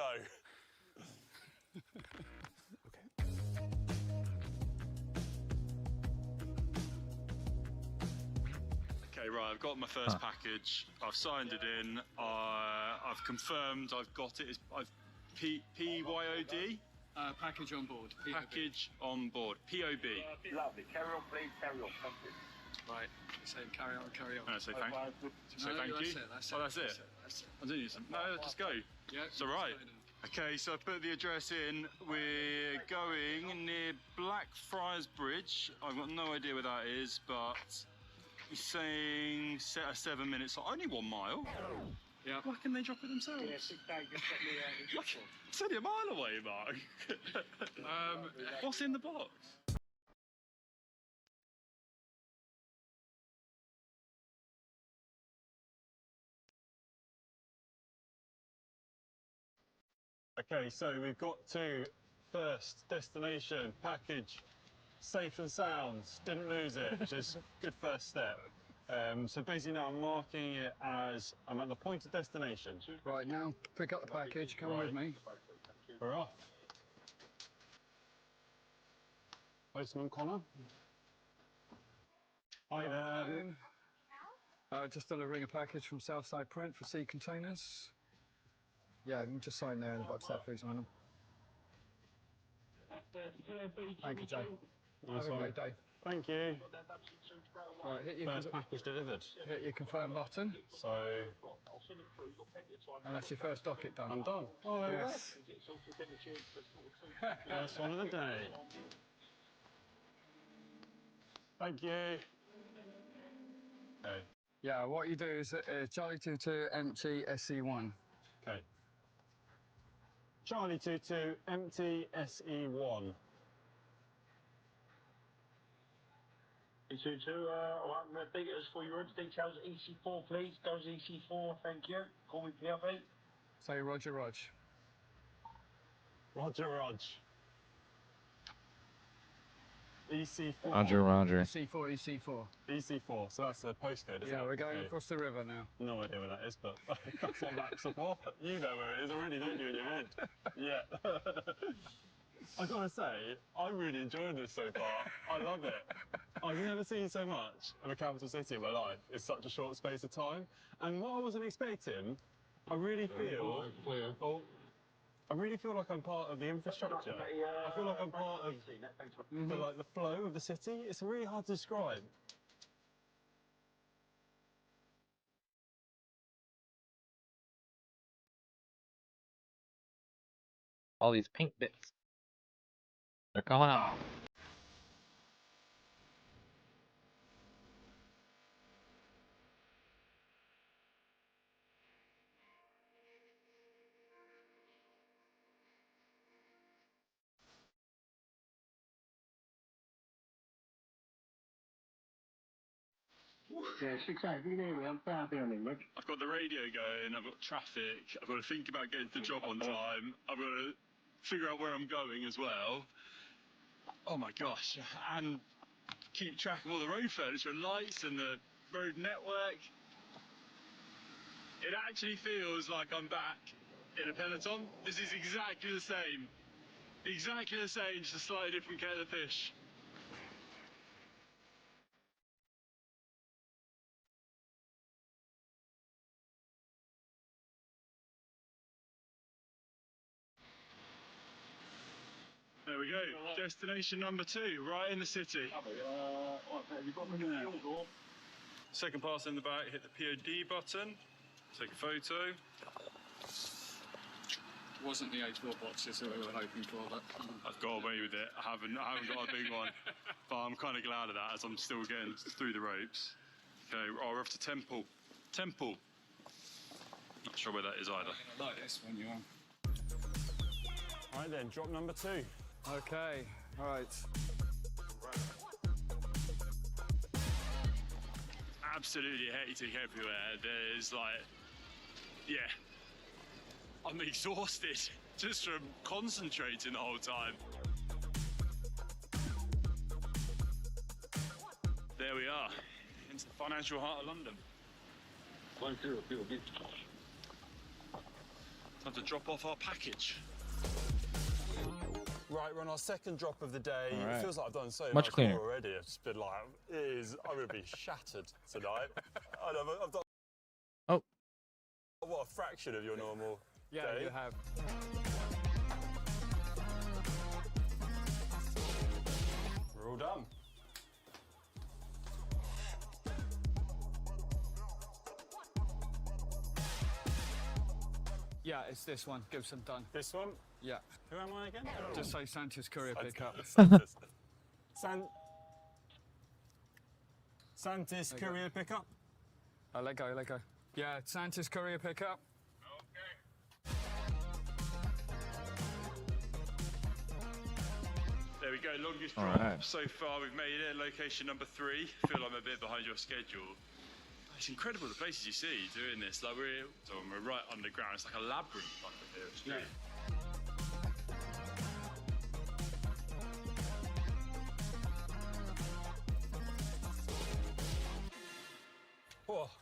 Okay, right, I've got my first package. I've signed it in. I've confirmed I've got it. I've PYOD? Package on board. Package on board. POB. Lovely. Carry on, please. Carry on. Thank you. Right, say carry on. Say thank you. Say thank you. That's Oh, that's it. I didn't use it. No, just go. Yeah, It's all right. Okay, so I put the address in. We're going near Blackfriars Bridge. I've got no idea where that is, but he's saying set a 7 minutes. So only 1 mile. Yeah. Why can they drop it themselves? It's only a mile away, Mark. What's in the box? Okay, so we've got to first destination, package, safe and sound, didn't lose it, which is a good first step. So basically now I'm marking it as I'm at the point of destination. Right, now pick up the package, come with me. We're off. Postman Connor. Hi there. Just delivering a package from Southside Print for Sea Containers. Yeah, you can just sign there in the box there, please, madam. Thank you, Jay. Nice Have a one. great day. Thank you. Right, First package delivered. hit your confirm button, So and that's your first docket done. I'm done. Oh, Yes. first one of the day. Thank you. Okay. Yeah, what you do is Charlie 22 empty SE1. Okay. Charlie 22, empty SE1. E22, all right, I'm going to take it as for your details. EC4, please. Goes EC4, thank you. Call me PLB. Say Roger, Rog. Roger, Rog. EC4. Roger. EC4, EC4. EC4, so that's the postcode, isn't it? Yeah, we're going Okay. across the river now. No idea where that is, but that's what maps are for. You know where it is already, don't you, in your head? Yeah. I gotta say, I'm really enjoying this so far. I love it. I've never seen so much of a capital city in my life in such a short space of time. And what I wasn't expecting, I really feel. Oh, I really feel like I'm part of the infrastructure. I feel like I'm part of the flow of the city. It's really hard to describe. All these pink bits. They're coming out. Yes, exactly. There we are. Down there, Limerick. I've got the radio going, I've got traffic, I've got to think about getting to the job on time, I've got to figure out where I'm going as well. Oh my gosh, and keep track of all the road furniture and lights and the road network. It actually feels like I'm back in a peloton. This is exactly the same. Exactly the same, just a slightly different kettle of fish. There we go, destination number 2, right in the city. Second pass in the back, hit the POD button, take a photo. It wasn't the A4 boxes that we were hoping for, but I've got away with it, I haven't got a big one, but I'm kind of glad of that as I'm still getting through the ropes. Okay, we're off to Temple. Temple. Not sure where that is either. I like this one, you are. All right then, drop number 2. Okay, all right. Absolutely hectic everywhere. There's like, yeah, I'm exhausted just from concentrating the whole time. There we are, into the financial heart of London. Time to drop off our package. Right, we're on our second drop of the day. All right. It feels like I've done so Much much cleaner. more already. I've just been like, I'm going to be shattered tonight. I've done Oh. what, a fraction of your normal Yeah, day? you have. We're all done. Yeah, it's this one. Gibson done. This one, Yeah. who am I again? Just say Santa's courier pickup. Santis courier pickup. Oh, let go, let go. Yeah, Santa's courier pickup. There we go, longest All drop right. so far. We've made it, location number 3. Feel I'm a bit behind your schedule. It's incredible the places you see doing this. Like we're right underground. It's like a labyrinth under here. It's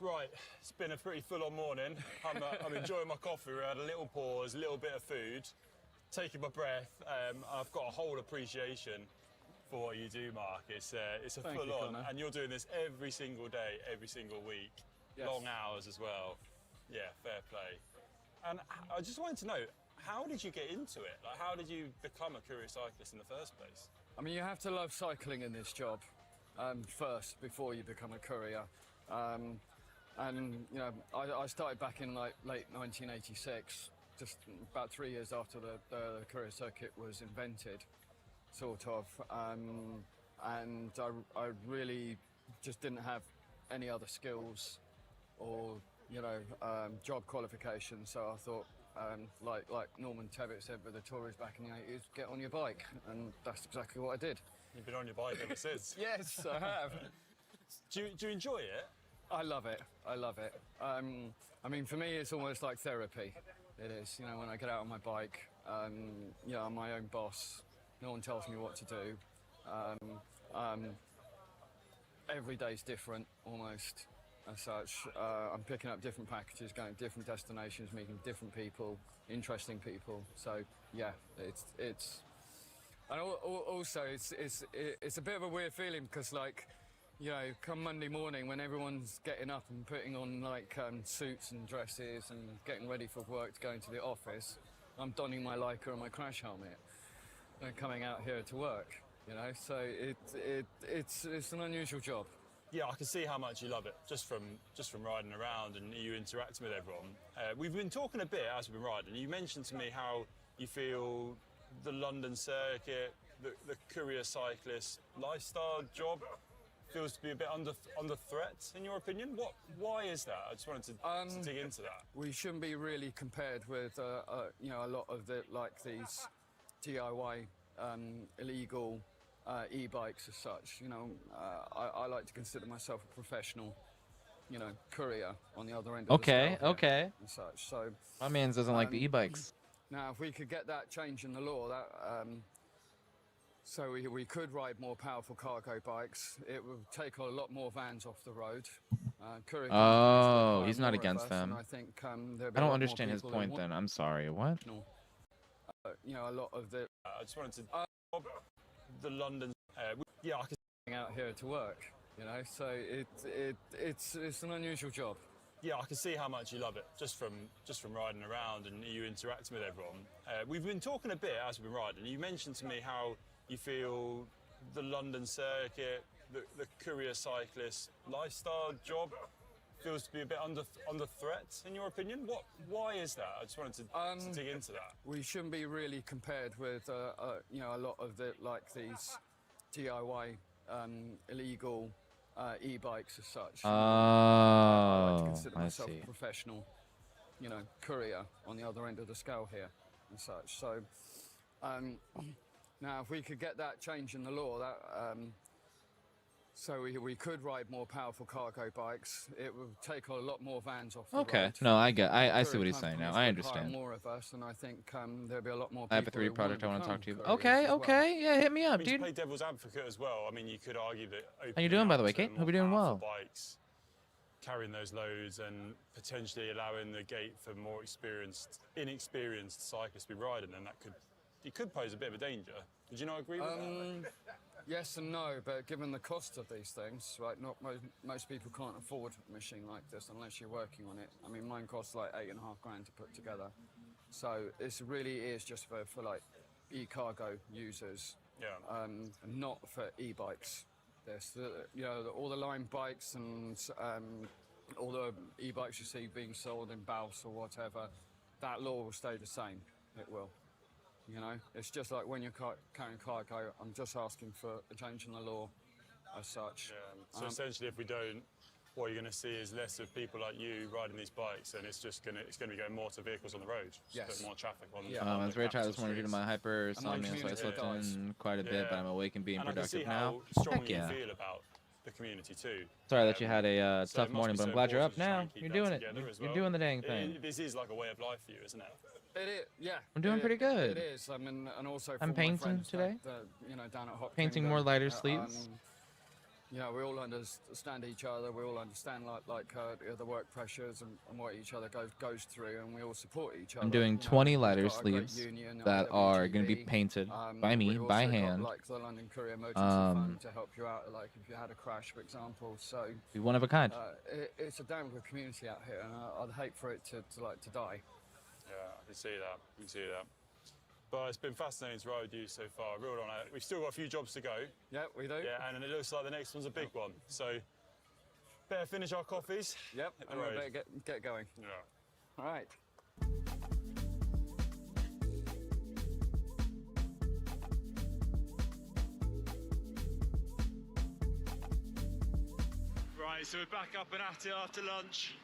Right, it's been a pretty full-on morning. I'm enjoying my coffee. We had a little pause, a little bit of food, taking my breath. I've got a whole appreciation for what you do, Mark. It's a Thank you, full-on, Connor. and you're doing this every single day, every single week. Yes. Long hours as well. Yeah, fair play. And I just wanted to know, how did you get into it? Like, how did you become a courier cyclist in the first place? I mean, you have to love cycling in this job first before you become a courier. And you know, I started back in like late 1986, just about 3 years after the courier circuit was invented, sort of. And I really just didn't have any other skills or job qualifications. So I thought, like Norman Tebbit said with the Tories back in the 80s, get on your bike, and that's exactly what I did. You've been on your bike ever since. Yes, I have. Do you enjoy it? I love it. I love it. I mean, for me, it's almost like therapy. It is. You know, when I get out on my bike, I'm my own boss. No one tells me what to do. Every day's different, almost, as such. I'm picking up different packages, going to different destinations, meeting different people, interesting people. So, yeah, it's. And also, it's a bit of a weird feeling because, like, you know, come Monday morning when everyone's getting up and putting on like suits and dresses and getting ready for work to go into the office, I'm donning my Leica and my crash helmet and coming out here to work. You know, so it's an unusual job. Yeah, I can see how much you love it just from riding around and you interacting with everyone. We've been talking a bit as we've been riding. You mentioned to me how you feel the London circuit, the courier cyclist lifestyle job feels to be a bit under threat, in your opinion. Why is that? I just wanted to dig into that. We shouldn't be really compared with a lot of these DIY illegal e-bikes as such. You know, I like to consider myself a professional, you know, courier on the other end of the scale Okay. and such. So My man doesn't like the e-bikes. now, if we could get that change in the law, that so we could ride more powerful cargo bikes. It would take a lot more vans off the road. Courier Oh, companies he's would not hire more of against us, them. and I think there'd be I a don't lot more understand his people who point want- then. I'm sorry. What? You know, a lot of the I just wanted to the London. Yeah, I can. out here to work. You know, so it's an unusual job. Yeah, I can see how much you love it just from riding around and you interacting with everyone. We've been talking a bit as we've been riding. You mentioned to me how you feel the London circuit, the courier cyclist lifestyle job feels to be a bit under threat, in your opinion. Why is that? I just wanted to dig into that. We shouldn't be really compared with a lot of these DIY illegal e-bikes as such. I like to Oh, consider I myself see. a professional, you know, courier on the other end of the scale here and such. So now, if we could get that change in the law, that so we could ride more powerful cargo bikes. It would take a lot more vans off the Okay. road. No, I see what Courier he's saying now. companies I would understand. hire more of us, and I think there'll be a lot more. I have a people 3 who project I want to become talk to you. couriers Okay, as well. okay. Yeah, hit me I up, mean, to dude. play devil's advocate as well, I mean, you could argue that How you doing, by the way, Kate? opening Hope up you're doing to more well. powerful bikes, carrying those loads and potentially allowing the gate for more inexperienced cyclists to be riding, and it could pose a bit of a danger. Would you not agree with that? Yes and no, but given the cost of these things, right? Not most people can't afford a machine like this unless you're working on it. I mean, mine costs like $8,500 to put together. So this really is just for like e-cargo users, Yeah. not for e-bikes. All the Lime bikes and all the e-bikes you see being sold in Baus or whatever, that law will stay the same. It will. You know, it's just like when you're carrying cargo. I'm just asking for a change in the law, as such. So essentially, if we don't, what you're going to see is less of people like you riding these bikes, and it's going to be going more to vehicles on the road. Just Yes. put more traffic on. Yeah. on I the was very tired capital this morning due to streets. my hyper And my insomnia, so I community slept dies. in quite a bit, but Yeah. I'm awake and being And I can see productive now. how strongly Heck yeah. you feel about the community too. Sorry that you had a So it tough must morning, be but I'm so glad you're up important to try now. and keep You're that doing it. together as You're well. doing the dang thing. This is like a way of life for you, isn't it? It is, yeah. I'm doing pretty good. It is. I mean, and also for I'm all my painting friends today. down at Hop Painting Kingdom, more lighter sleeves. you know, we all understand each other. We all understand the work pressures and what each other goes through, and we all support each other. I'm doing You know, 20 we've lighter got a great sleeves union, that are going to be IWGB. painted by me, We've by also got, hand. like the London Courier Emergency Fund to help you out, like if you had a crash, for example. So Be one of a kind. it's a damn good community out here, and I'd hate for it to die. Yeah, I can see that. I can see that. But it's been fascinating to ride with you so far. Real on it. We've still got a few jobs to go. Yeah, we do. Yeah, and it looks like the next one's a big one. So better finish our coffees. Yep, Hit the and we road. better get going. Yeah. All right. Right, so we're back up and at it after lunch.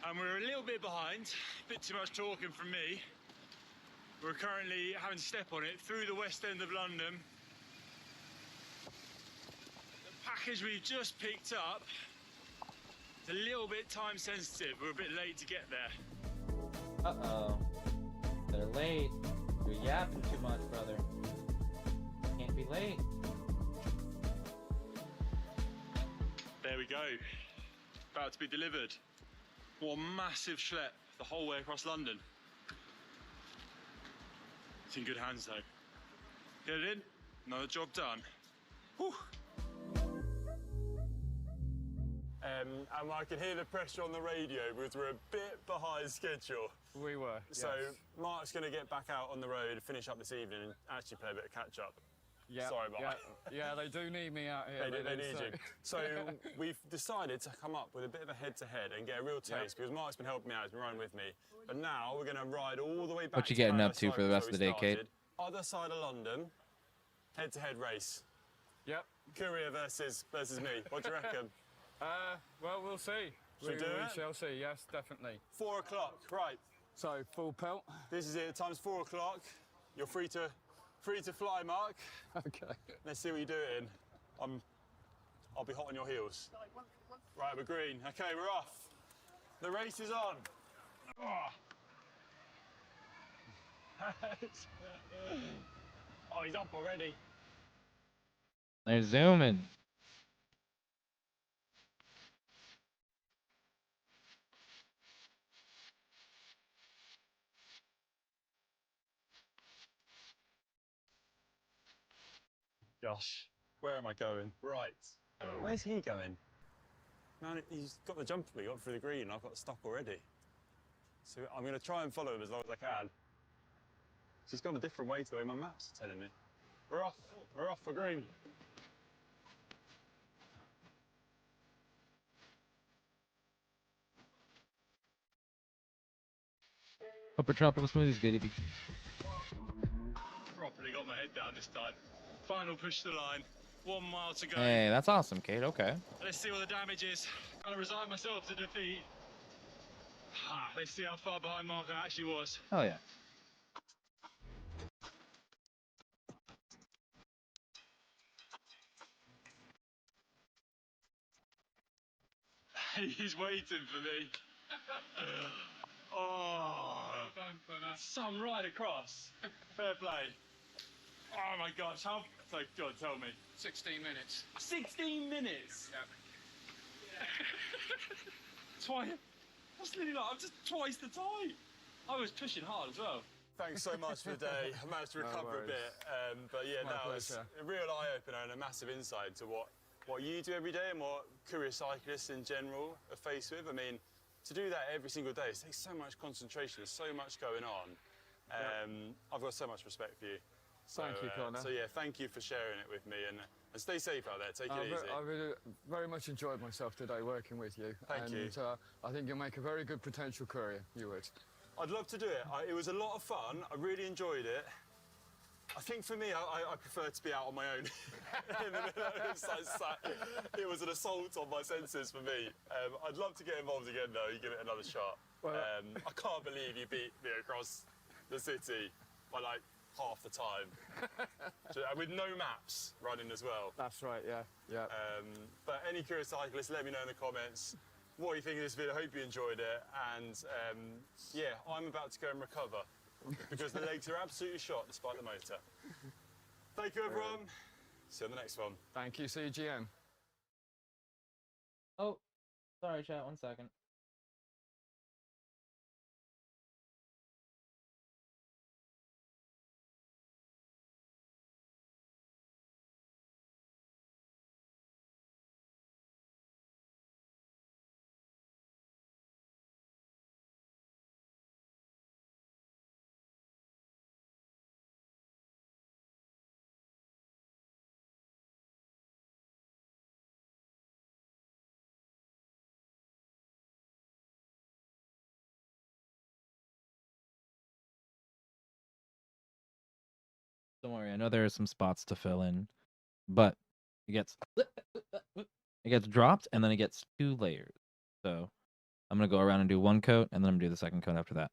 And we're a little bit behind. A bit too much talking from me. We're currently having to step on it through the west end of London. The package we've just picked up is a little bit time sensitive. We're a bit late to get there. Uh-oh. They're late. You're yapping too much, brother. Can't be late. There we go. About to be delivered. What a massive schlep the whole way across London. It's in good hands though. Get it in, another job done. Whew. And I can hear the pressure on the radio because we're a bit behind schedule. We were. So yes. Mark's going to get back out on the road, finish up this evening and actually play a bit of catch up. Yeah, Sorry about that. Yeah, they do need me out here. They need you. So we've decided to come up with a bit of a head-to-head and get a real taste because Mark's been helping me out, he's been running with me. But now we're going to ride all the way back. What you getting up to for the rest Paradise of the day, Cycles, Kate? where we started. Other side of London, head-to-head race. Yep. Courier versus me. What do you reckon? Well, we'll see. Should we do it? We shall see. Yes, definitely. 4 o'clock, right. So full pelt. This is it. Time's 4 o'clock. You're free to fly, Mark. Okay. Let's see what you do it in. I'll be hot on your heels. Right, we're green. Okay, we're off. The race is on. Oh, he's up already. They're zooming. Gosh, where am I going? Right. Where's he going? Man, he's got the jump for me, got through the green, I've got stuck already. So I'm going to try and follow him as long as I can. She's gone a different way to the way my map's telling me. We're off for green. Hope a tropical smoothie's good. Properly got my head down this time. Final push to the line. 1 mile to go. Hey, that's awesome, Kate. Okay. Let's see what the damage is. Gonna resign myself to defeat. Let's see how far behind Mark I actually was. Hell yeah. He's waiting for me. Oh, some right across. Fair play. Oh my gosh, how? So, God, tell me. 16 minutes. 16 minutes? Yeah. Twice. That's nearly like, I'm just twice the time. I was pushing hard as well. Thanks so much for the day. I managed to recover a bit. But yeah, that was a real eye-opener and a massive insight into what you do every day and what courier cyclists in general are faced with. I mean, to do that every single day, it takes so much concentration, there's so much going on. I've got so much respect for you. So, Thank you, Connor. So yeah, thank you for sharing it with me and stay safe out there, take it easy. I really very much enjoyed myself today working with you. Thank you. I think you'll make a very good potential courier, you would. I'd love to do it. It was a lot of fun, I really enjoyed it. I think for me, I prefer to be out on my own. In the middle. It was an assault on my senses for me. I'd love to get involved again though, you give it another shot. Well, I can't believe you beat me across the city by like half the time. With no maps running as well. that's right, yeah. But any curious cyclists, let me know in the comments what you think of this video. I hope you enjoyed it. And yeah, I'm about to go and recover because the legs are absolutely shot despite the motor. Thank you, everyone. See you on the next one. Thank you, CGM. Oh, sorry, chat. 1 second. Don't worry, I know there are some spots to fill in, but it gets dropped and then it gets 2 layers. So I'm gonna go around and do 1 coat, and then I'm gonna do the 2nd coat after that.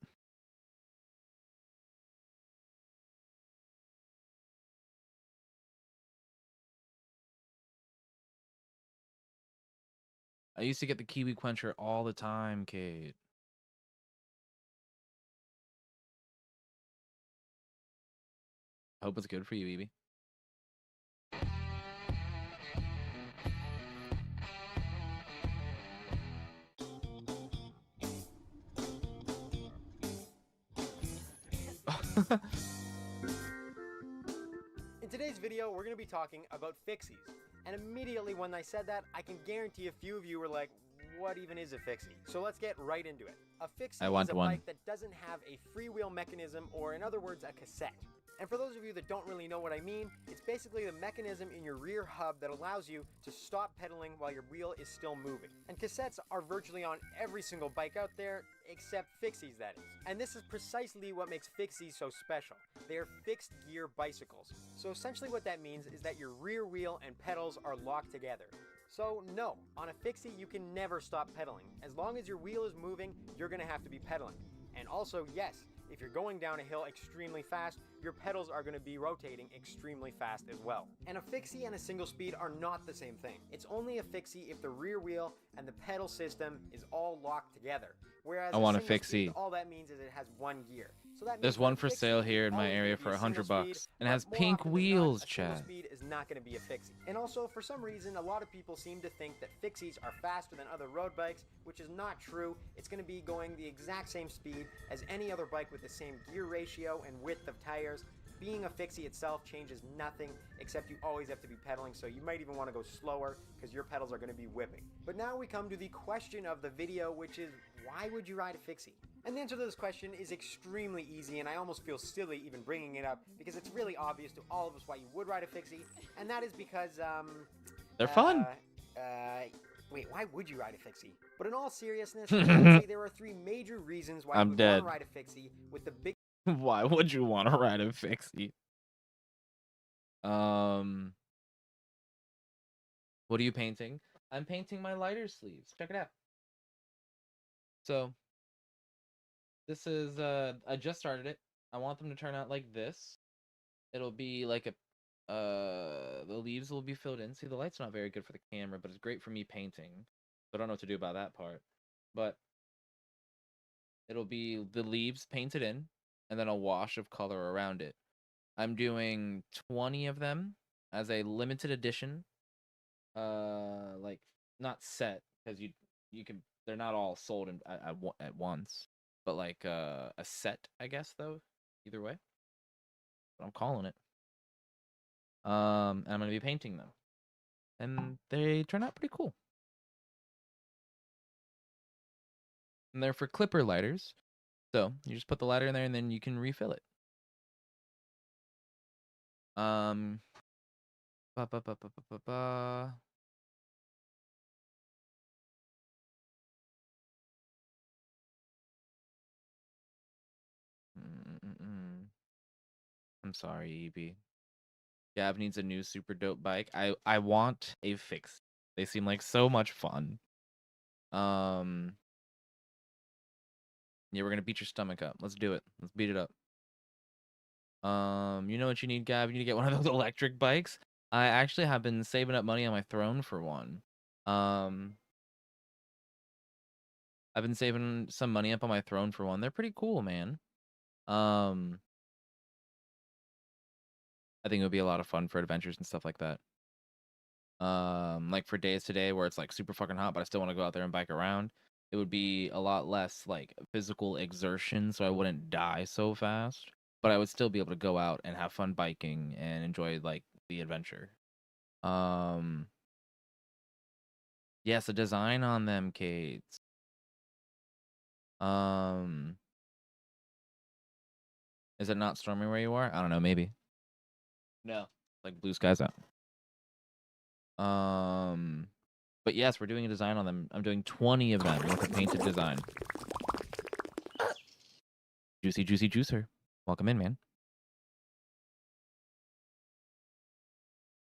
I used to get the kiwi quencher all the time, Kate. Hope it's good for you, Evie. In today's video, we're going to be talking about fixies. And immediately when I said that, I can guarantee a few of you were like, what even is a fixie? So let's get right into it. A fixie is a bike that doesn't have a freewheel mechanism, or in other words, a cassette. And for those of you that don't really know what I mean, it's basically the mechanism in your rear hub that allows you to stop pedaling while your wheel is still moving. And cassettes are virtually on every single bike out there, except fixies, that is. And this is precisely what makes fixies so special. They are fixed gear bicycles. So essentially what that means is that your rear wheel and pedals are locked together. So no, on a fixie you can never stop pedaling. As long as your wheel is moving, you're gonna have to be pedaling. And also, yes, if you're going down a hill extremely fast, your pedals are going to be rotating extremely fast as well. And a fixie and a single speed are not the same thing. It's only a fixie if the rear wheel and the pedal system is all locked together. Whereas I want a single fixie. Speed, all that means is it has 1 gear. So that means There's one that a for fixie sale here in is my always area gonna for be a single $100, speed, and it has but more pink often than wheels, not, a single chat. speed is not going to be a fixie. And also, for some reason, a lot of people seem to think that fixies are faster than other road bikes, which is not true. It's going to be going the exact same speed as any other bike with the same gear ratio and width of tires. Being a fixie itself changes nothing, except you always have to be pedaling, so you might even want to go slower because your pedals are going to be whipping. But now we come to the question of the video, which is, why would you ride a fixie? And the answer to this question is extremely easy, and I almost feel silly even bringing it up because it's really obvious to all of us why you would ride a fixie, and that is because, They're fun. Wait, why would you ride a fixie? But in all seriousness, I would say there are 3 major reasons why you would want to ride a fixie, with the big Why would you want to ride a fixie? What are you painting? I'm painting my lighter sleeves. Check it out. So, this is, I just started it. I want them to turn out like this. It'll be like a, the leaves will be filled in. See, the light's not very good for the camera, but it's great for me painting. So I don't know what to do about that part. But it'll be the leaves painted in, and then a wash of color around it. I'm doing 20 of them as a limited edition. Like, not set, because you can, they're not all sold at once, but like a set, I guess, though. Either way, but I'm calling it. And I'm gonna be painting them, and they turn out pretty cool. And they're for clipper lighters, so you just put the lighter in there, and then you can refill it. Ba ba ba ba ba ba ba. I'm sorry, EB. Gav needs a new super dope bike. I want a fix. They seem like so much fun. Yeah, we're gonna beat your stomach up. Let's do it. Let's beat it up. You know what you need, Gav? You need to get one of those electric bikes. I actually have been saving up money on my throne for one. I've been saving some money up on my throne for one. They're pretty cool, man. I think it would be a lot of fun for adventures and stuff like that. Like for days today where it's like super fucking hot, but I still want to go out there and bike around. It would be a lot less like physical exertion, so I wouldn't die so fast. But I would still be able to go out and have fun biking and enjoy like the adventure. Yes, a design on them, Kate. Is it not storming where you are? I don't know, maybe. No. Like blue skies out. But yes, we're doing a design on them. I'm doing 20 of them with a painted design. Juicy, juicy juicer. Welcome in, man.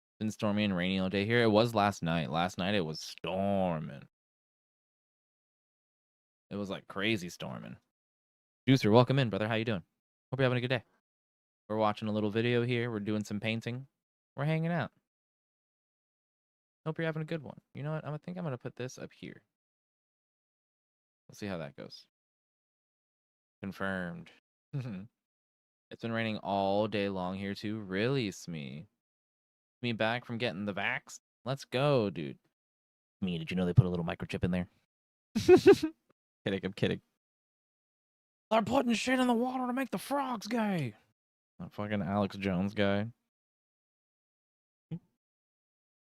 It's been stormy and rainy all day here. It was last night. Last night it was storming. It was like crazy storming. Juicer, welcome in, brother. How you doing? Hope you're having a good day. We're watching a little video here. We're doing some painting. We're hanging out. Hope you're having a good one. You know what? I think I'm going to put this up here. Let's see how that goes. Confirmed. It's been raining all day long here too. Really, Smee? Me back from getting the vax? Let's go, dude. Me, did you know they put a little microchip in there? Kidding, I'm kidding. They're putting shit in the water to make the frogs gay. That fucking Alex Jones guy.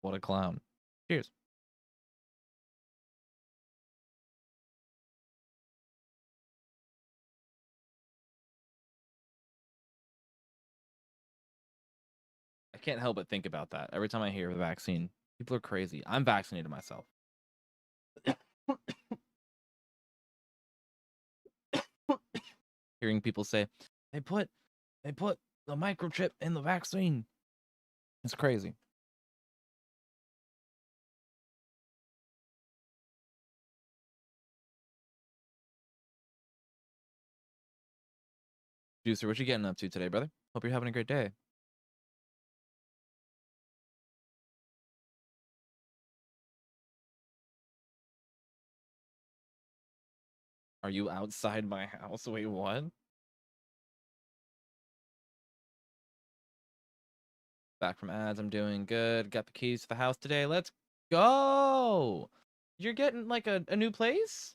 What a clown. Cheers. I can't help but think about that. Every time I hear the vaccine, people are crazy. I'm vaccinated myself. Hearing people say, they put the microchip in the vaccine. It's crazy. Juicer, what you getting up to today, brother? Hope you're having a great day. Are you outside my house? Wait, what? Back from ads. I'm doing good. Got the keys to the house today. Let's go. You're getting like a new place?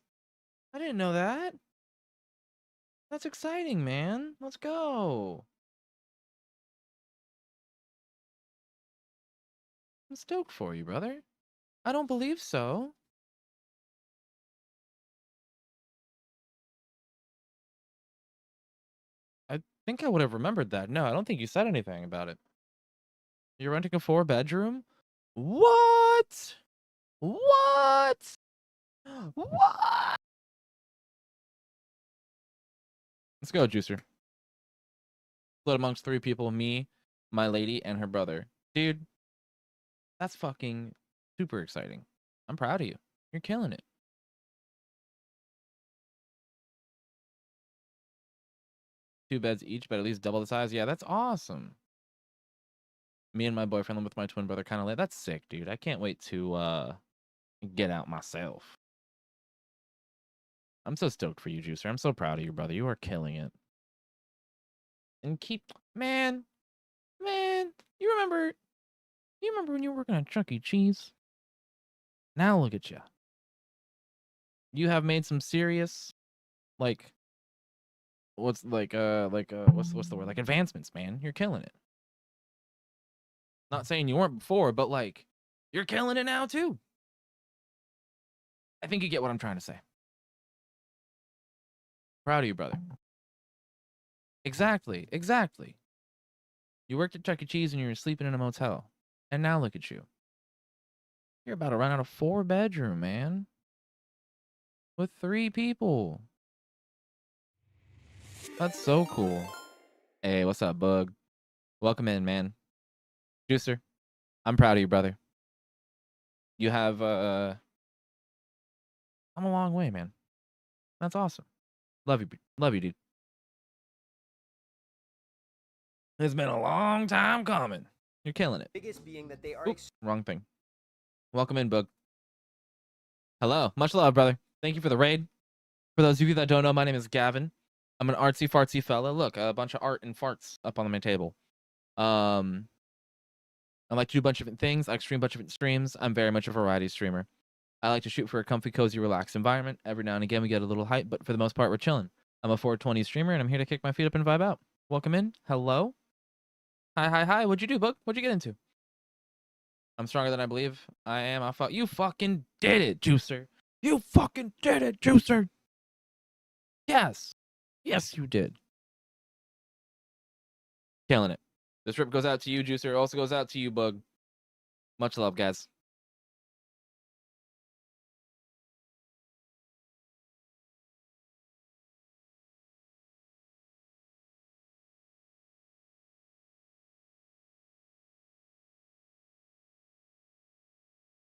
I didn't know that. That's exciting, man. Let's go. I'm stoked for you, brother. I don't believe so. I think I would have remembered that. No, I don't think you said anything about it. You're renting a 4-bedroom? What? What? What? Let's go, Juicer. Split amongst 3 people, me, my lady, and her brother. Dude, that's fucking super exciting. I'm proud of you. You're killing it. Two beds each, but at least double the size. Yeah, that's awesome. Me and my boyfriend live with my twin brother kind of late. That's sick, dude. I can't wait to get out myself. I'm so stoked for you, Juicer. I'm so proud of you, brother. You are killing it. And keep, man, you remember when you were working at Chuck E. Cheese? Now look at you. You have made some serious, like, what's the word? Like advancements, man. You're killing it. Not saying you weren't before, but like, you're killing it now too. I think you get what I'm trying to say. Proud of you, brother. Exactly. You worked at Chuck E. Cheese and you were sleeping in a motel. And now look at you. You're about to run out of 4-bedroom, man. With 3 people. That's so cool. Hey, what's up, Bug? Welcome in, man. Juicer, I'm proud of you, brother. You have, I'm a long way, man. That's awesome. Love you, dude. It's been a long time coming. You're killing it. Biggest being that they are. Oops, wrong thing. Welcome in, Bug. Hello. Much love, brother. Thank you for the raid. For those of you that don't know, my name is Gavin. I'm an artsy fartsy fella. Look, a bunch of art and farts up on my table. I like to do a bunch of different things. I like to stream a bunch of different streams. I'm very much a variety streamer. I like to shoot for a comfy, cozy, relaxed environment. Every now and again, we get a little hype, but for the most part, we're chilling. I'm a 420 streamer, and I'm here to kick my feet up and vibe out. Welcome in. Hello. Hi. What'd you do, Book? What'd you get into? I'm stronger than I believe I am. You fucking did it, Juicer. You fucking did it, Juicer. Yes. Yes, you did. Killing it. This rip goes out to you, Juicer. It also goes out to you, Bug. Much love, guys.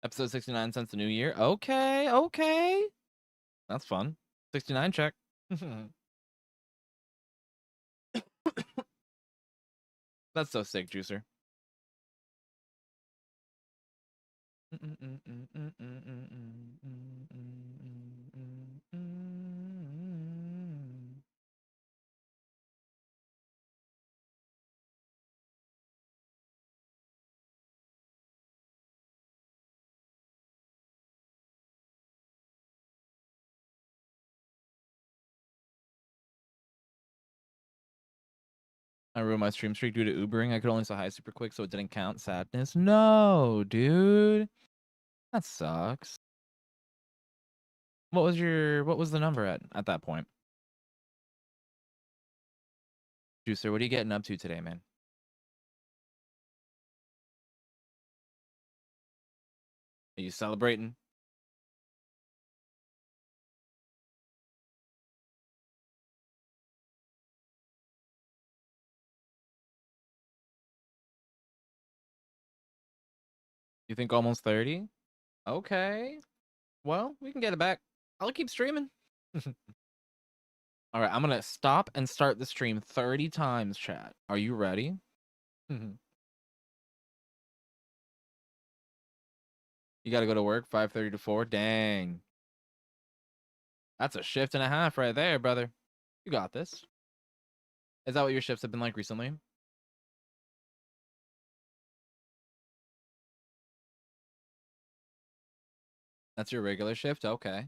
Episode 69 since the new year. Okay. That's fun. 69 check. That's so sick, Juicer. I ruined my stream streak due to Ubering. I could only say hi super quick, so it didn't count. Sadness. No, dude. That sucks. What was the number at that point? Juicer, what are you getting up to today, man? Are you celebrating? You think almost 30? Okay. Well, we can get it back. I'll keep streaming. All right, I'm going to stop and start the stream 30 times, chat. Are you ready? You got to go to work 5:30 to 4. Dang. That's a shift and a half right there, brother. You got this. Is that what your shifts have been like recently? That's your regular shift? Okay.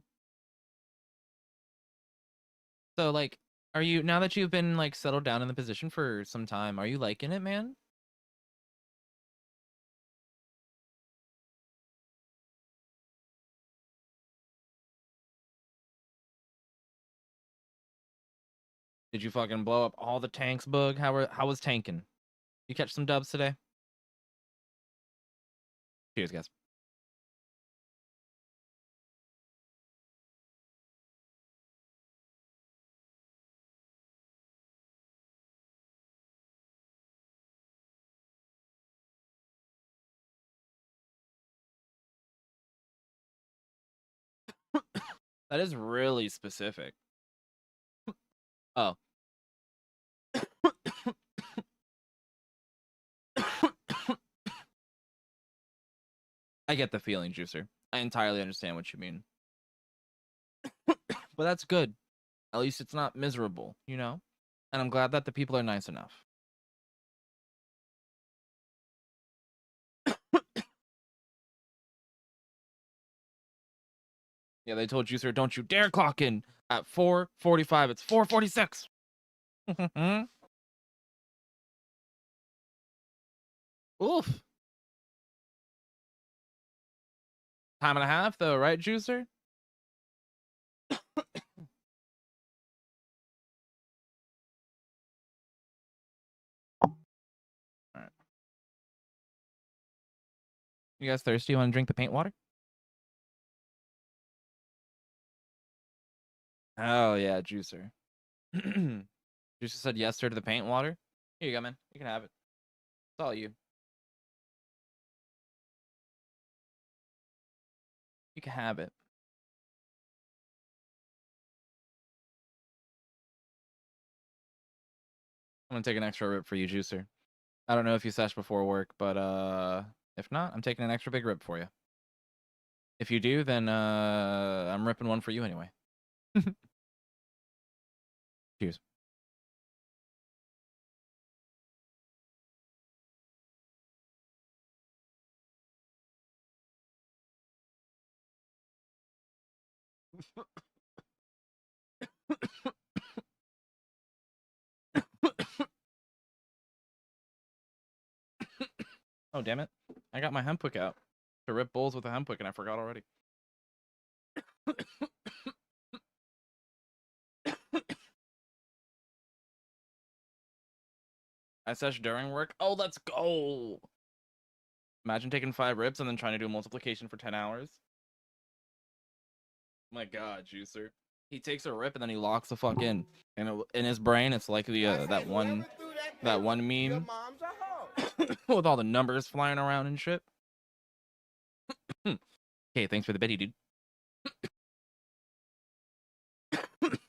So, like, are you, now that you've been, like, settled down in the position for some time, are you liking it, man? Did you fucking blow up all the tanks, Bug? How was tanking? You catch some dubs today? Cheers, guys. That is really specific. Oh. I get the feeling, Juicer. I entirely understand what you mean. But that's good. At least it's not miserable, you know? And I'm glad that the people are nice enough. Yeah, they told Juicer, don't you dare clock in at 4:45. It's 4:46. Oof. Time and a half, though, right, Juicer? Alright. You guys thirsty? You want to drink the paint water? Oh, yeah, Juicer. Juicer said yes, sir, to the paint water. Here you go, man. You can have it. It's all you. You can have it. I'm gonna take an extra rip for you, Juicer. I don't know if you sesh before work, but if not, I'm taking an extra big rip for you. If you do, then I'm ripping one for you anyway. Cheers. Oh, damn it. I got my hempwick out to rip bowls with a hempwick, and I forgot already. I sesh during work. Oh, let's go. Imagine taking 5 rips and then trying to do multiplication for 10 hours. My God, Juicer. He takes a rip and then he locks the fuck in. And in his brain, it's like the that one meme with all the numbers flying around and shit. Okay, thanks for the Betty, dude.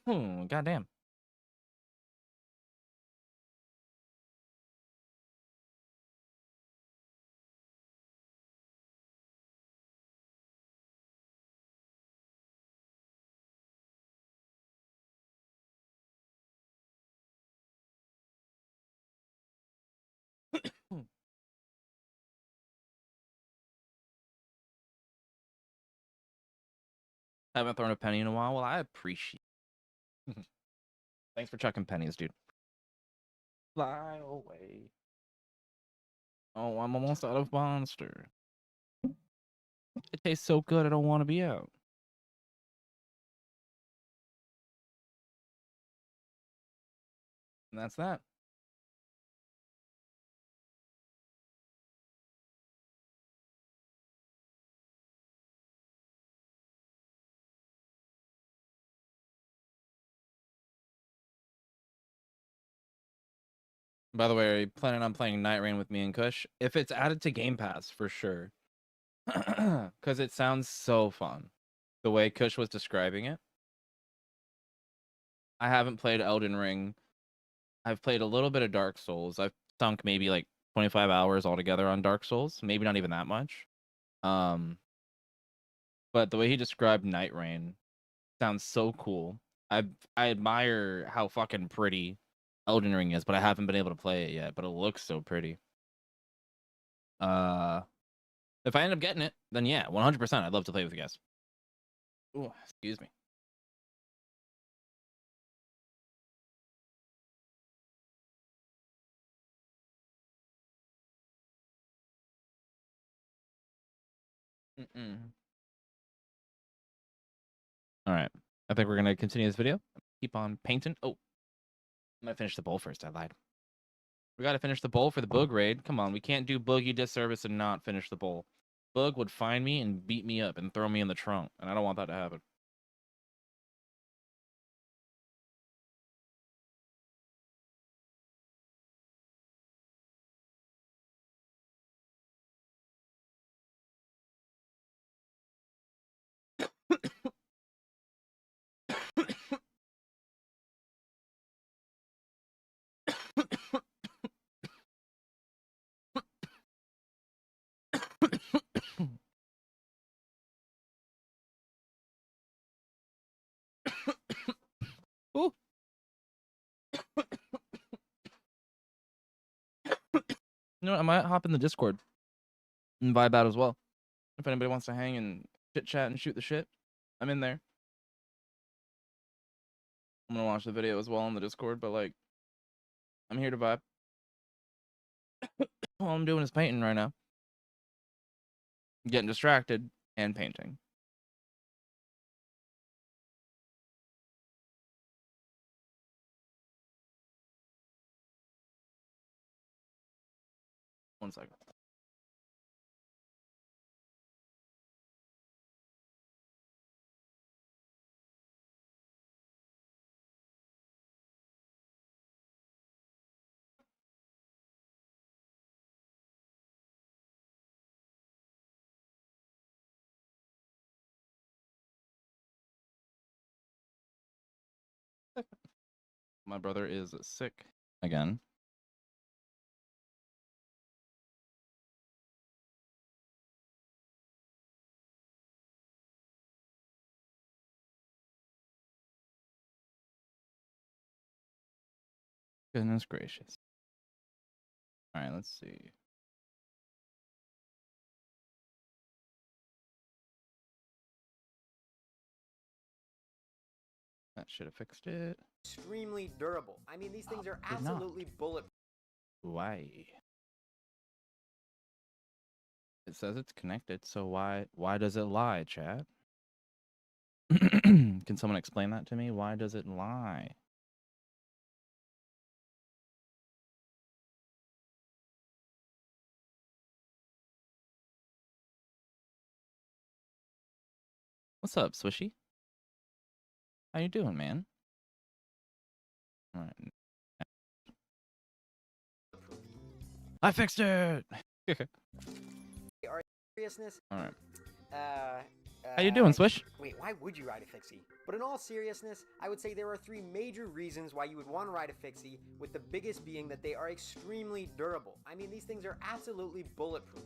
Oh, goddamn. Haven't thrown a penny in a while. Well, I appreciate it. Thanks for chucking pennies, dude. Fly away. Oh, I'm almost out of Monster. It tastes so good, I don't want to be out. And that's that. By the way, are you planning on playing Night Rain with me and Kush? If it's added to Game Pass, for sure. Because it sounds so fun. The way Kush was describing it. I haven't played Elden Ring. I've played a little bit of Dark Souls. I've sunk maybe like 25 hours altogether on Dark Souls. Maybe not even that much. But the way he described Night Rain sounds so cool. I admire how fucking pretty Elden Ring is, but I haven't been able to play it yet. But it looks so pretty. If I end up getting it, then yeah, 100%. I'd love to play with you guys. Ooh, excuse me. All right. I think we're going to continue this video. Keep on painting. Oh, I'm going to finish the bowl first. I lied. We got to finish the bowl for the Boog raid. Come on. We can't do Boogie disservice and not finish the bowl. Boog would find me and beat me up and throw me in the trunk. And I don't want that to happen. Ooh. You know what? I might hop in the Discord and vibe out as well. If anybody wants to hang and chit chat and shoot the shit, I'm in there. I'm gonna watch the video as well on the Discord, but like, I'm here to vibe. All I'm doing is painting right now. Getting distracted and painting. One second. My brother is sick again. Goodness gracious. All right, let's see. Should have fixed it. Extremely durable. I mean, these things are Did not. absolutely bulletproof. Why? It says it's connected, so why does it lie, chat? Can someone explain that to me? Why does it lie? What's up, Swishy? How you doing, man? All right. I fixed it. Seriousness. All right. Uh, How you doing, Swish? Wait, why would you ride a fixie? But in all seriousness, I would say there are 3 major reasons why you would want to ride a fixie, with the biggest being that they are extremely durable. I mean, these things are absolutely bulletproof.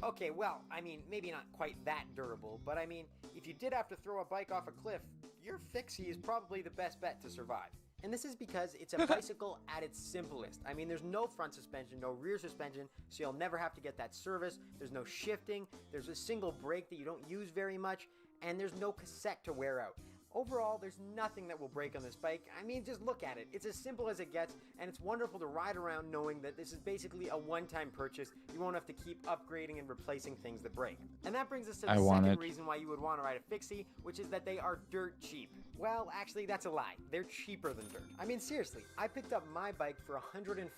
Okay, well, I mean, maybe not quite that durable, but I mean, if you did have to throw a bike off a cliff, your fixie is probably the best bet to survive. And this is because it's a bicycle at its simplest. I mean, there's no front suspension, no rear suspension, so you'll never have to get that service. There's no shifting, there's a single brake that you don't use very much, and there's no cassette to wear out. Overall, there's nothing that will break on this bike. I mean, just look at it. It's as simple as it gets, and it's wonderful to ride around knowing that this is basically a one-time purchase. You won't have to keep upgrading and replacing things that break. And that brings us to the second reason why you would want to ride a fixie, which is that they are dirt cheap. Well, actually, that's a lie. They're cheaper than dirt. I mean, seriously, I picked up my bike for $150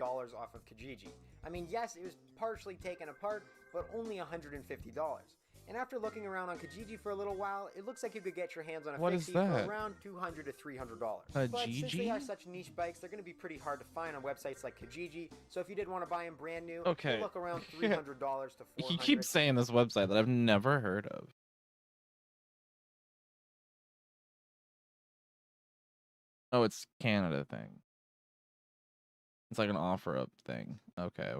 off of Kijiji. I mean, yes, it was partially taken apart, but only $150. And after looking around on Kijiji for a little while, it looks like you could get your hands on a fixie for around $200 to $300. But since they are such niche bikes, they're going to be pretty hard to find on websites like Kijiji. So if you did want to buy them brand new, you'll look around $300 to $400. He keeps saying this website that I've never heard of. Oh, it's Canada thing. It's like an offer up thing. Okay.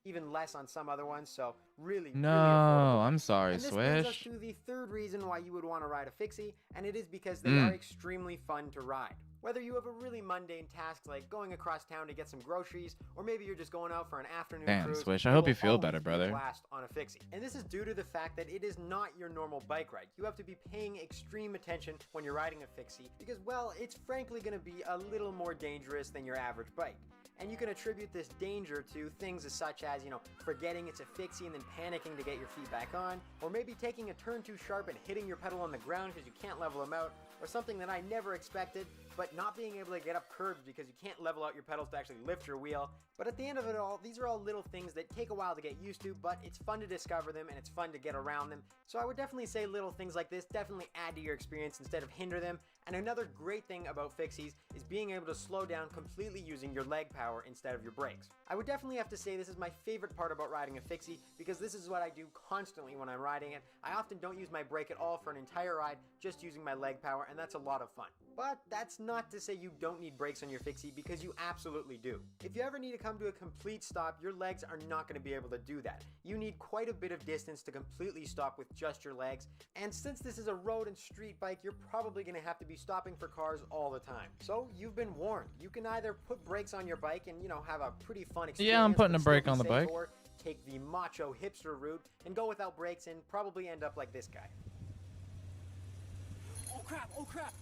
Even less on some other ones, so really, no, really affordable. I'm sorry, and this Swish. brings us to the third reason why you would want to ride a fixie, and it is because they are extremely fun to ride. Whether you have a really mundane task like going across town to get some groceries, or maybe you're just going out for an afternoon cruise, Swish, I hope you feel better, brother. Blast on a fixie. And this is due to the fact that it is not your normal bike ride. You have to be paying extreme attention when you're riding a fixie because, well, it's frankly going to be a little more dangerous than your average bike. And you can attribute this danger to things such as, forgetting it's a fixie and then panicking to get your feet back on, or maybe taking a turn too sharp and hitting your pedal on the ground because you can't level them out, or something that I never expected, but not being able to get up curbs because you can't level out your pedals to actually lift your wheel. But at the end of it all, these are all little things that take a while to get used to, but it's fun to discover them and it's fun to get around them. So I would definitely say little things like this definitely add to your experience instead of hinder them. And another great thing about fixies is being able to slow down completely using your leg power instead of your brakes. I would definitely have to say this is my favorite part about riding a fixie because this is what I do constantly when I'm riding it. I often don't use my brake at all for an entire ride, just using my leg power, and that's a lot of fun. But that's not to say you don't need brakes on your fixie because you absolutely do. If you ever need to come to a complete stop, your legs are not going to be able to do that. You need quite a bit of distance to completely stop with just your legs, and since this is a road and street bike, you're probably going to have to be stopping for cars all the time. So you've been warned. You can either put brakes on your bike and, have a pretty fun experience. Yeah, I'm putting a brake on the bike. Or take the macho hipster route and go without brakes and probably end up like this guy. Oh crap, oh crap!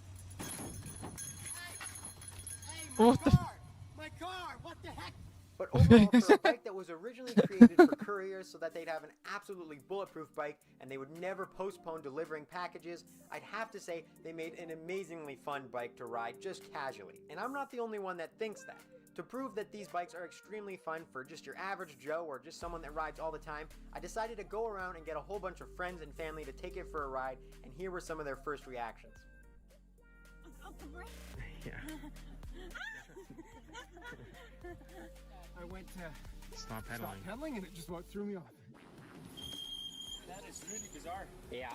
My car! What the heck? But overall, for a bike that was originally created for couriers so that they'd have an absolutely bulletproof bike and they would never postpone delivering packages, I'd have to say they made an amazingly fun bike to ride just casually. And I'm not the only one that thinks that. To prove that these bikes are extremely fun for just your average Joe or just someone that rides all the time, I decided to go around and get a whole bunch of friends and family to take it for a ride, and here were some of their first reactions. Yeah. I went to Stop pedaling. and it just about threw me off. That is really bizarre. Yeah,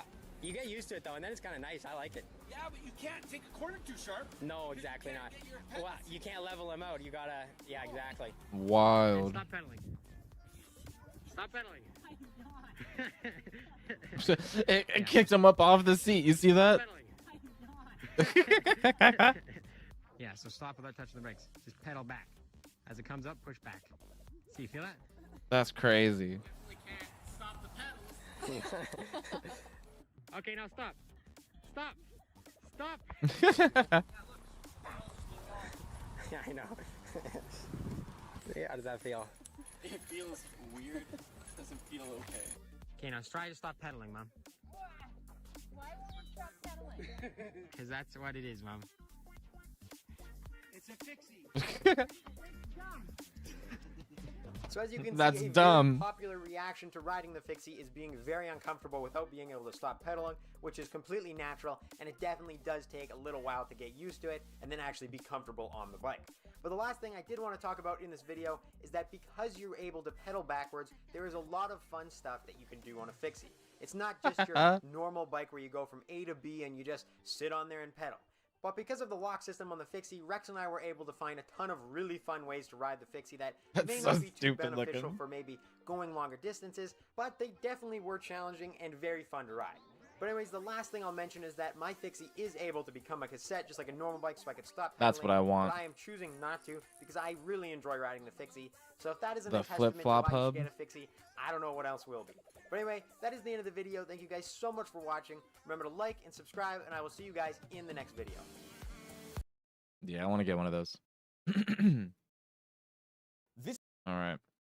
you get used to it though, and then it's kind of nice. I like it. Yeah, but you can't take a corner too sharp. No, exactly not. Well, you can't level them out. You gotta, yeah, exactly. Wild. Stop pedaling. Stop pedaling. it kicked him up off the seat. You see that? Yeah, so stop without touching the brakes. Just pedal back. As it comes up, push back. See, you feel that? That's crazy. We can't stop the pedals. Okay, now stop. Stop. Stop! Yeah, I know. Yeah, how does that feel? It feels weird. It doesn't feel okay. Okay, now try to stop pedaling, Mom. Why won't you stop pedaling? Because that's what it is, Mom. It's a fixie. So as you can That's see, a dumb. very popular reaction to riding the fixie is being very uncomfortable without being able to stop pedaling, which is completely natural, and it definitely does take a little while to get used to it and then actually be comfortable on the bike. But the last thing I did want to talk about in this video is that because you're able to pedal backwards, there is a lot of fun stuff that you can do on a fixie. It's not just your normal bike where you go from A to B and you just sit on there and pedal. But because of the lock system on the fixie, Rex and I were able to find a ton of really fun ways to ride the fixie that may not be too beneficial for maybe going longer distances, but they definitely were challenging and very fun to ride. But anyways, the last thing I'll mention is that my fixie is able to become a cassette just like a normal bike, so I could stop pedaling. That's what I want. But I am choosing not to because I really enjoy riding the fixie. So if that isn't The a testament to flip-flop why you should hub. get a fixie, I don't know what else will be. But anyway, that is the end of the video. Thank you guys so much for watching. Remember to like and subscribe, and I will see you guys in the next video. Yeah, I want to get one of those. This Alright.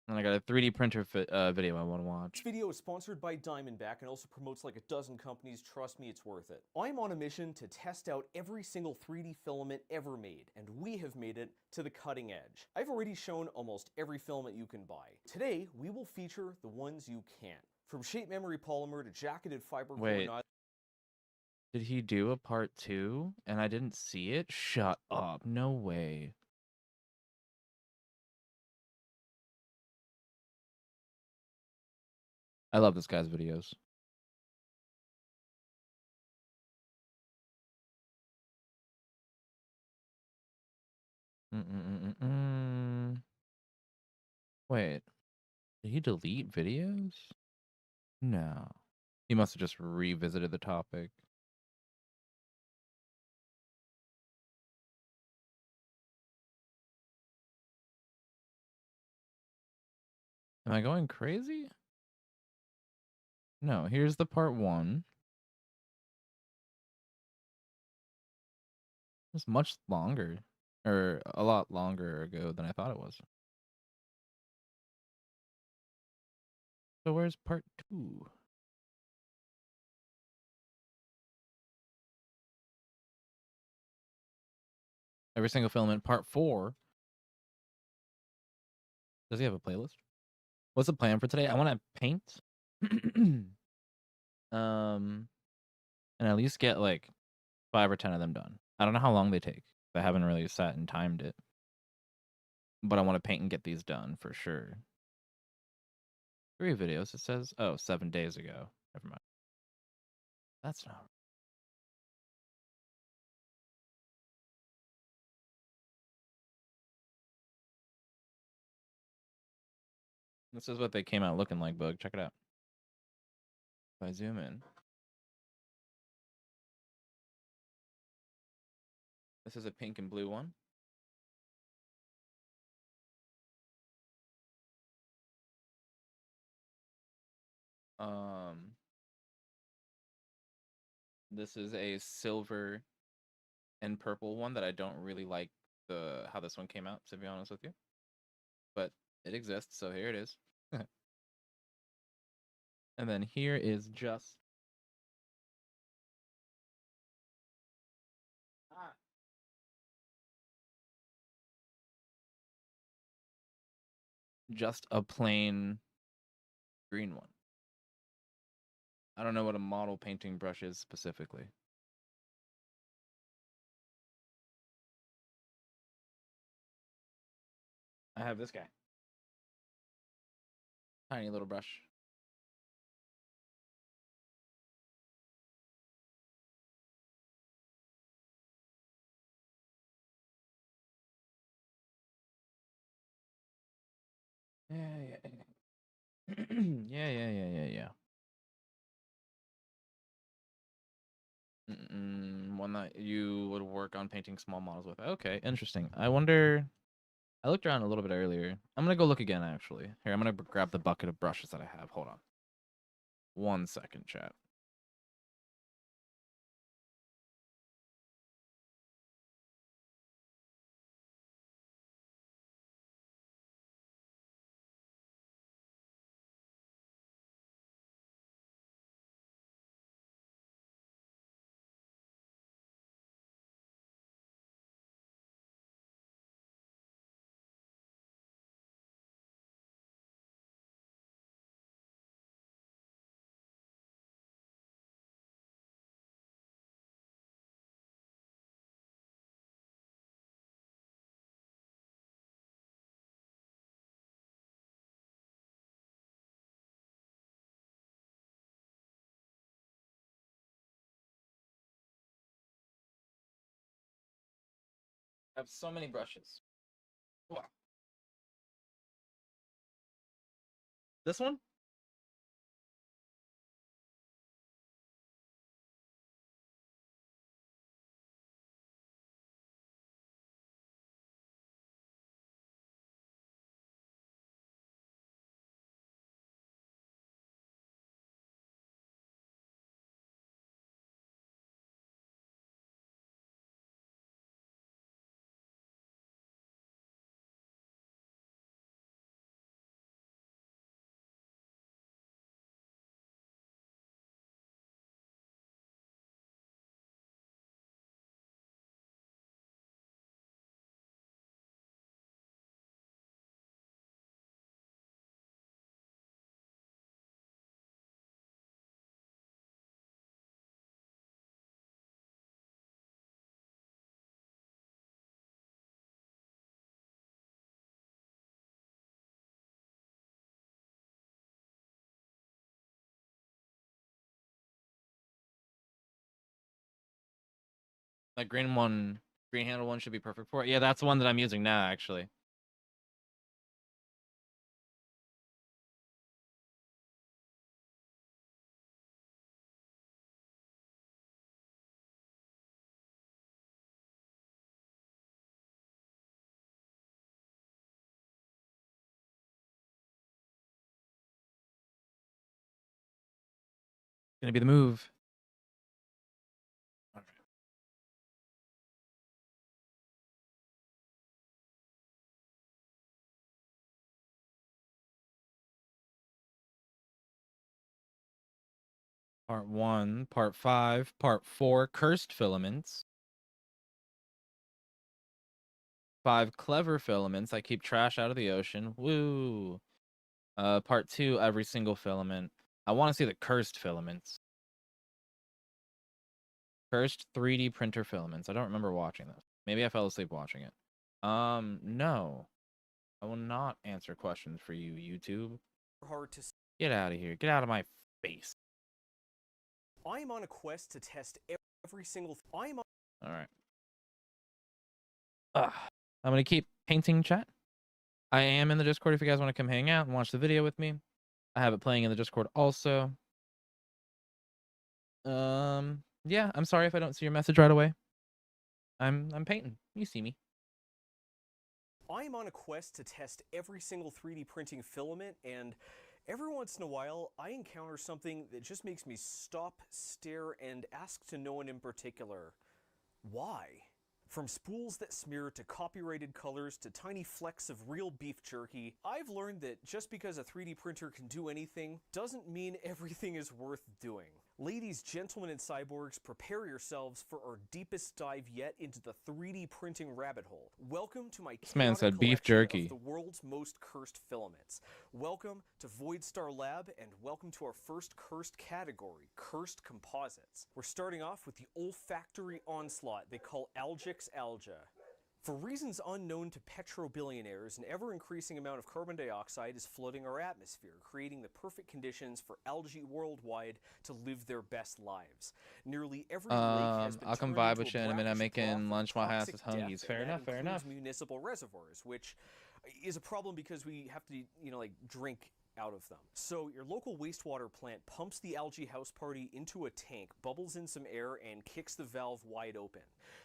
And I got a 3D printer video I want to watch. video is sponsored by Diamondback and also promotes like a dozen companies. Trust me, it's worth it. I'm on a mission to test out every single 3D filament ever made, and we have made it to the cutting edge. I've already shown almost every filament you can buy. Today, we will feature the ones you can't. From shape memory polymer to jacketed fiber. Wait. Did he do a part 2 and I didn't see it? Shut up. No way. I love this guy's videos. Wait. Did he delete videos? No. He must have just revisited the topic. Am I going crazy? No, here's the part 1. It's much longer, or a lot longer ago than I thought it was. So where's part 2? Every single filament, part 4. Does he have a playlist? What's the plan for today? I want to paint. And at least get like 5 or 10 of them done. I don't know how long they take. I haven't really sat and timed it. But I want to paint and get these done for sure. 3 videos, it says. Oh, 7 days ago. Never mind. That's not. This is what they came out looking like, Bug. Check it out. If I zoom in. This is a pink and blue one. This is a silver and purple one that I don't really like how this one came out, to be honest with you. But it exists, so here it is. And then here is just a plain green one. I don't know what a model painting brush is specifically. I have this guy. Tiny little brush. Yeah. Yeah. One that you would work on painting small models with. Okay, interesting. I wonder. I looked around a little bit earlier. I'm gonna go look again, actually. Here, I'm gonna grab the bucket of brushes that I have. Hold on. 1 second, chat. I have so many brushes. Wow. This one? That green one, green handle one should be perfect for it. Yeah, that's the one that I'm using now, actually. Gonna be the move. Part 1, Part 5, Part 4, Cursed Filaments. 5, Clever Filaments. I keep trash out of the ocean. Woo! Part 2, Every Single Filament. I want to see the Cursed Filaments. Cursed 3D printer filaments. I don't remember watching this. Maybe I fell asleep watching it. No. I will not answer questions for you, YouTube. Hard to Get out of here. Get out of my face. I am on a quest to test every single. I am. All right. I'm gonna keep painting, chat. I am in the Discord if you guys want to come hang out and watch the video with me. I have it playing in the Discord also. Yeah. I'm sorry if I don't see your message right away. I'm painting. You see me. I am on a quest to test every single 3D printing filament, and every once in a while, I encounter something that just makes me stop, stare, and ask to no one in particular, why? From spools that smear to copyrighted colors to tiny flecks of real beef jerky, I've learned that just because a 3D printer can do anything doesn't mean everything is worth doing. Ladies, gentlemen, and cyborgs, prepare yourselves for our deepest dive yet into the 3D printing rabbit hole. Welcome to my This man said beef collection jerky. of the world's most cursed filaments. Welcome to Voidstar Lab, and welcome to our first cursed category, cursed composites. We're starting off with the olfactory onslaught they call Algix alga. For reasons unknown to petrobillionaires, an ever-increasing amount of carbon dioxide is flooding our atmosphere, creating the perfect conditions for algae worldwide to live their best lives. Nearly every lake has been I'll come turned vibe into with you a in a minute. I'm brackish making broth of lunch while Hass toxic is hungry. death, Fair and that enough, fair includes enough. municipal reservoirs, which is a problem because we have to, like drink out of them. So your local wastewater plant pumps the algae house party into a tank, bubbles in some air, and kicks the valve wide open.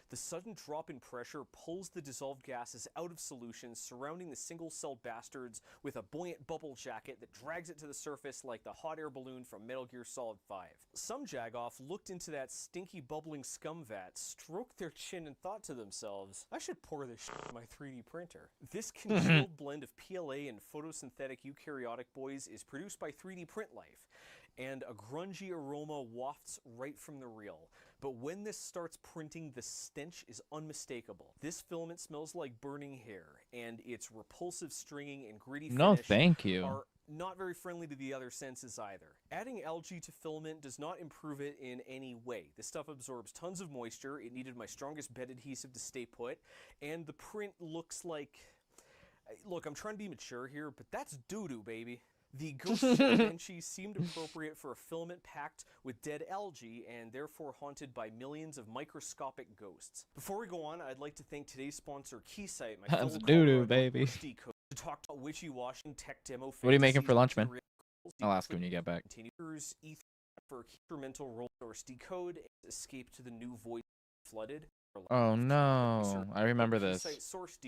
The sudden drop in pressure pulls the dissolved gases out of solutions, surrounding the single-celled bastards with a buoyant bubble jacket that drags it to the surface like the hot air balloon from Metal Gear Solid 5. Some jagoff looked into that stinky bubbling scum vat, stroked their chin, and thought to themselves, I should pour this shit in my 3D printer. This congealed blend of PLA and photosynthetic eukaryotic boys is produced by 3D Print Life, and a grungy aroma wafts right from the reel. But when this starts printing, the stench is unmistakable. This filament smells like burning hair, and its repulsive stringing and gritty No, finish thank you. are not very friendly to the other senses either. Adding algae to filament does not improve it in any way. This stuff absorbs tons of moisture, it needed my strongest bed adhesive to stay put, and the print looks like... Look, I'm trying to be mature here, but that's doo-doo, baby. The ghost benchy seemed appropriate for a filament packed with dead algae and therefore haunted by millions of microscopic ghosts. Before we go on, I'd like to thank today's sponsor, Keysight, my That's fellow doo-doo, Colorado baby. University coach, to talk about wishy-washy tech demo. What are you making for fantasies, lunch, man? materials, I'll ask you when you get back. continuers, for instrumental roll source decode, and escape to the new void flooded. Oh no, I remember this.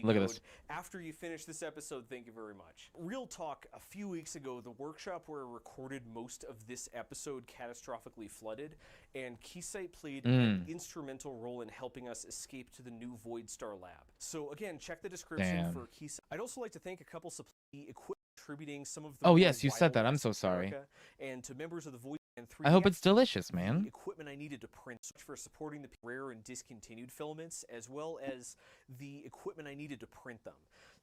Look at this. After you finish this episode, thank you very much. Real talk, a few weeks ago, the workshop where I recorded most of this episode catastrophically flooded, and Keysight played an instrumental role in helping us escape to the new Void Star lab. So again, check the description for Keysight. I'd also like to thank a couple supply equipment contributing some of the Oh yes, you said that. I'm so sorry. And to members of the Void and 3D I hope it's delicious, man. the equipment I needed to print for supporting the rare and discontinued filaments, as well as the equipment I needed to print them.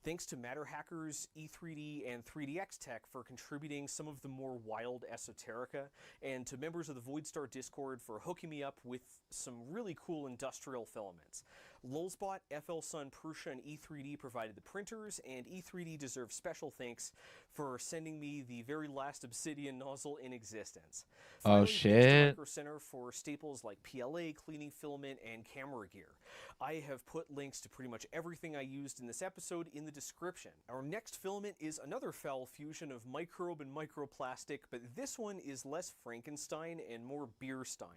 Thanks to Matter Hackers, E3D, and 3DX Tech for contributing some of the more wild esoterica, and to members of the Voidstar Discord for hooking me up with some really cool industrial filaments. Lulzbot, FL Sun, Prusa, and E3D provided the printers, and E3D deserves special thanks for sending me the very last obsidian nozzle in existence. Finally, Oh shit. Micro Center for staples like PLA, cleaning filament, and camera gear. I have put links to pretty much everything I used in this episode in the description. Our next filament is another foul fusion of microbe and microplastic, but this one is less Frankenstein and more Beerstein.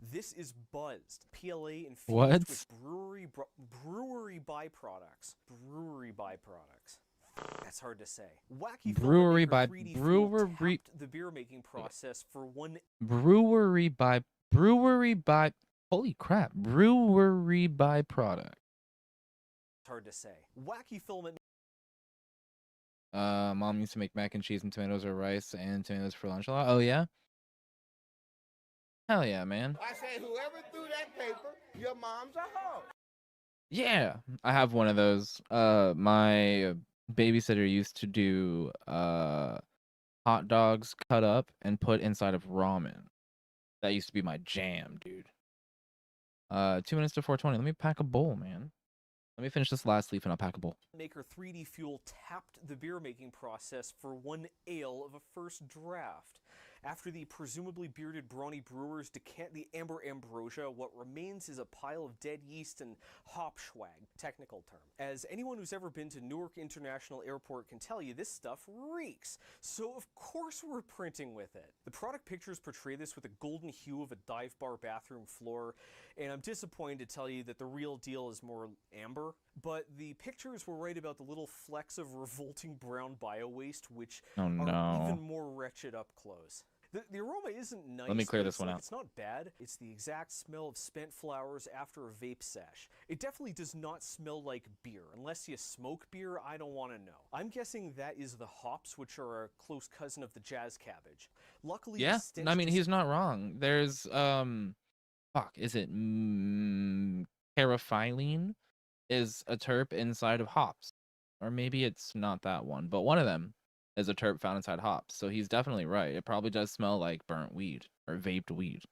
This is buzzed, PLA infused with brewery byproducts. Brewery byproducts. That's hard to say. Wacky Brewery by brewery the beer making process for one brewery by holy crap, brewery byproduct. It's hard to say. Wacky filament. Mom used to make mac and cheese and tomatoes or rice and tomatoes for lunch a lot. Oh yeah. Hell yeah, man. I say whoever threw that paper, your mom's a hoe. Yeah, I have one of those. My babysitter used to do hot dogs cut up and put inside of ramen. That used to be my jam, dude. 2 minutes to 4:20. Let me pack a bowl, man. Let me finish this last leaf and I'll pack a bowl. Maker 3D Fuel tapped the beer making process for one ale of a first draft. After the presumably bearded brawny brewers decant the amber ambrosia, what remains is a pile of dead yeast and hop swag, technical term. As anyone who's ever been to Newark International Airport can tell you, this stuff reeks. So of course we're printing with it. The product pictures portray this with a golden hue of a dive bar bathroom floor, and I'm disappointed to tell you that the real deal is more amber. But the pictures were right about the little flecks of revolting brown bio-waste, which are even more wretched up close. The aroma isn't nice. Let me clear this one out. It's not bad. It's the exact smell of spent flowers after a vape sesh. It definitely does not smell like beer. Unless you smoke beer, I don't want to know. I'm guessing that is the hops, which are a close cousin of the jazz cabbage. Luckily, yeah, I mean, he's not wrong. There's, fuck, is it paraphylline is a terp inside of hops. Or maybe it's not that one, but one of them is a terp found inside hops. So he's definitely right. It probably does smell like burnt weed or vaped weed.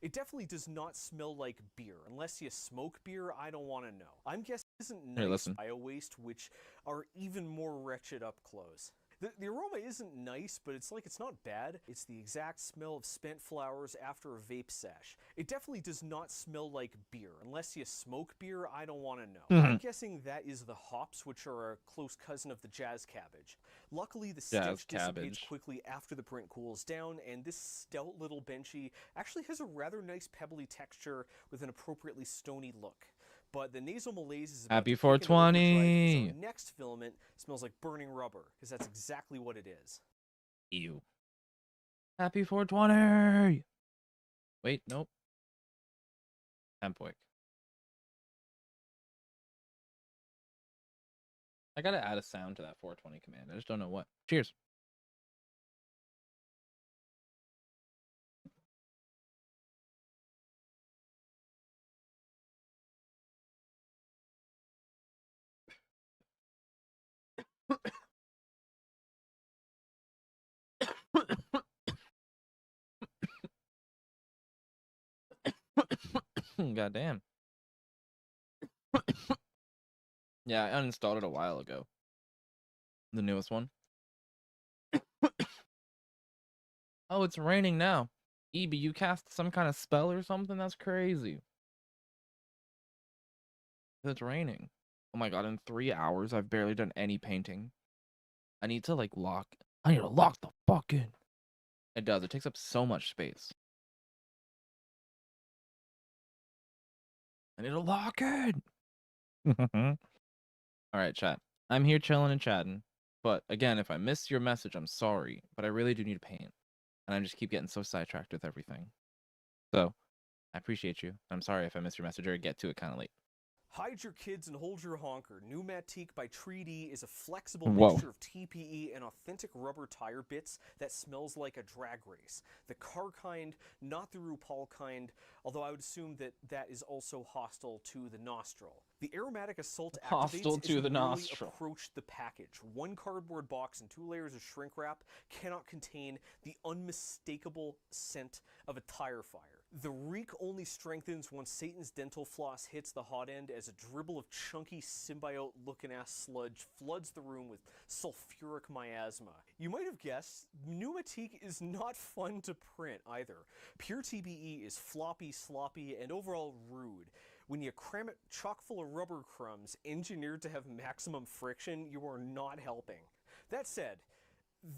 It definitely does not smell like beer. Unless you smoke beer, I don't want to know. I'm guessing it isn't nice bio-waste, which are even more wretched up close. The aroma isn't nice, but it's not bad. It's the exact smell of spent flowers after a vape sesh. It definitely does not smell like beer. Unless you smoke beer, I don't want to know. I'm guessing that is the hops, which are a close cousin of the jazz cabbage. Luckily, the stench dissipates quickly after the print cools down, and this stout little benchy actually has a rather nice pebbly texture with an appropriately stony look. But the nasal malaise is about Happy 420. Our next filament smells like burning rubber, because that's exactly what it is. Ew. Happy 420. Wait, nope. Tempoic. I gotta add a sound to that 420 command. I just don't know what. Cheers. God damn. Yeah, I uninstalled it a while ago. The newest one. Oh, it's raining now. EB, you cast some kind of spell or something? That's crazy. It's raining. Oh my god, in 3 hours, I've barely done any painting. I need to, like, I need to lock the fuck in. It does. It takes up so much space. I need to lock in. Alright, chat. I'm here chilling and chatting. But, again, if I missed your message, I'm sorry. But I really do need to paint. And I just keep getting so sidetracked with everything. So, I appreciate you. I'm sorry if I missed your message or get to it kind of late. Hide your kids and hold your honker. Numatique by 3D is a flexible Whoa. mixture of TPE and authentic rubber tire bits that smells like a drag race. The car kind, not the RuPaul kind, although I would assume that that is also hostile to the nostril. The aromatic assault Hostile activates to as the you merely nostril. approach the package. One cardboard box and 2 layers of shrink wrap cannot contain the unmistakable scent of a tire fire. The reek only strengthens once Satan's dental floss hits the hot end as a dribble of chunky symbiote-looking ass sludge floods the room with sulfuric miasma. You might have guessed, Numatique is not fun to print either. Pure TPE is floppy, sloppy, and overall rude. When you cram it chock full of rubber crumbs engineered to have maximum friction, you are not helping. That said,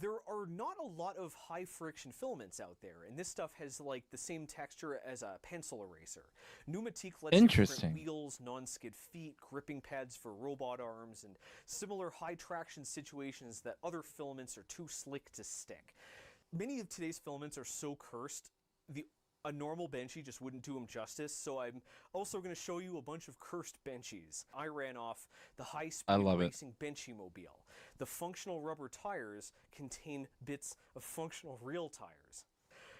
there are not a lot of high friction filaments out there, and this stuff has like the same texture as a pencil eraser. Numatique lets you print wheels, non-skid feet, gripping pads for robot arms, and similar high traction situations that other filaments are too slick to stick. Many of today's filaments are so cursed, a normal Benchy just wouldn't do them justice, so I'm also going to show you a bunch of cursed Benchies. I ran off the high-speed racing Benchy mobile. The functional rubber tires contain bits of functional real tires.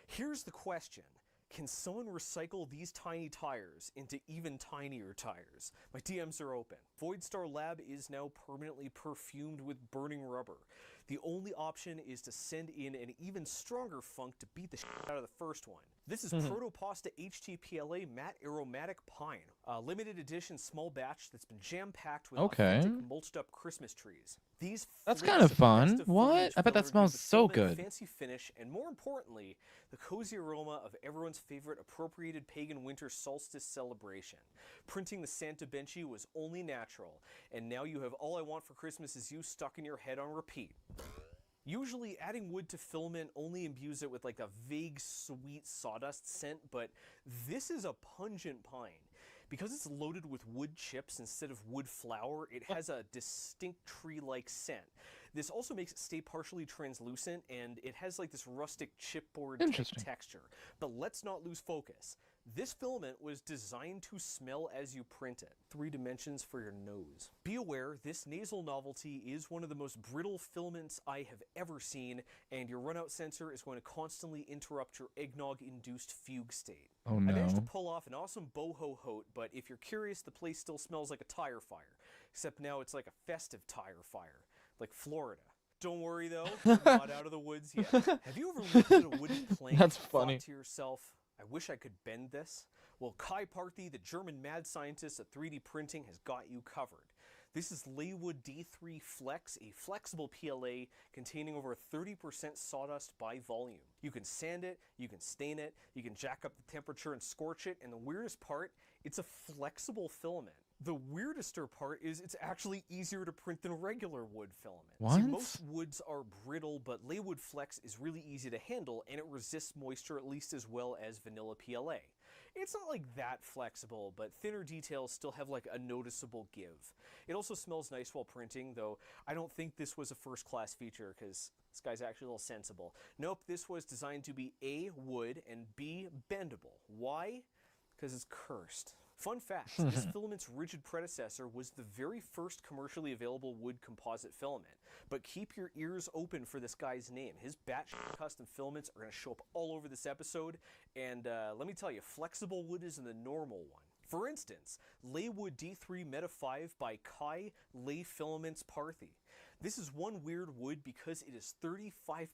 Here's the question. Can someone recycle these tiny tires into even tinier tires? My DMs are open. Voidstar Lab is now permanently perfumed with burning rubber. The only option is to send in an even stronger funk to beat the shit out of the first one. This is Protopasta HTPLA Matte Aromatic Pine, a limited edition small batch that's been jam-packed with authentic mulched-up Christmas trees. That's kind of fun. What? I bet that smells so good. Fancy finish, and more importantly, the cozy aroma of everyone's favorite appropriated pagan winter solstice celebration. Printing the Santa Benchy was only natural, and now you have All I Want for Christmas Is You stuck in your head on repeat. Usually adding wood to filament only imbues it with like a vague sweet sawdust scent, but this is a pungent pine. Because it's loaded with wood chips instead of wood flour, it has a distinct tree-like scent. This also makes it stay partially translucent, and it has like this rustic chipboard type texture. But let's not lose focus. This filament was designed to smell as you print it. 3 dimensions for your nose. Be aware, this nasal novelty is one of the most brittle filaments I have ever seen, and your runout sensor is going to constantly interrupt your eggnog-induced fugue state. Oh no. I managed to pull off an awesome boho hote, but if you're curious, the place still smells like a tire fire. Except now it's like a festive tire fire. Like Florida. Don't worry though, we're not out of the woods yet. Have you ever looked at a wooden plank and thought to yourself, I wish I could bend this? Well, Kai Parthy, the German mad scientist at 3D printing, has got you covered. This is Laywood D3 Flex, a flexible PLA containing over 30% sawdust by volume. You can sand it, you can stain it, you can jack up the temperature and scorch it, and the weirdest part, it's a flexible filament. The weirdester part is it's actually easier to print than regular wood filament. What? See, most woods are brittle, but Laywood Flex is really easy to handle, and it resists moisture at least as well as vanilla PLA. It's not like that flexible, but thinner details still have like a noticeable give. It also smells nice while printing, though I don't think this was a first-class feature because this guy's actually a little sensible. Nope, this was designed to be A, wood, and B, bendable. Why? Because it's cursed. Fun fact, this filament's rigid predecessor was the very first commercially available wood composite filament. But keep your ears open for this guy's name. His batshit custom filaments are going to show up all over this episode, and let me tell you, flexible wood isn't the normal one. For instance, Laywood D3 Meta 5 by Kai Lay Filaments Parthy. This is one weird wood because it is 35%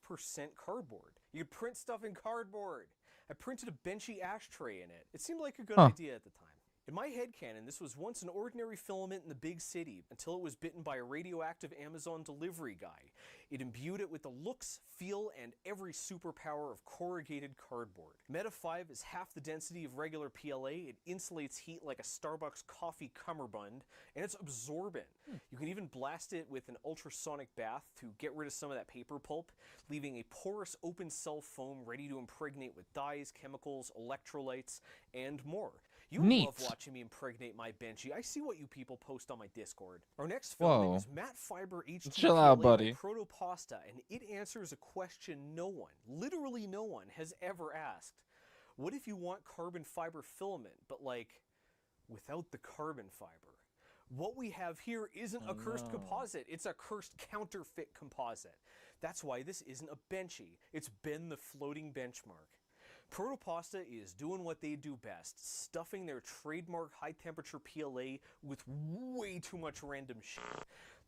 cardboard. You can print stuff in cardboard. I printed a Benchy ashtray in it. It seemed like a good idea at the time. In my headcanon, this was once an ordinary filament in the big city until it was bitten by a radioactive Amazon delivery guy. It imbued it with the looks, feel, and every superpower of corrugated cardboard. Meta 5 is half the density of regular PLA, it insulates heat like a Starbucks coffee cummerbund, and it's absorbent. You can even blast it with an ultrasonic bath to get rid of some of that paper pulp, leaving a porous open cell foam ready to impregnate with dyes, chemicals, electrolytes, and more. You love watching me impregnate my Benchy. I see what you people post on my Discord. Our next filament is matte fiber HT Chill out, buddy. Protopasta, and it answers a question no one, literally no one, has ever asked. What if you want carbon fiber filament, but like, without the carbon fiber? What we have here isn't a cursed composite, it's a cursed counterfeit composite. That's why this isn't a Benchy, it's been the floating benchmark. Protopasta is doing what they do best, stuffing their trademark high-temperature PLA with way too much random shit.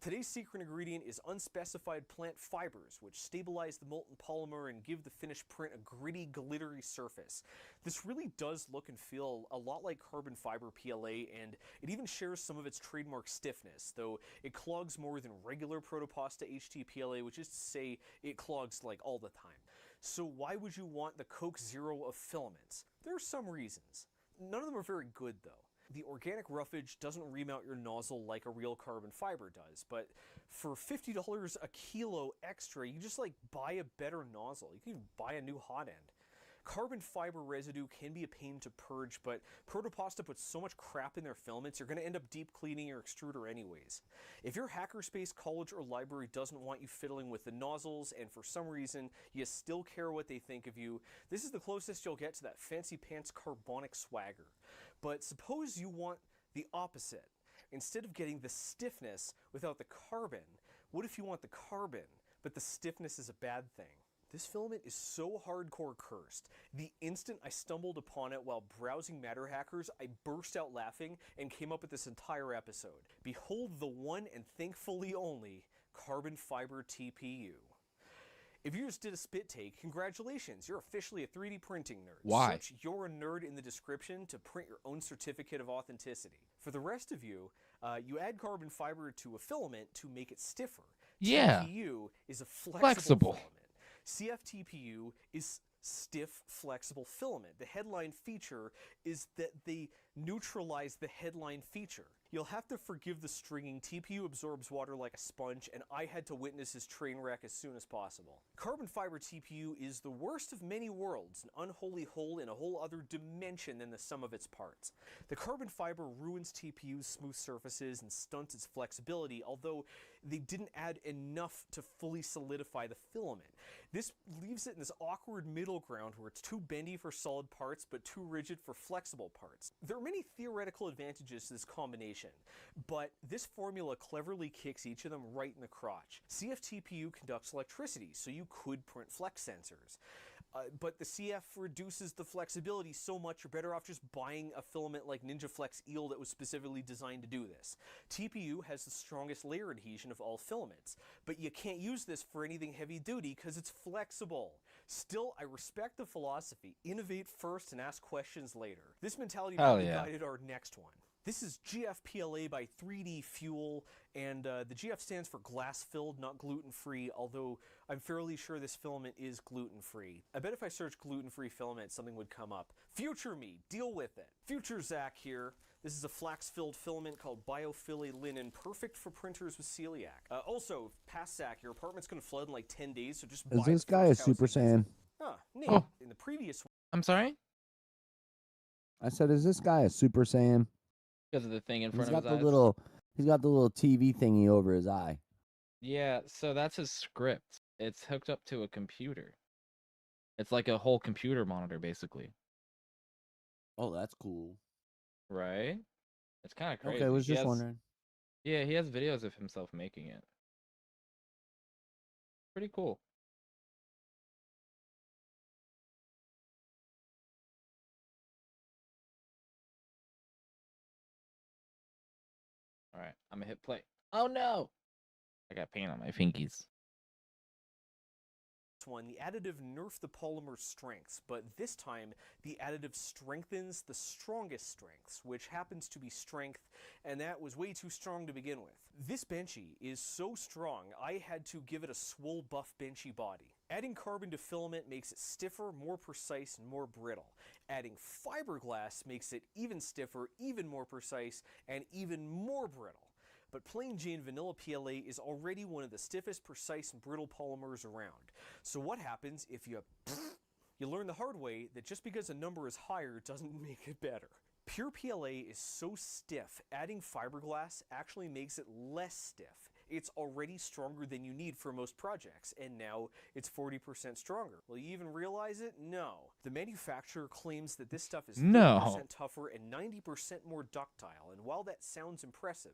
Today's secret ingredient is unspecified plant fibers, which stabilize the molten polymer and give the finished print a gritty, glittery surface. This really does look and feel a lot like carbon fiber PLA, and it even shares some of its trademark stiffness, though it clogs more than regular Protopasta HT PLA, which is to say it clogs like all the time. So why would you want the Coke Zero of filaments? There are some reasons. None of them are very good though. The organic roughage doesn't remount your nozzle like a real carbon fiber does, but for $50 a kilo extra, you just like buy a better nozzle. You can even buy a new hot end. Carbon fiber residue can be a pain to purge, but Protopasta puts so much crap in their filaments, you're going to end up deep cleaning your extruder anyways. If your hackerspace, college, or library doesn't want you fiddling with the nozzles, and for some reason you still care what they think of you, this is the closest you'll get to that fancy pants carbonic swagger. But suppose you want the opposite. Instead of getting the stiffness without the carbon, what if you want the carbon, but the stiffness is a bad thing? This filament is so hardcore cursed. The instant I stumbled upon it while browsing Matter Hackers, I burst out laughing and came up with this entire episode. Behold the one and thankfully only carbon fiber TPU. If you just did a spit take, congratulations, you're officially a 3D printing nerd. Why? Search "you're a nerd" in the description to print your own certificate of authenticity. For the rest of you, you add carbon fiber to a filament to make it stiffer. Yeah. TPU is a flexible filament. CFTPU is stiff, flexible filament. The headline feature is that they neutralize the headline feature. You'll have to forgive the stringing. TPU absorbs water like a sponge, and I had to witness his train wreck as soon as possible. Carbon fiber TPU is the worst of many worlds, an unholy whole in a whole other dimension than the sum of its parts. The carbon fiber ruins TPU's smooth surfaces and stunts its flexibility, although they didn't add enough to fully solidify the filament. This leaves it in this awkward middle ground where it's too bendy for solid parts but too rigid for flexible parts. There are many theoretical advantages to this combination, but this formula cleverly kicks each of them right in the crotch. CFTPU conducts electricity, so you could print flex sensors. But the CF reduces the flexibility so much you're better off just buying a filament like Ninja Flex Eel that was specifically designed to do this. TPU has the strongest layer adhesion of all filaments, but you can't use this for anything heavy duty because it's flexible. Still, I respect the philosophy. Innovate first and ask questions later. This mentality guided our next one. This is GFPLA by 3D Fuel, and the GF stands for glass-filled, not gluten-free, although I'm fairly sure this filament is gluten-free. I bet if I search gluten-free filament, something would come up. Future me, deal with it. Future Zach here. This is a flax-filled filament called Biophily Linen, perfect for printers with celiac. Also, past Zach, your apartment's gonna flood in like 10 days, so just buy Is this the guy a first house Super you visit. Saiyan? Huh, neat. Oh. In the previous I'm sorry? I said, is this guy a Super Saiyan? Because of the thing in He's front got of his the eyes. he's got the little TV thingy over his eye. Yeah, so that's his script. It's hooked up to a computer. It's like a whole computer monitor, basically. Oh, that's cool. Right? It's kind of crazy. Okay, was just wondering. Yeah, he has videos of himself making it. Pretty cool. Alright, I'm gonna hit play. Oh no! I got paint on my fingies. one, the additive nerfed the polymer's strengths, but this time the additive strengthens the strongest strengths, which happens to be strength, and that was way too strong to begin with. This benchy is so strong, I had to give it a swole buff benchy body. Adding carbon to filament makes it stiffer, more precise, and more brittle. Adding fiberglass makes it even stiffer, even more precise, and even more brittle. But plain Jane vanilla PLA is already one of the stiffest, precise, and brittle polymers around. So what happens if you learn the hard way that just because a number is higher doesn't make it better. Pure PLA is so stiff, adding fiberglass actually makes it less stiff. It's already stronger than you need for most projects, and now it's 40% stronger. Will you even realize it? No. The manufacturer claims that this stuff is 30% tougher and 90% more ductile, and while that sounds impressive,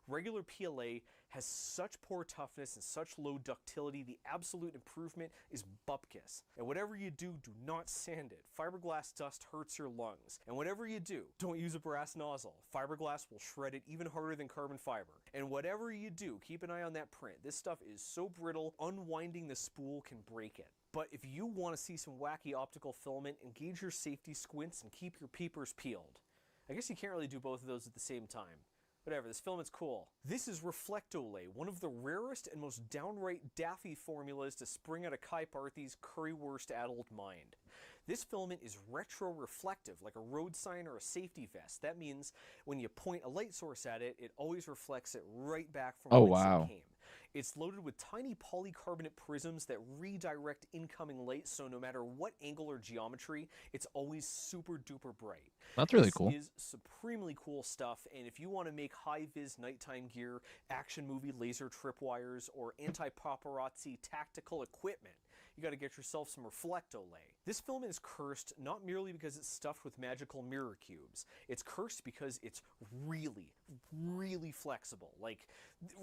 regular PLA has such poor toughness and such low ductility, the absolute improvement is bupkis. And whatever you do, do not sand it. Fiberglass dust hurts your lungs. And whatever you do, don't use a brass nozzle. Fiberglass will shred it even harder than carbon fiber. And whatever you do, keep an eye on that print. This stuff is so brittle, unwinding the spool can break it. But if you want to see some wacky optical filament, engage your safety squints and keep your peepers peeled. I guess you can't really do both of those at the same time. Whatever, this filament's cool. This is Reflectolay, one of the rarest and most downright daffy formulas to spring out of Kai Parthy's currywurst addled mind. This filament is retro-reflective, like a road sign or a safety vest. That means when you point a light source at it, it always reflects it right back from whence it came. It's loaded with tiny polycarbonate prisms that redirect incoming light, so no matter what angle or geometry, it's always super duper bright. That's really cool. This is supremely cool stuff, and if you want to make high-vis nighttime gear, action movie laser tripwires, or anti-paparazzi tactical equipment, you got to get yourself some Reflectolay. This filament is cursed not merely because it's stuffed with magical mirror cubes. It's cursed because it's really, really flexible. Like,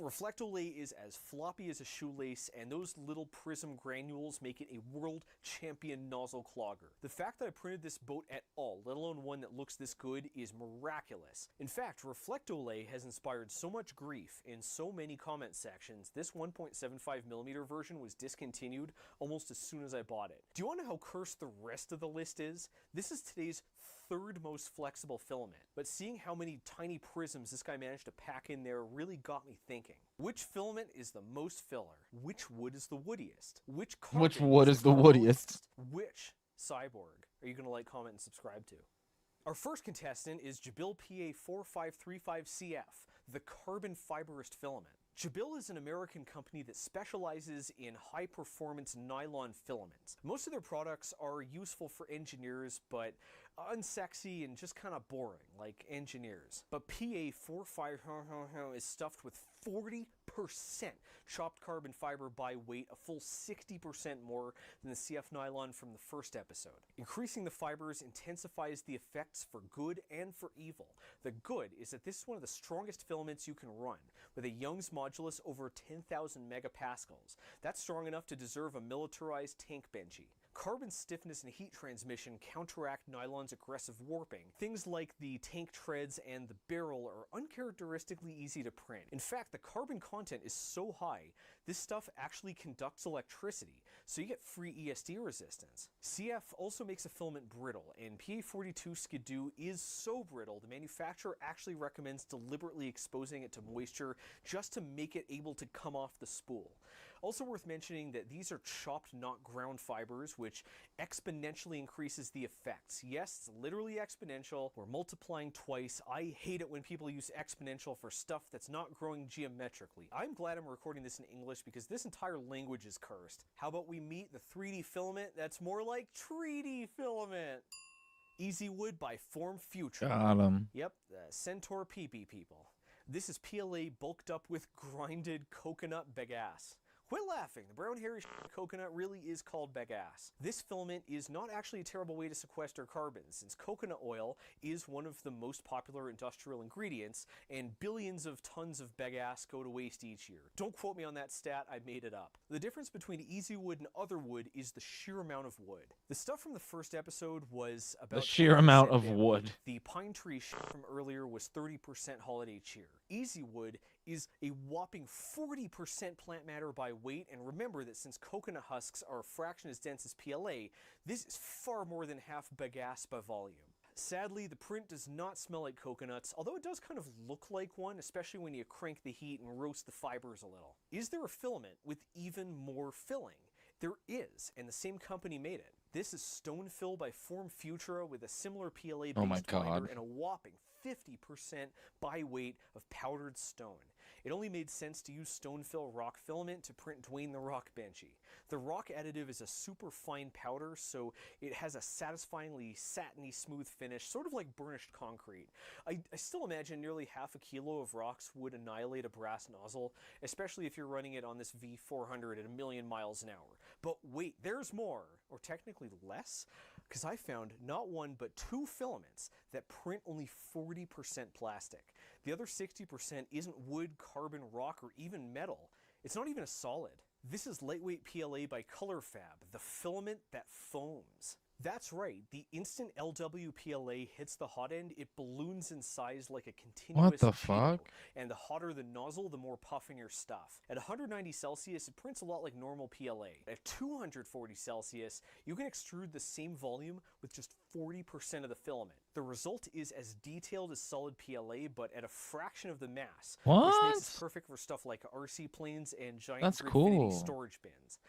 Reflectolay is as floppy as a shoelace, and those little prism granules make it a world champion nozzle clogger. The fact that I printed this boat at all, let alone one that looks this good, is miraculous. In fact, Reflectolay has inspired so much grief in so many comment sections, this 1.75mm version was discontinued almost as soon as I bought it. Do you want to know how cursed the rest of the list is? This is today's third most flexible filament, but seeing how many tiny prisms this guy managed to pack in there really got me thinking. Which filament is the most filler? Which wood is the woodiest? Which wood is the woodiest? Which cyborg are you going to like, comment, and subscribe to? Our first contestant is Jabil PA4535CF, the carbon fiberist filament. Jabil is an American company that specializes in high-performance nylon filaments. Most of their products are useful for engineers, but unsexy and just kind of boring, like engineers. But PA45 is stuffed with 40% chopped carbon fiber by weight, a full 60% more than the CF nylon from the first episode. Increasing the fibers intensifies the effects for good and for evil. The good is that this is one of the strongest filaments you can run, with a Young's modulus over 10,000 megapascals. That's strong enough to deserve a militarized tank benchy. Carbon stiffness and heat transmission counteract nylon's aggressive warping. Things like the tank treads and the barrel are uncharacteristically easy to print. In fact, the carbon content is so high, this stuff actually conducts electricity, so you get free ESD resistance. CF also makes a filament brittle, and PA42 Skidoo is so brittle, the manufacturer actually recommends deliberately exposing it to moisture just to make it able to come off the spool. Also worth mentioning that these are chopped, not ground fibers, which exponentially increases the effects. Yes, it's literally exponential. We're multiplying twice. I hate it when people use exponential for stuff that's not growing geometrically. I'm glad I'm recording this in English because this entire language is cursed. How about we meet the 3D filament that's more like treaty filament? Easy Wood by Form Future. Got 'em. Yep, the Centaur PP people. This is PLA bulked up with grinded coconut bagasse. Quit laughing, the brown hairy coconut really is called bagasse. This filament is not actually a terrible way to sequester carbon, since coconut oil is one of the most popular industrial ingredients, and billions of tons of bagasse go to waste each year. Don't quote me on that stat, I made it up. The difference between Easy Wood and other wood is the sheer amount of wood. The stuff from the first episode was about the sheer amount of wood. The pine tree from earlier was 30% holiday cheer. Easy wood is a whopping 40% plant matter by weight, and remember that since coconut husks are a fraction as dense as PLA, this is far more than half bagasse by volume. Sadly, the print does not smell like coconuts, although it does kind of look like one, especially when you crank the heat and roast the fibers a little. Is there a filament with even more filling? There is, and the same company made it. This is Stone Fill by Form Futura with a similar PLA-based binder and a whopping 50% by weight of powdered stone. It only made sense to use Stone Fill rock filament to print Dwayne the Rock Benchy. The rock additive is a super fine powder, so it has a satisfyingly satiny smooth finish, sort of like burnished concrete. I still imagine nearly half a kilo of rocks would annihilate a brass nozzle, especially if you're running it on this V400 at 1,000,000 miles an hour. But wait, there's more, or technically less, because I found not one but 2 filaments that print only 40% plastic. The other 60% isn't wood, carbon, rock, or even metal. It's not even a solid. This is lightweight PLA by ColorFab, the filament that foams. That's right, the instant LW PLA hits the hot end, it balloons in size like a continuous What the Cheeto, fuck? and the hotter the nozzle, the more puff in your stuff. At 190 Celsius, it prints a lot like normal PLA. At 240 Celsius, you can extrude the same volume with just 40% of the filament. The result is as detailed as solid PLA, but at a fraction of the mass, which makes it perfect for stuff like artsy planes and giant Gridfinity storage bins.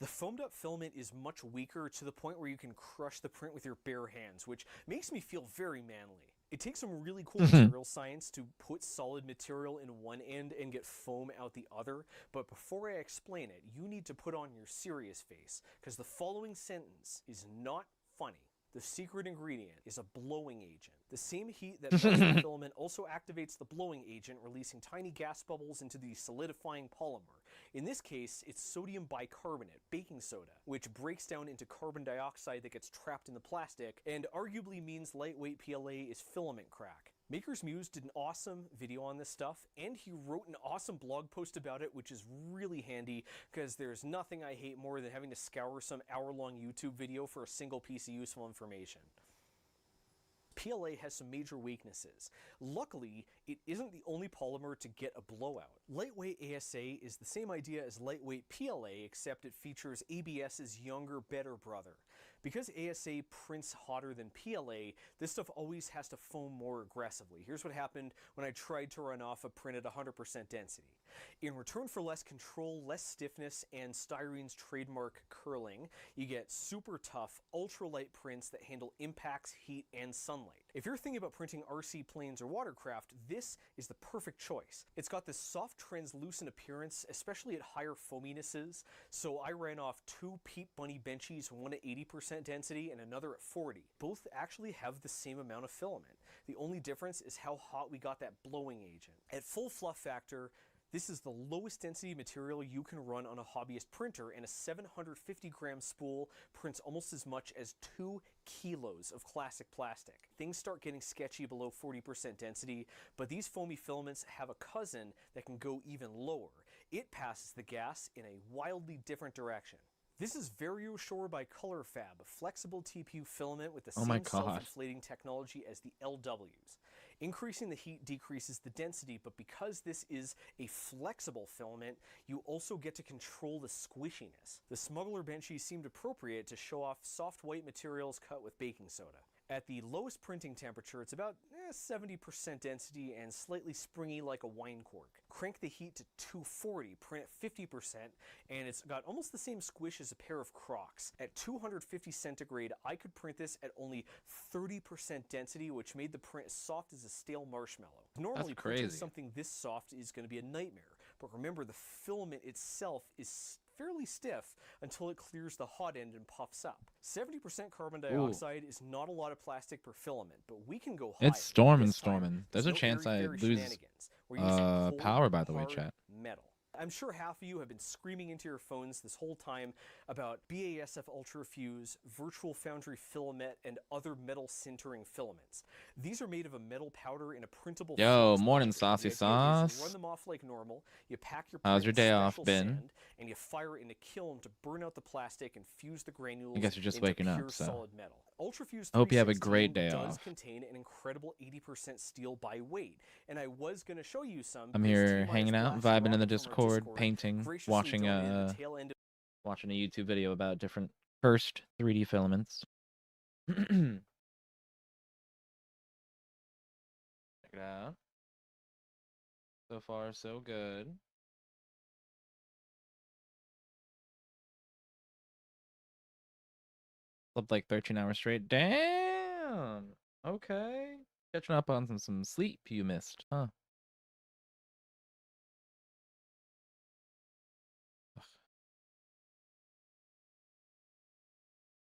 The foamed up filament is much weaker, to the point where you can crush the print with your bare hands, which makes me feel very manly. It takes some really cool material science to put solid material in one end and get foam out the other, but before I explain it, you need to put on your serious face, because the following sentence is not funny. The secret ingredient is a blowing agent. The same heat that melts the filament also activates the blowing agent, releasing tiny gas bubbles into the solidifying polymer. In this case, it's sodium bicarbonate, baking soda, which breaks down into carbon dioxide that gets trapped in the plastic, and arguably means lightweight PLA is filament crack. Maker's Muse did an awesome video on this stuff, and he wrote an awesome blog post about it, which is really handy, because there's nothing I hate more than having to scour some hour-long YouTube video for a single piece of useful information. PLA has some major weaknesses. Luckily, it isn't the only polymer to get a blowout. Lightweight ASA is the same idea as lightweight PLA, except it features ABS's younger, better brother. Because ASA prints hotter than PLA, this stuff always has to foam more aggressively. Here's what happened when I tried to run off a print at 100% density. In return for less control, less stiffness, and styrene's trademark curling, you get super tough, ultralight prints that handle impacts, heat, and sunlight. If you're thinking about printing RC planes or watercraft, this is the perfect choice. It's got this soft, translucent appearance, especially at higher foaminesses, so I ran off 2 Peep Bunny Benchies, one at 80% density and another at 40. Both actually have the same amount of filament. The only difference is how hot we got that blowing agent. At full fluff factor, this is the lowest density material you can run on a hobbyist printer, and a 750 gram spool prints almost as much as 2 kilos of classic plastic. Things start getting sketchy below 40% density, but these foamy filaments have a cousin that can go even lower. It passes the gas in a wildly different direction. This is VarioShore by ColorFab, a flexible TPU filament with the same self-inflating technology as the LWs. Increasing the heat decreases the density, but because this is a flexible filament, you also get to control the squishiness. The Smuggler Benchies seemed appropriate to show off soft white materials cut with baking soda. At the lowest printing temperature, it's about 70% density and slightly springy like a wine cork. Crank the heat to 240, print at 50%, and it's got almost the same squish as a pair of Crocs. At 250 centigrade, I could print this at only 30% density, which made the print as soft as a stale marshmallow. Normally, printing something this soft is going to be a nightmare, but remember, the filament itself is fairly stiff until it clears the hot end and puffs up. 70% carbon dioxide is not a lot of plastic per filament, but we can go higher. It's storming. There's a chance I lose power, by the way, chat. Metal. I'm sure half of you have been screaming into your phones this whole time about BASF Ultrafuse, Virtual Foundry Filament, and other metal sintering filaments. These are made of a metal powder in a printable. Yo, morning, saucy sauce. You run them off like normal. You pack your. How's your day off been? Sand, and you fire it in a kiln to burn out the plastic and fuse the granules. I guess you're just into waking pure up, so. solid metal. Ultrafuse I hope you have a 316 great day does off. contain an incredible 80% steel by weight, and I was going to show you some. I'm because here T-Minus hanging out, Blasher vibing in the Robin from our Discord, painting, graciously watching donated the tail end of watching a YouTube video about different cursed 3D filaments. Check it out. So far, so good. Slept like 13 hours straight. Damn. Okay. Catching up on some sleep you missed, huh?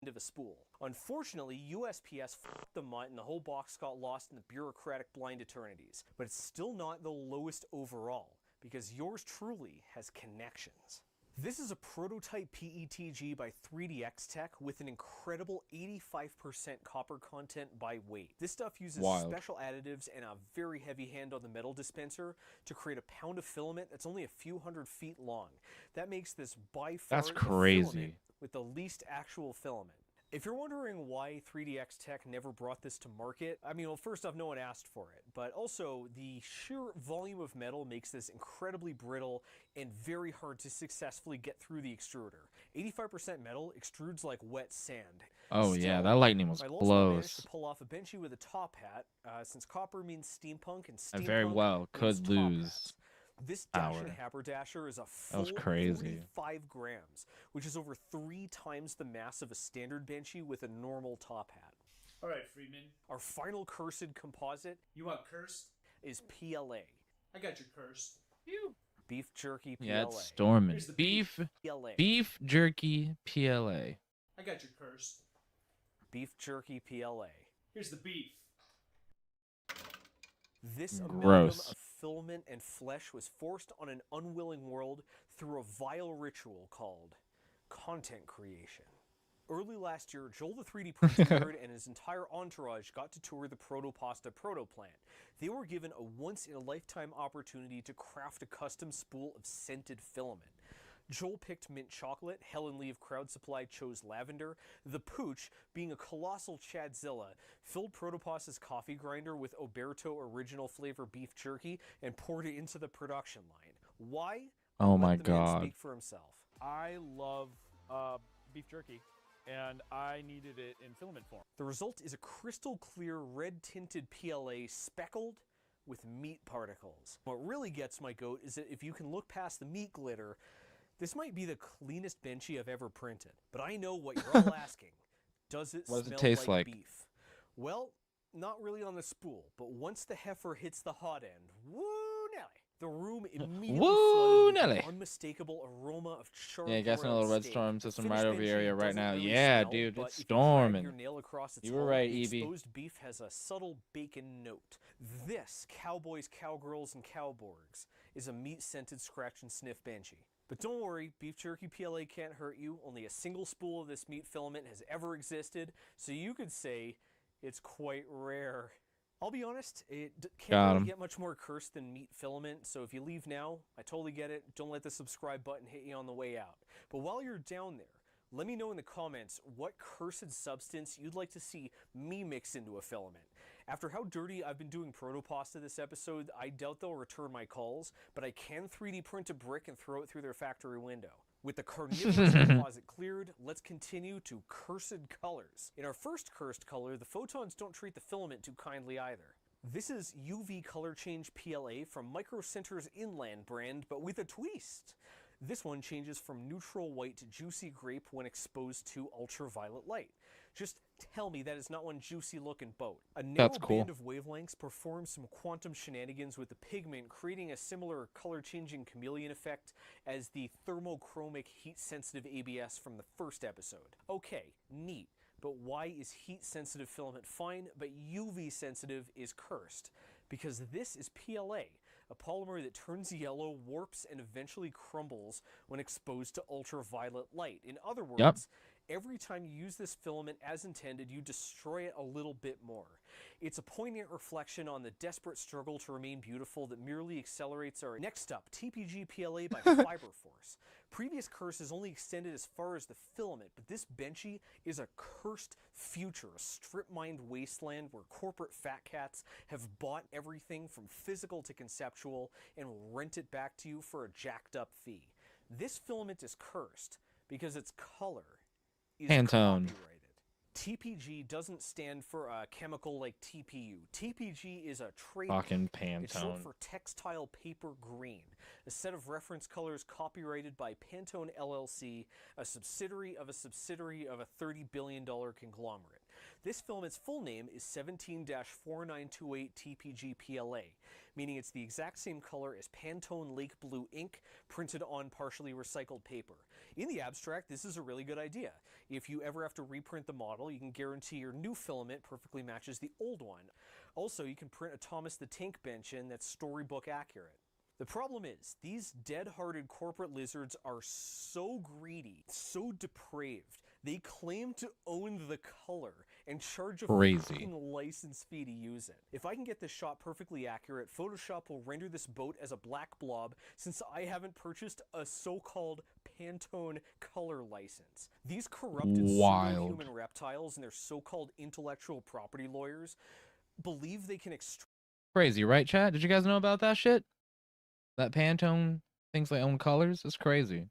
of a spool. Unfortunately, USPS fucked the mutt and the whole box got lost in the bureaucratic blind eternities. But it's still not the lowest overall, because yours truly has connections. This is a prototype PETG by 3DX Tech with an incredible 85% copper content by weight. This stuff uses special additives and a very heavy hand on the metal dispenser to create a pound of filament that's only a few hundred feet long. That makes this by far That's the crazy. filament with the least actual filament. If you're wondering why 3DX Tech never brought this to market, I mean, well, first off, no one asked for it, but also the sheer volume of metal makes this incredibly brittle and very hard to successfully get through the extruder. 85% metal extrudes like wet sand. Oh yeah, that lightning was I'll also manage close. to pull off a benchy with a top hat, since copper means steampunk and I steampunk very well means could top lose. hats. This Power. Dash and Haberdasher is a That was full crazy. 45 grams, which is over 3 times the mass of a standard benchy with a normal top hat. All right, Freeman. Our final cursed composite You want cursed? is PLA. I got your cursed. Beef jerky PLA. Yeah, it's storming. Here's the Beef PLA. jerky PLA. I got your cursed. Beef jerky PLA. Here's the beef. This amalgam Gross. of filament and flesh was forced on an unwilling world through a vile ritual called content creation. Early last year, Joel the 3D printing nerd and his entire entourage got to tour the Protopasta proto plant. They were given a once-in-a-lifetime opportunity to craft a custom spool of scented filament. Joel picked mint chocolate, Helen Lee of Crowd Supply chose lavender, the Pooch, being a colossal Chadzilla, filled Protopasta's coffee grinder with Oberto original flavor beef jerky and poured it into the production line. Why? Oh Let my the man God. speak for himself. I love beef jerky, and I needed it in filament form. The result is a crystal clear red tinted PLA speckled with meat particles. What really gets my goat is that if you can look past the meat glitter, this might be the cleanest benchy I've ever printed. But I know what you're all asking. Does it What does smell it taste like? beef? Well, not really on the spool, but once the heifer hits the hot end, woo Nelly! The room immediately Woo flooded with Nelly! an unmaskable aroma of charred Yeah, guessing a broiled little red steak. storm The system finished right over your benchy area right doesn't now. really Yeah, smell, dude, but it's if you drag storming. your nail across its You were hull, right, the Evie. exposed beef has a subtle bacon note. This, cowboys, cowgirls, and cowborgs, is a meat-scented scratch and sniff benchy. But don't worry, beef jerky PLA can't hurt you. Only a single spool of this meat filament has ever existed, so you could say it's quite rare. I'll be honest, it can't Got really 'em. get much more cursed than meat filament, so if you leave now, I totally get it. Don't let the subscribe button hit you on the way out. But while you're down there, let me know in the comments what cursed substance you'd like to see me mix into a filament. After how dirty I've been doing Protopasta this episode, I doubt they'll return my calls, but I can 3D print a brick and throw it through their factory window. With the carnivorous composite cleared, let's continue to cursed colors. In our first cursed color, the photons don't treat the filament too kindly either. This is UV Color Change PLA from Micro Center's Inland brand, but with a twist. This one changes from neutral white to juicy grape when exposed to ultraviolet light. Just tell me that is not one juicy looking boat. A narrow That's cool. band of wavelengths performs some quantum shenanigans with the pigment, creating a similar color-changing chameleon effect as the thermochromic heat-sensitive ABS from the first episode. Okay, neat, but why is heat-sensitive filament fine, but UV-sensitive is cursed? Because this is PLA, a polymer that turns yellow, warps, and eventually crumbles when exposed to ultraviolet light. In other words, Every time you use this filament as intended, you destroy it a little bit more. It's a poignant reflection on the desperate struggle to remain beautiful that merely accelerates our... Next up, TPG PLA by Fiberforce. Previous curses only extended as far as the filament, but this benchy is a cursed future, a strip-mined wasteland where corporate fat cats have bought everything from physical to conceptual and will rent it back to you for a jacked up fee. This filament is cursed because its color is Pantone. copyrighted. TPG doesn't stand for a chemical like TPU. TPG is a trademark. Fucking It's short Pantone. for textile paper green, a set of reference colors copyrighted by Pantone LLC, a subsidiary of a $30 billion conglomerate. This filament's full name is 17-4928 TPG PLA, meaning it's the exact same color as Pantone Lake Blue ink printed on partially recycled paper. In the abstract, this is a really good idea. If you ever have to reprint the model, you can guarantee your new filament perfectly matches the old one. Also, you can print a Thomas the Tank Bench in that's storybook accurate. The problem is, these dead-hearted corporate lizards are so greedy, so depraved, they claim to own the color and charge a Crazy. fucking license fee to use it. If I can get this shot perfectly accurate, Photoshop will render this boat as a black blob since I haven't purchased a so-called Pantone color license. These corrupted pseudo-human reptiles and their so-called intellectual property lawyers believe they can extract... Crazy, right, chat? Did you guys know about that shit? That Pantone thinks they own colors? It's crazy.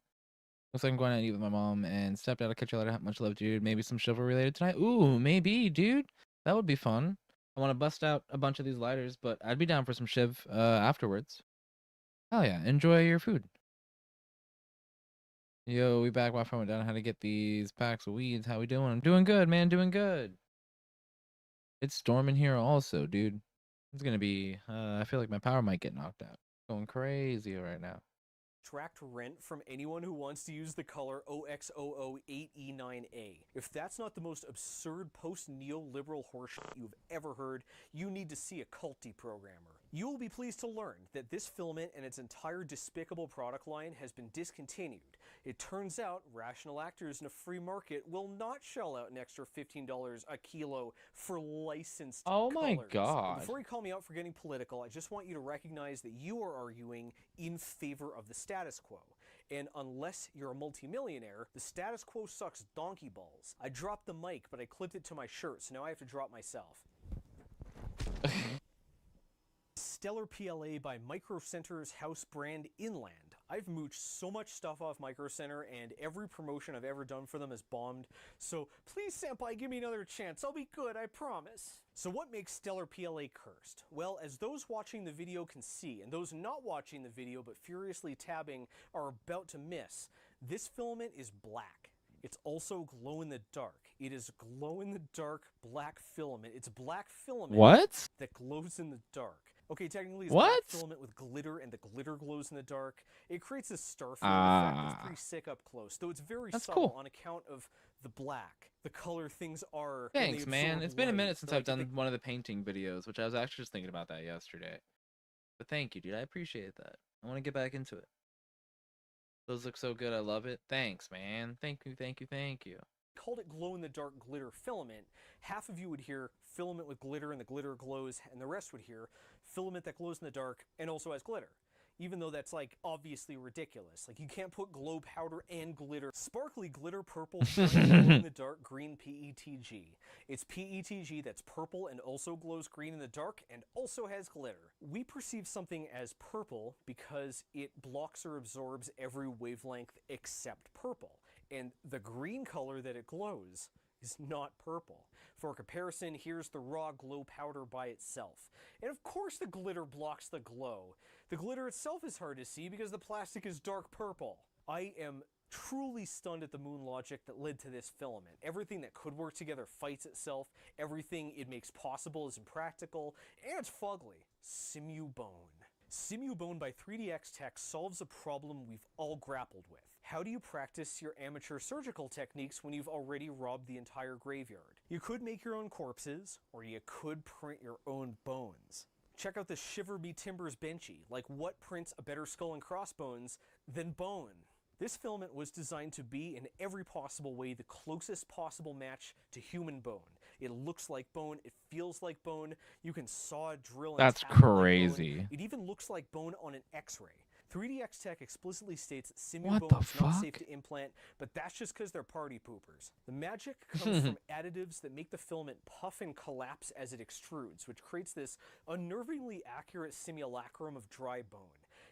Looks like I'm going out to eat with my mom and stepped out. I'll catch you later. Much love, dude. Maybe some chivalry related tonight. Ooh, maybe, dude. That would be fun. I want to bust out a bunch of these lighters, but I'd be down for some shiv afterwards. Hell yeah. Enjoy your food. Yo, we back. My phone went down. How to get these packs of weeds. How we doing? I'm doing good, man. Doing good. It's storming here also, dude. It's going to be... I feel like my power might get knocked out. Going crazy right now. Extract rent from anyone who wants to use the color OX008E9A. If that's not the most absurd post-neoliberal horseshit you've ever heard, you need to see a culty programmer. You will be pleased to learn that this filament and its entire despicable product line has been discontinued. It turns out rational actors in a free market will not shell out an extra $15 a kilo for licensed Oh my colors. God. Before you call me out for getting political, I just want you to recognize that you are arguing in favor of the status quo. And unless you're a multimillionaire, the status quo sucks donkey balls. I dropped the mic, but I clipped it to my shirt, so now I have to drop myself. Stellar PLA by Micro Center's house brand Inland. I've mooched so much stuff off Micro Center and every promotion I've ever done for them has bombed, so please senpai give me another chance, I'll be good, I promise. So what makes Stellar PLA cursed? Well, as those watching the video can see, and those not watching the video but furiously tabbing are about to miss, this filament is black. It's also glow-in-the-dark. It is glow-in-the-dark black filament. It's black filament What? that glows in the dark. Okay, technically it's What? black filament with glitter, and the glitter glows in the dark. It creates a Starfield effect that's pretty sick up close, though it's very That's subtle cool. on account of the black. The color things are... Thanks, man. It's been a minute since I've done They, one of the painting videos, which I was actually just thinking about that yesterday. But thank you, dude. I appreciate that. I want to get back into it. Those look so good. I love it. Thanks, man. Thank you, thank you, thank you. called it glow-in-the-dark glitter filament. Half of you would hear filament with glitter and the glitter glows, and the rest would hear filament that glows in the dark and also has glitter. Even though that's, like, obviously ridiculous. Like, you can't put glow powder and glitter. Sparkly glitter purple, shiny glow-in-the-dark green PETG. It's PETG that's purple and also glows green in the dark and also has glitter. We perceive something as purple because it blocks or absorbs every wavelength except purple. And the green color that it glows is not purple. For comparison, here's the raw glow powder by itself. And of course the glitter blocks the glow. The glitter itself is hard to see because the plastic is dark purple. I am truly stunned at the moon logic that led to this filament. Everything that could work together fights itself. Everything it makes possible is impractical. And it's fugly. Simu Bone. Simu Bone by 3DX Tech solves a problem we've all grappled with. How do you practice your amateur surgical techniques when you've already robbed the entire graveyard? You could make your own corpses, or you could print your own bones. Check out the Shiver Me Timbers Benchy. Like, what prints a better skull and crossbones than bone? This filament was designed to be, in every possible way, the closest possible match to human bone. It looks like bone, it feels like bone, you can saw, drill, and That's tap it like bone. crazy. It even looks like bone on an X-ray. 3DX Tech explicitly states that simu What bone the is not fuck? safe to implant, but that's just because they're party poopers. The magic comes from additives that make the filament puff and collapse as it extrudes, which creates this unnervingly accurate simulacrum of dry bone.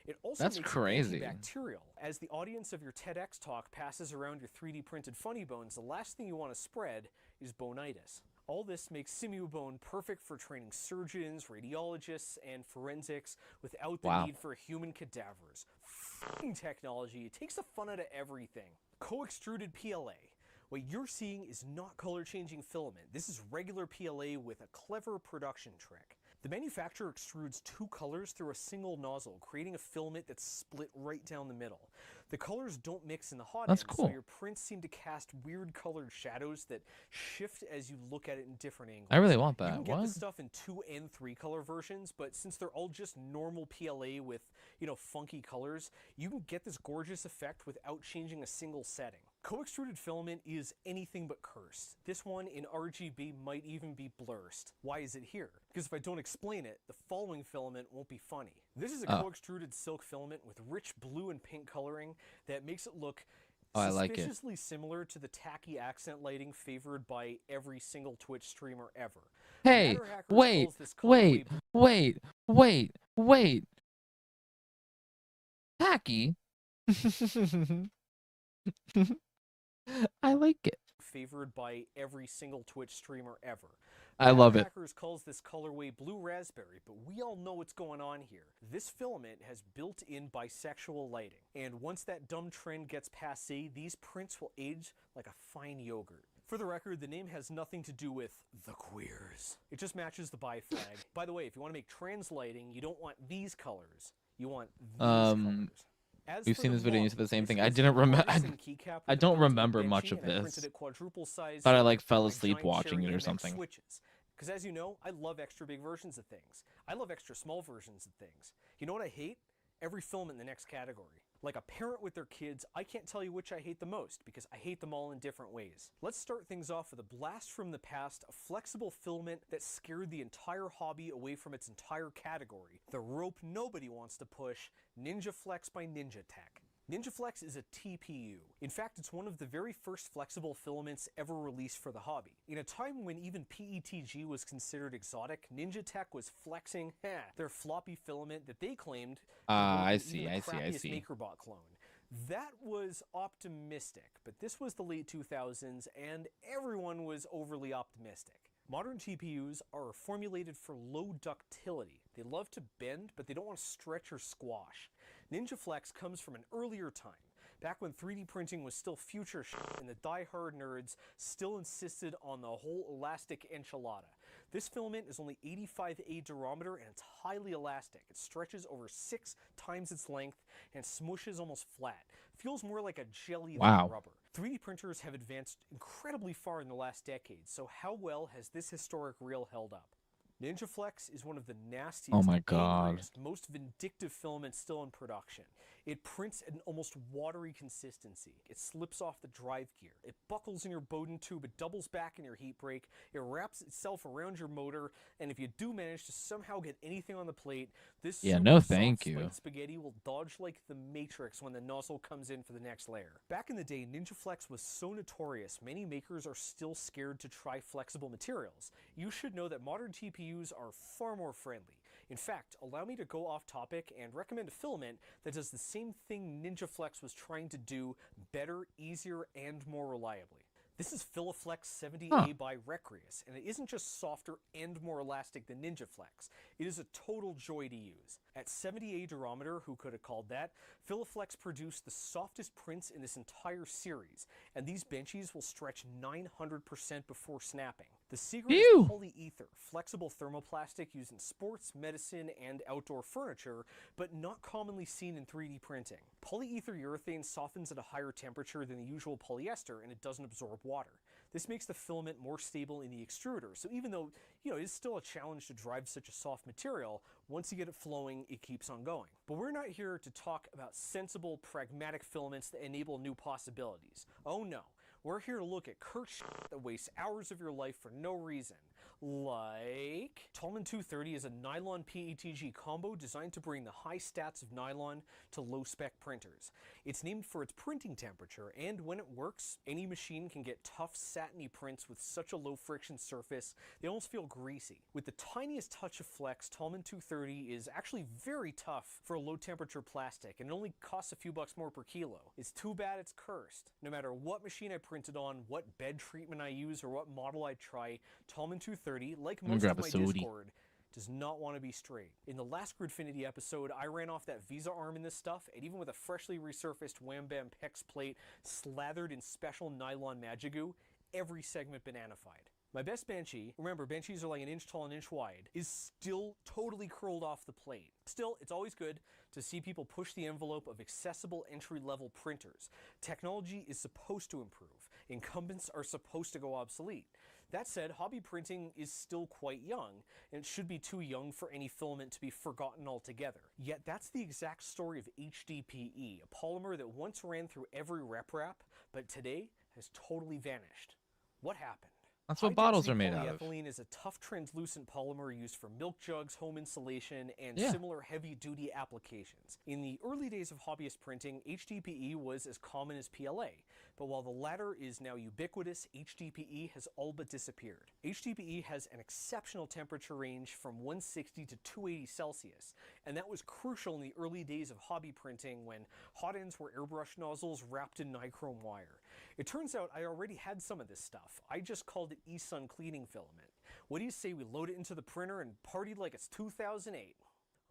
It also That's makes crazy. it antibacterial. As the audience of your TEDx talk passes around your 3D printed funny bones, the last thing you want to spread is bonitis. All this makes simu bone perfect for training surgeons, radiologists, and forensics without the Wow. need for human cadavers. F***ing technology, it takes the fun out of everything. Co-extruded PLA. What you're seeing is not color-changing filament. This is regular PLA with a clever production trick. The manufacturer extrudes two colors through a single nozzle, creating a filament that's split right down the middle. The colors don't mix in the hot That's end, cool. so your prints seem to cast weird colored shadows that shift as you look at it in different angles. I really want You that. can get What? this stuff in 2 and 3 color versions, but since they're all just normal PLA with, funky colors, you can get this gorgeous effect without changing a single setting. Co-extruded filament is anything but cursed. This one in RGB might even be blurst. Why is it here? Because if I don't explain it, the following filament won't be funny. This is a co-extruded silk filament with rich blue and pink coloring that makes it look I like it. suspiciously similar to the tacky accent lighting favored by every single Twitch streamer ever. Hey, Matter Hackers wait, calls this colorway wait. Tacky? I like it. favored by every single Twitch streamer ever. I love it. Hackers calls this colorway blue raspberry, but we all know what's going on here. This filament has built-in bisexual lighting, and once that dumb trend gets passé, these prints will age like a fine yogurt. For the record, the name has nothing to do with the queers. It just matches the bi flag. By the way, if you want to make trans lighting, you don't want these colors. You want these colors. As We've for seen the this video and you model, said the same this thing. I is didn't an remember. artisan keycap I with a don't built-in remember benchy, much of and I printed this. it quadruple size Thought I with like fell my asleep giant watching cherry it or MX something. switches. Because as you know, I love extra big versions of things. I love extra small versions of things. You know what I hate? Every filament in the next category. Like a parent with their kids, I can't tell you which I hate the most because I hate them all in different ways. Let's start things off with a blast from the past, a flexible filament that scared the entire hobby away from its entire category. The rope nobody wants to push, Ninja Flex by Ninja Tech. Ninja Flex is a TPU. In fact, it's one of the very first flexible filaments ever released for the hobby. In a time when even PETG was considered exotic, Ninja Tech was flexing their floppy filament that they claimed I even see. the crappiest MakerBot clone. That was optimistic, but this was the late 2000s and everyone was overly optimistic. Modern TPUs are formulated for low ductility. They love to bend, but they don't want to stretch or squash. Ninja Flex comes from an earlier time, back when 3D printing was still future shit and the die-hard nerds still insisted on the whole elastic enchilada. This filament is only 85A durometer and it's highly elastic. It stretches over 6 times its length and smushes almost flat. Feels more like a jelly than rubber. 3D printers have advanced incredibly far in the last decade, so how well has this historic reel held up? Ninja Flex is one of the nastiest, Oh my God. angriest, most vindictive filaments still in production. It prints at an almost watery consistency. It slips off the drive gear. It buckles in your Bowden tube. It doubles back in your heat break. It wraps itself around your motor. And if you do manage to somehow get anything on the plate, this Yeah, super no soft thank you. slate spaghetti will dodge like the Matrix when the nozzle comes in for the next layer. Back in the day, Ninja Flex was so notorious, many makers are still scared to try flexible materials. You should know that modern TPUs are far more friendly. In fact, allow me to go off topic and recommend a filament that does the same thing Ninja Flex was trying to do better, easier, and more reliably. This is Filaflex 70A by Recreus, and it isn't just softer and more elastic than Ninja Flex. It is a total joy to use. At 70A durometer, who could have called that, Filaflex produced the softest prints in this entire series, and these benchies will stretch 900% before snapping. The secret is polyether, flexible thermoplastic used in sports, medicine, and outdoor furniture, but not commonly seen in 3D printing. Polyether urethane softens at a higher temperature than the usual polyester, and it doesn't absorb water. This makes the filament more stable in the extruder, so even though, it's still a challenge to drive such a soft material, once you get it flowing, it keeps on going. But we're not here to talk about sensible, pragmatic filaments that enable new possibilities. Oh no. We're here to look at cursed shit that wastes hours of your life for no reason. Like, Tallman 230 is a nylon PETG combo designed to bring the high stats of nylon to low-spec printers. It's named for its printing temperature, and when it works, any machine can get tough, satiny prints with such a low-friction surface, they almost feel greasy. With the tiniest touch of flex, Tallman 230 is actually very tough for a low-temperature plastic, and it only costs a few bucks more per kilo. It's too bad it's cursed. No matter what machine I printed on, what bed treatment I use, or what model I try, Tallman 230, like most of my Discord, does not want to be straight. In the last Gridfinity episode, I ran off that Visa arm in this stuff, and even with a freshly resurfaced Wham Bam PEX plate slathered in special nylon Magigoo, every segment bananified. My best Banshee, remember Banshees are like an inch tall and inch wide, is still totally curled off the plate. Still, it's always good to see people push the envelope of accessible entry-level printers. Technology is supposed to improve. Incumbents are supposed to go obsolete. That said, hobby printing is still quite young, and it should be too young for any filament to be forgotten altogether. Yet that's the exact story of HDPE, a polymer that once ran through every rep wrap, but today has totally vanished. What happened? That's what bottles are made out of. Polyethylene is a tough translucent polymer used for milk jugs, home insulation, and Yeah. similar heavy-duty applications. In the early days of hobbyist printing, HDPE was as common as PLA, but while the latter is now ubiquitous, HDPE has all but disappeared. HDPE has an exceptional temperature range from 160 to 280 Celsius, and that was crucial in the early days of hobby printing when hot ends were airbrush nozzles wrapped in nichrome wire. It turns out I already had some of this stuff. I just called it eSun cleaning filament. What do you say we load it into the printer and party like it's 2008?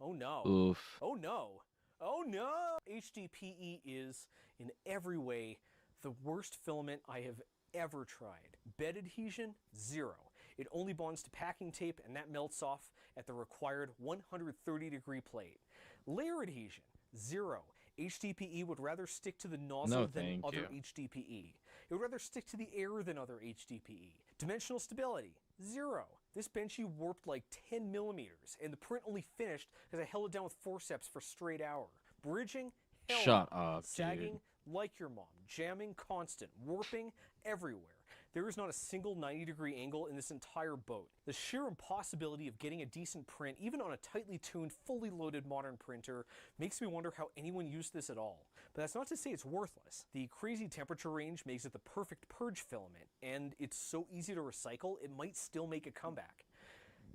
Oh no. Oof. Oh no. Oh no! HDPE is, in every way, the worst filament I have ever tried. Bed adhesion, 0. It only bonds to packing tape and that melts off at the required 130-degree plate. Layer adhesion, 0. HDPE would rather stick to the nozzle than other HDPE. It would rather stick to the air than other HDPE. Dimensional stability, 0. This Banshee warped like 10 millimeters, and the print only finished because I held it down with forceps for a straight hour. Bridging, hell Shut no. up, Sagging, dude. like your mom. Jamming, constant. Warping, everywhere. There is not a single 90-degree angle in this entire boat. The sheer impossibility of getting a decent print, even on a tightly tuned, fully loaded modern printer, makes me wonder how anyone used this at all. But that's not to say it's worthless. The crazy temperature range makes it the perfect purge filament, and it's so easy to recycle, it might still make a comeback.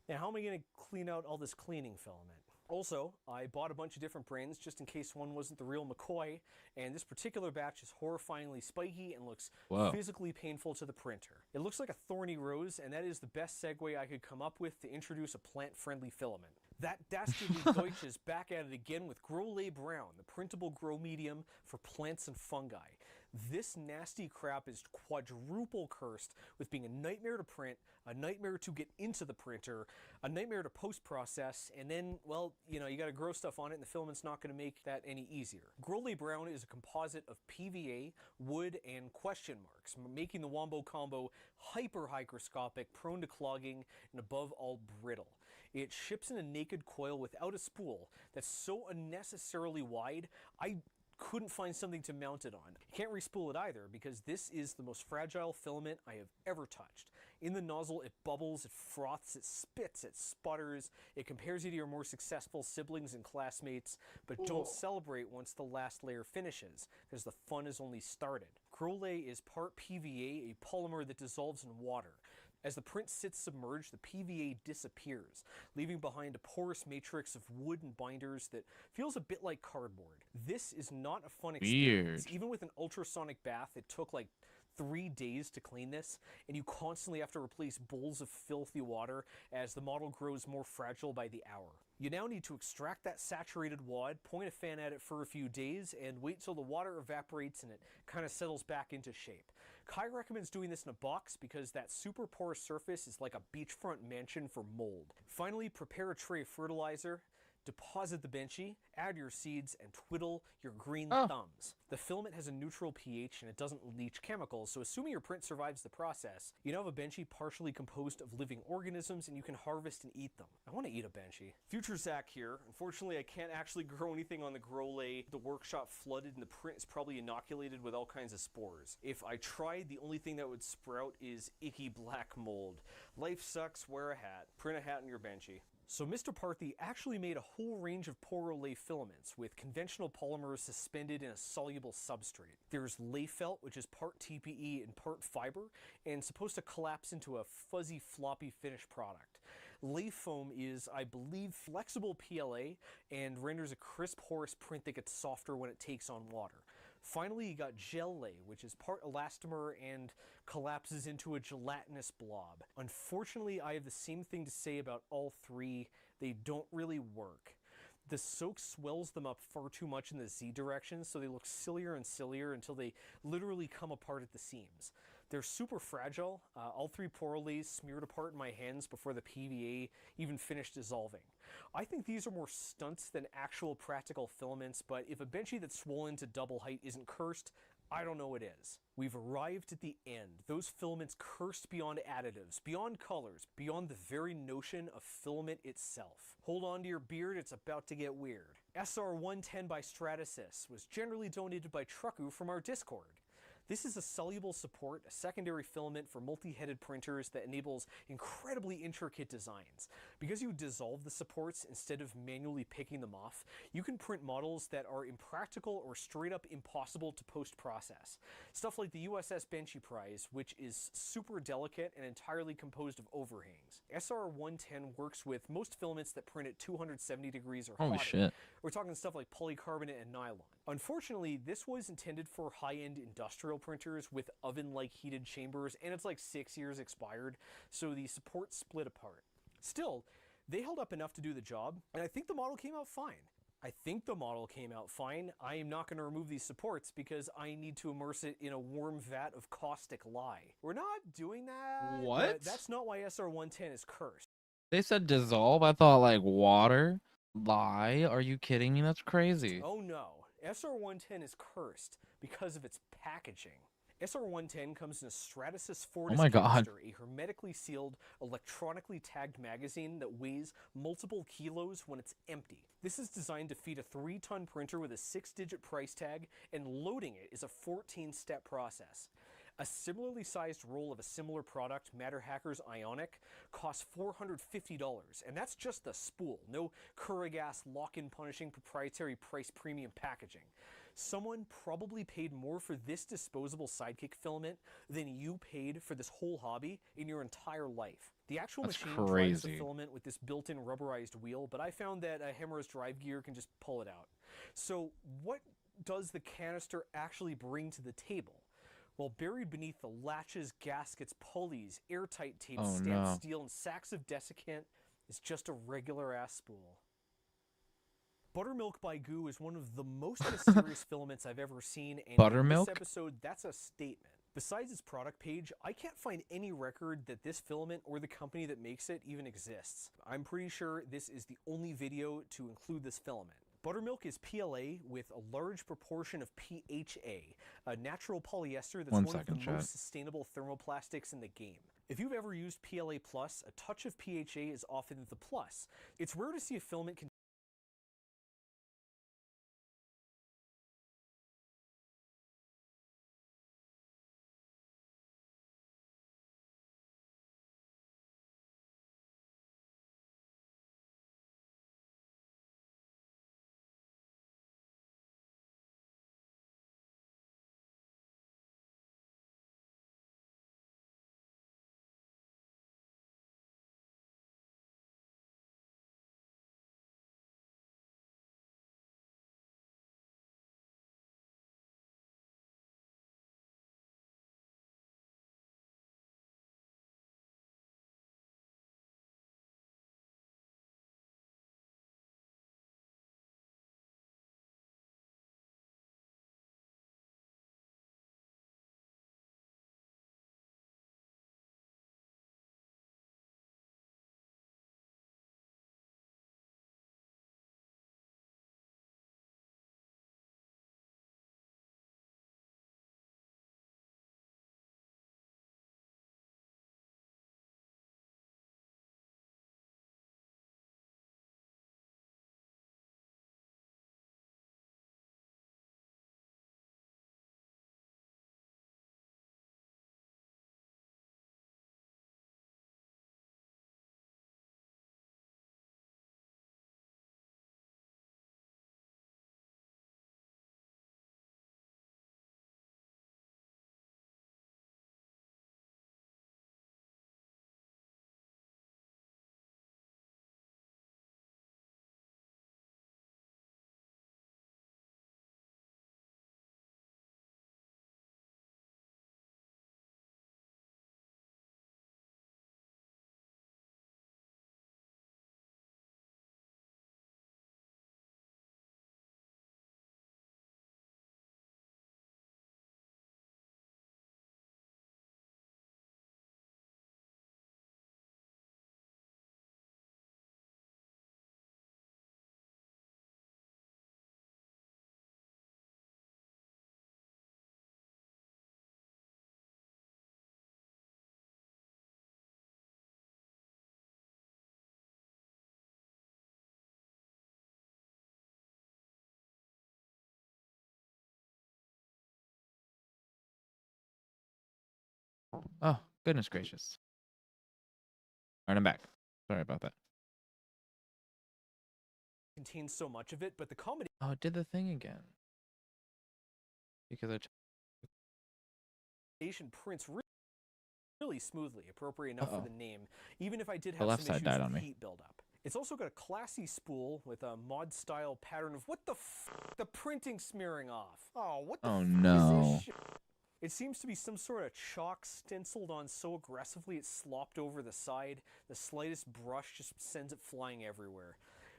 Now, how am I going to clean out all this cleaning filament? Also, I bought a bunch of different brands just in case one wasn't the real McCoy, and this particular batch is horrifyingly spiky and looks physically painful to the printer. It looks like a thorny rose, and that is the best segue I could come up with to introduce a plant-friendly filament. That dastardly Deutsch is back at it again with Grollet Brown, the printable grow medium for plants and fungi. This nasty crap is quadruple cursed with being a nightmare to print, a nightmare to get into the printer, a nightmare to post-process, and then, well, you gotta grow stuff on it and the filament's not gonna make that any easier. Grollet Brown is a composite of PVA, wood, and question marks, making the Wombo combo hyper-hygroscopic, prone to clogging, and above all brittle. It ships in a naked coil without a spool that's so unnecessarily wide, I couldn't find something to mount it on. You can't respool it either because this is the most fragile filament I have ever touched. In the nozzle, it bubbles, it froths, it spits, it sputters, it compares you to your more successful siblings and classmates, but don't celebrate once the last layer finishes, because the fun has only started. Grollet is part PVA, a polymer that dissolves in water. As the print sits submerged, the PVA disappears, leaving behind a porous matrix of wood and binders that feels a bit like cardboard. This is not a fun experience. Even with an ultrasonic bath, it took like 3 days to clean this, and you constantly have to replace bowls of filthy water as the model grows more fragile by the hour. You now need to extract that saturated wad, point a fan at it for a few days, and wait till the water evaporates and it kind of settles back into shape. Kai recommends doing this in a box because that super porous surface is like a beachfront mansion for mold. Finally, prepare a tray of fertilizer. deposit the benchy, add your seeds, and twiddle your green thumbs. The filament has a neutral pH and it doesn't leach chemicals, so assuming your print survives the process, you now have a benchy partially composed of living organisms and you can harvest and eat them. I want to eat a benchy. Future Zach here. Unfortunately, I can't actually grow anything on the grow lay. The workshop flooded and the print is probably inoculated with all kinds of spores. If I tried, the only thing that would sprout is icky black mold. Life sucks, wear a hat. Print a hat on your benchy. So Mr. Parthy actually made a whole range of porolay filaments with conventional polymers suspended in a soluble substrate. There's lay felt, which is part TPE and part fiber, and supposed to collapse into a fuzzy, floppy finished product. Lay foam is, I believe, flexible PLA and renders a crisp porous print that gets softer when it takes on water. Finally, you got gel lay, which is part elastomer and collapses into a gelatinous blob. Unfortunately, I have the same thing to say about all three. They don't really work. The soak swells them up far too much in the Z direction, so they look sillier and sillier until they literally come apart at the seams. They're super fragile. All three porolays smeared apart in my hands before the PVA even finished dissolving. I think these are more stunts than actual practical filaments, but if a benchy that's swollen to double height isn't cursed, I don't know what is. We've arrived at the end. Those filaments cursed beyond additives, beyond colors, beyond the very notion of filament itself. Hold on to your beard, it's about to get weird. SR110 by Stratasys was generally donated by Trucku from our Discord. This is a soluble support, a secondary filament for multi-headed printers that enables incredibly intricate designs. Because you dissolve the supports instead of manually picking them off, you can print models that are impractical or straight up impossible to post-process. Stuff like the USS Benchy Prize, which is super delicate and entirely composed of overhangs. SR110 works with most filaments that print at 270 degrees or hotter. Holy shit. We're talking stuff like polycarbonate and nylon. Unfortunately, this was intended for high-end industrial printers with oven-like heated chambers, and it's like 6 years expired, so the support split apart. Still, they held up enough to do the job, and I think the model came out fine. I am not going to remove these supports because I need to immerse it in a warm vat of caustic lye. We're not doing that. What? But that's not why SR110 is cursed. They said dissolve? I thought like water. Lie? Are you kidding me? That's crazy. Oh no. SR110 is cursed because of its packaging. SR110 comes in a Stratasys Fortis canister, a hermetically sealed, electronically tagged magazine that weighs multiple kilos when it's empty. This is designed to feed a 3-ton printer with a 6-digit price tag, and loading it is a 14-step process. A similarly sized roll of a similar product, Matter Hackers Ionic, costs $450, and that's just the spool, no Kuragas lock-in punishing proprietary price premium packaging. Someone probably paid more for this disposable sidekick filament than you paid for this whole hobby in your entire life. The actual machine drives the filament with this built-in rubberized wheel, but I found that a Hemmer's drive gear can just pull it out. So what does the canister actually bring to the table? Well, buried beneath the latches, gaskets, pulleys, airtight tape, stamped steel, and sacks of desiccant is just a regular-ass spool. Buttermilk by Goo is one of the most mysterious filaments I've ever seen, and Buttermilk? in this episode, that's a statement. Besides its product page, I can't find any record that this filament or the company that makes it even exists. I'm pretty sure this is the only video to include this filament. Buttermilk is PLA with a large proportion of PHA, a natural polyester that's one of the most sustainable thermoplastics in the game. If you've ever used PLA+, a touch of PHA is often the plus. It's rare to see a filament Oh, goodness gracious. All right, I'm back. Sorry about that. Contains so much of it, but the combination Oh, it did the thing again. Because prints really smoothly, appropriate enough for the name, even if I did The have left some side issues died with on me. heat buildup. It's also got a classy spool with a mod-style pattern of what the the printing smearing off. Oh, what the Oh, is no. this shit? It seems to be some sort of chalk stenciled on so aggressively it slopped over the side. The slightest brush just sends it flying everywhere.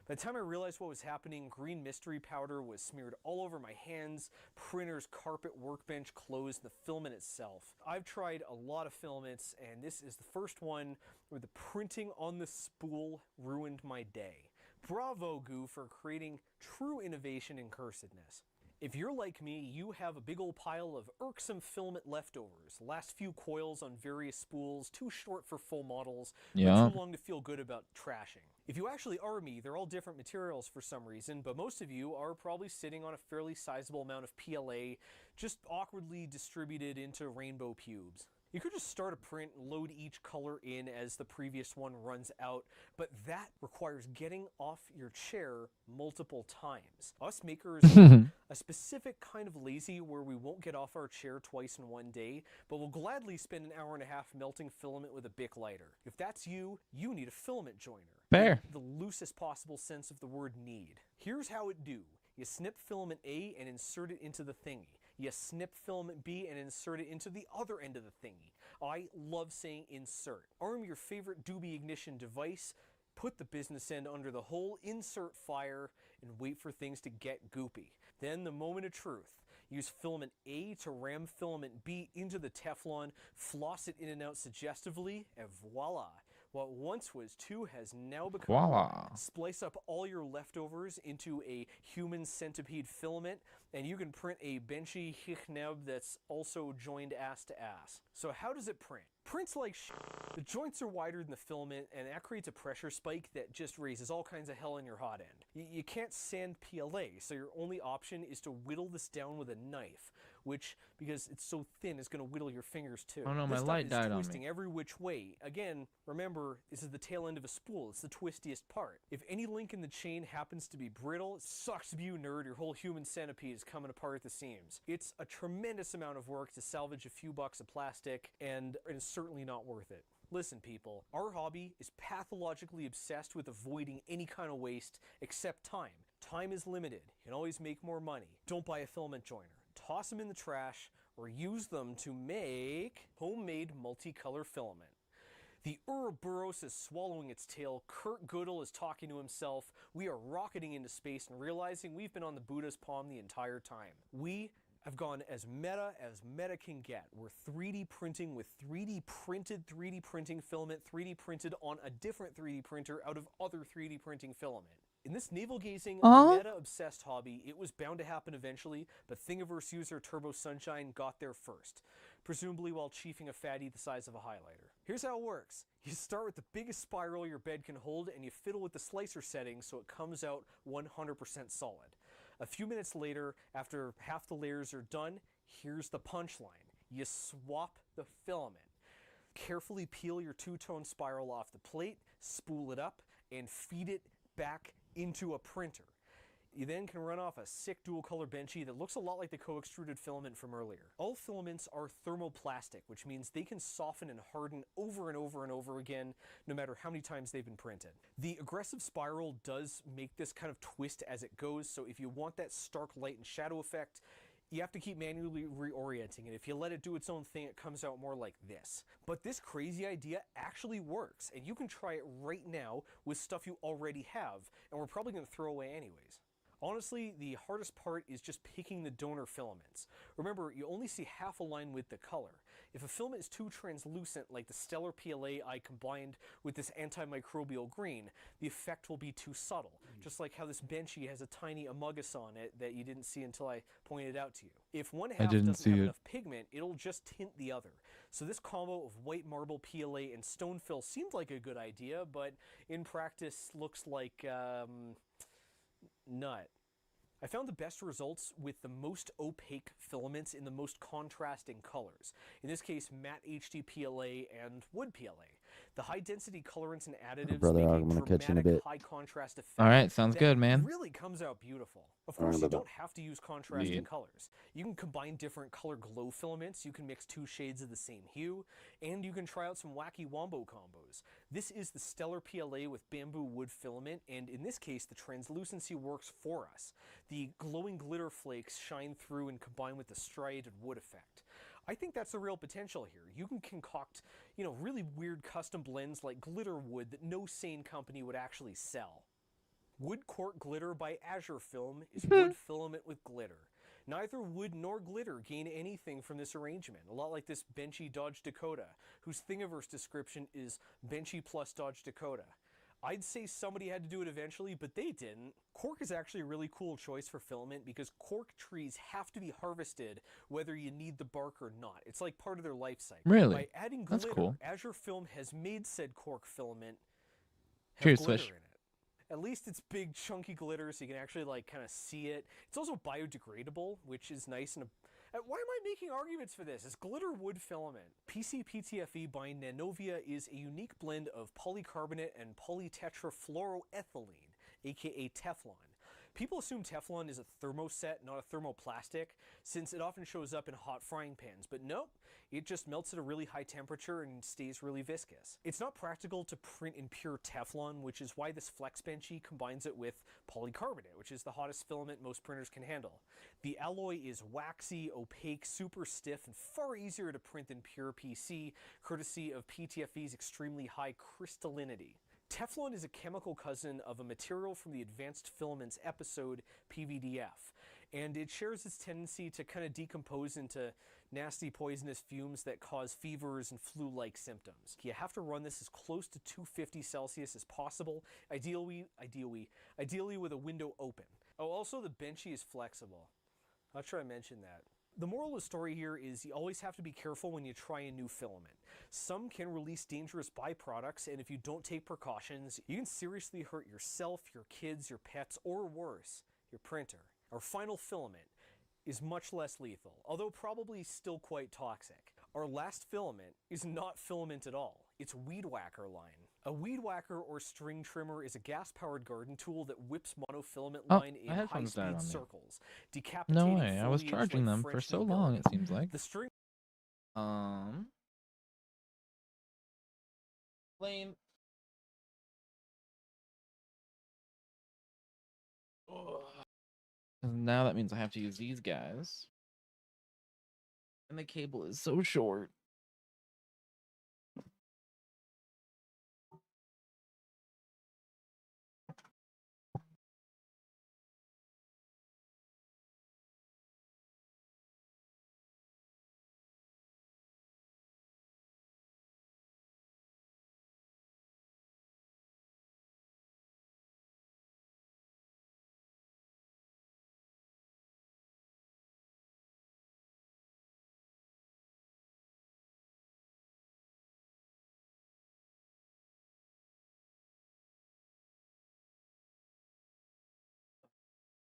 By the time I realized what was happening, green mystery powder was smeared all over my hands, printer's carpet, workbench, clothes, and the filament itself. I've tried a lot of filaments, and this is the first one where the printing on the spool ruined my day. Bravo, Goo, for creating true innovation in cursedness. If you're like me, you have a big old pile of irksome filament leftovers. Last few coils on various spools, too short for full models, but Yeah. too long to feel good about trashing. If you actually are me, they're all different materials for some reason, but most of you are probably sitting on a fairly sizable amount of PLA, just awkwardly distributed into rainbow pubes. You could just start a print and load each color in as the previous one runs out, but that requires getting off your chair multiple times. Us makers are a specific kind of lazy where we won't get off our chair twice in one day, but we'll gladly spend an hour and a half melting filament with a Bic lighter. If that's you, you need a filament joiner. Fair. In the loosest possible sense of the word need. Here's how it do. You snip filament A and insert it into the thingy. You snip filament B and insert it into the other end of the thingy. I love saying insert. Arm your favorite doobie ignition device, put the business end under the hole, insert fire, and wait for things to get goopy. Then the moment of truth. Use filament A to ram filament B into the Teflon, floss it in and out suggestively, and voila. What once was two has now become Voila. one. Splice up all your leftovers into a human centipede filament, and you can print a benchy hichneb that's also joined ass to ass. So how does it print? Prints like shit. The joints are wider than the filament, and that creates a pressure spike that just raises all kinds of hell in your hot end. You can't sand PLA, so your only option is to whittle this down with a knife, which, because it's so thin, is going to whittle your fingers too. Oh no, my This light stuff is died on twisting me. every which way. Again, remember, this is the tail end of a spool. It's the twistiest part. If any link in the chain happens to be brittle, it sucks to be you, nerd. Your whole human centipede is coming apart at the seams. It's a tremendous amount of work to salvage a few bucks of plastic, and it's certainly not worth it. Listen, people, our hobby is pathologically obsessed with avoiding any kind of waste except time. Time is limited. You can always make more money. Don't buy a filament joiner. Toss them in the trash or use them to make homemade multicolor filament. The Ouroboros is swallowing its tail. Kurt Gödel is talking to himself. We are rocketing into space and realizing we've been on the Buddha's palm the entire time. We have gone as meta can get. We're 3D printing with 3D printing filament, 3D printed on a different 3D printer out of other 3D printing filament. In this navel-gazing, meta-obsessed hobby, it was bound to happen eventually, but Thingiverse user Turbo Sunshine got there first, presumably while chiefing a fatty the size of a highlighter. Here's how it works. You start with the biggest spiral your bed can hold, and you fiddle with the slicer settings so it comes out 100% solid. A few minutes later, after half the layers are done, here's the punchline. You swap the filament. Carefully peel your two-tone spiral off the plate, spool it up, and feed it back into a printer. You then can run off a sick dual color benchy that looks a lot like the co-extruded filament from earlier. All filaments are thermoplastic, which means they can soften and harden over and over and over again, no matter how many times they've been printed. The aggressive spiral does make this kind of twist as it goes, so if you want that stark light and shadow effect, you have to keep manually reorienting it. If you let it do its own thing, it comes out more like this. But this crazy idea actually works, and you can try it right now with stuff you already have, and we're probably going to throw away anyways. Honestly, the hardest part is just picking the donor filaments. Remember, you only see half a line with the color. If a filament is too translucent, like the stellar PLA I combined with this antimicrobial green, the effect will be too subtle. Just like how this benchy has a tiny amogus on it that you didn't see until I pointed out to you. If one half doesn't have enough pigment, it'll just tint the other. So this combo of white marble PLA and stone fill seemed like a good idea, but in practice looks like nut. I found the best results with the most opaque filaments in the most contrasting colors. In this case, matte HD PLA and wood PLA. The high density colorants and additives Brother, make I'm a gonna catch you in a dramatic bit. high contrast effect. All right, sounds that good, man. really comes out beautiful. Of course, you don't have to use contrasting Yeah. colors. You can combine different color glow filaments, you can mix 2 shades of the same hue, and you can try out some wacky wombo combos. This is the Stellar PLA with bamboo wood filament, and in this case, the translucency works for us. The glowing glitter flakes shine through and combine with the striated wood effect. I think that's the real potential here. You can concoct, really weird custom blends like glitter wood that no sane company would actually sell. Wood Cork Glitter by Azure Film is wood filament with glitter. Neither wood nor glitter gain anything from this arrangement, a lot like this Benchy Dodge Dakota, whose Thingiverse description is Benchy plus Dodge Dakota. I'd say somebody had to do it eventually, but they didn't. Cork is actually a really cool choice for filament because cork trees have to be harvested whether you need the bark or not. It's like part of their life cycle. Really? By adding That's glitter, cool. Azure Film has made said cork filament have Cheers, glitter Fish. in it. At least it's big chunky glitter so you can actually kind of see it. It's also biodegradable, which is nice. And why am I making arguments for this? It's glitter wood filament. PCPTFE by Nanovia is a unique blend of polycarbonate and polytetrafluoroethylene, aka Teflon. People assume Teflon is a thermoset, not a thermoplastic, since it often shows up in hot frying pans, but nope, it just melts at a really high temperature and stays really viscous. It's not practical to print in pure Teflon, which is why this Flex Benchy combines it with polycarbonate, which is the hottest filament most printers can handle. The alloy is waxy, opaque, super stiff, and far easier to print than pure PC, courtesy of PTFE's extremely high crystallinity. Teflon is a chemical cousin of a material from the Advanced Filaments episode, PVDF, and it shares its tendency to kind of decompose into nasty poisonous fumes that cause fevers and flu-like symptoms. You have to run this as close to 250 Celsius as possible, ideally with a window open. Oh, also the Benchy is flexible. Not sure I mentioned that. The moral of the story here is you always have to be careful when you try a new filament. Some can release dangerous byproducts, and if you don't take precautions, you can seriously hurt yourself, your kids, your pets, or worse, your printer. Our final filament is much less lethal, although probably still quite toxic. Our last filament is not filament at all. It's Weed Whacker line. A weed whacker or string trimmer is a gas-powered garden tool that whips monofilament line in headphones died high-speed on me. circles, No decapitating way. I was foliage charging like them for French so nobility. long, it seems like. The string Lame. Now that means I have to use these guys. And the cable is so short.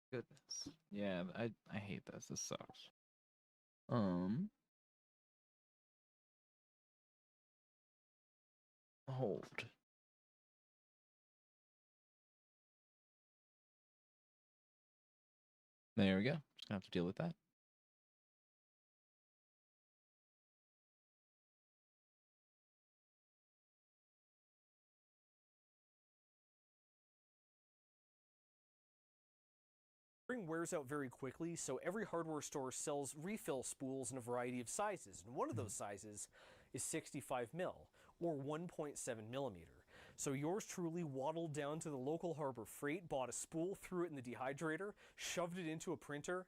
Goodness. Yeah, I hate this. This sucks. Hold. There we go. Just gonna have to deal with that. string wears out very quickly, so every hardware store sells refill spools in a variety of sizes, and one of those sizes is 65 mil, or 1.7 millimeter. So yours truly waddled down to the local Harbor Freight, bought a spool, threw it in the dehydrator, shoved it into a printer,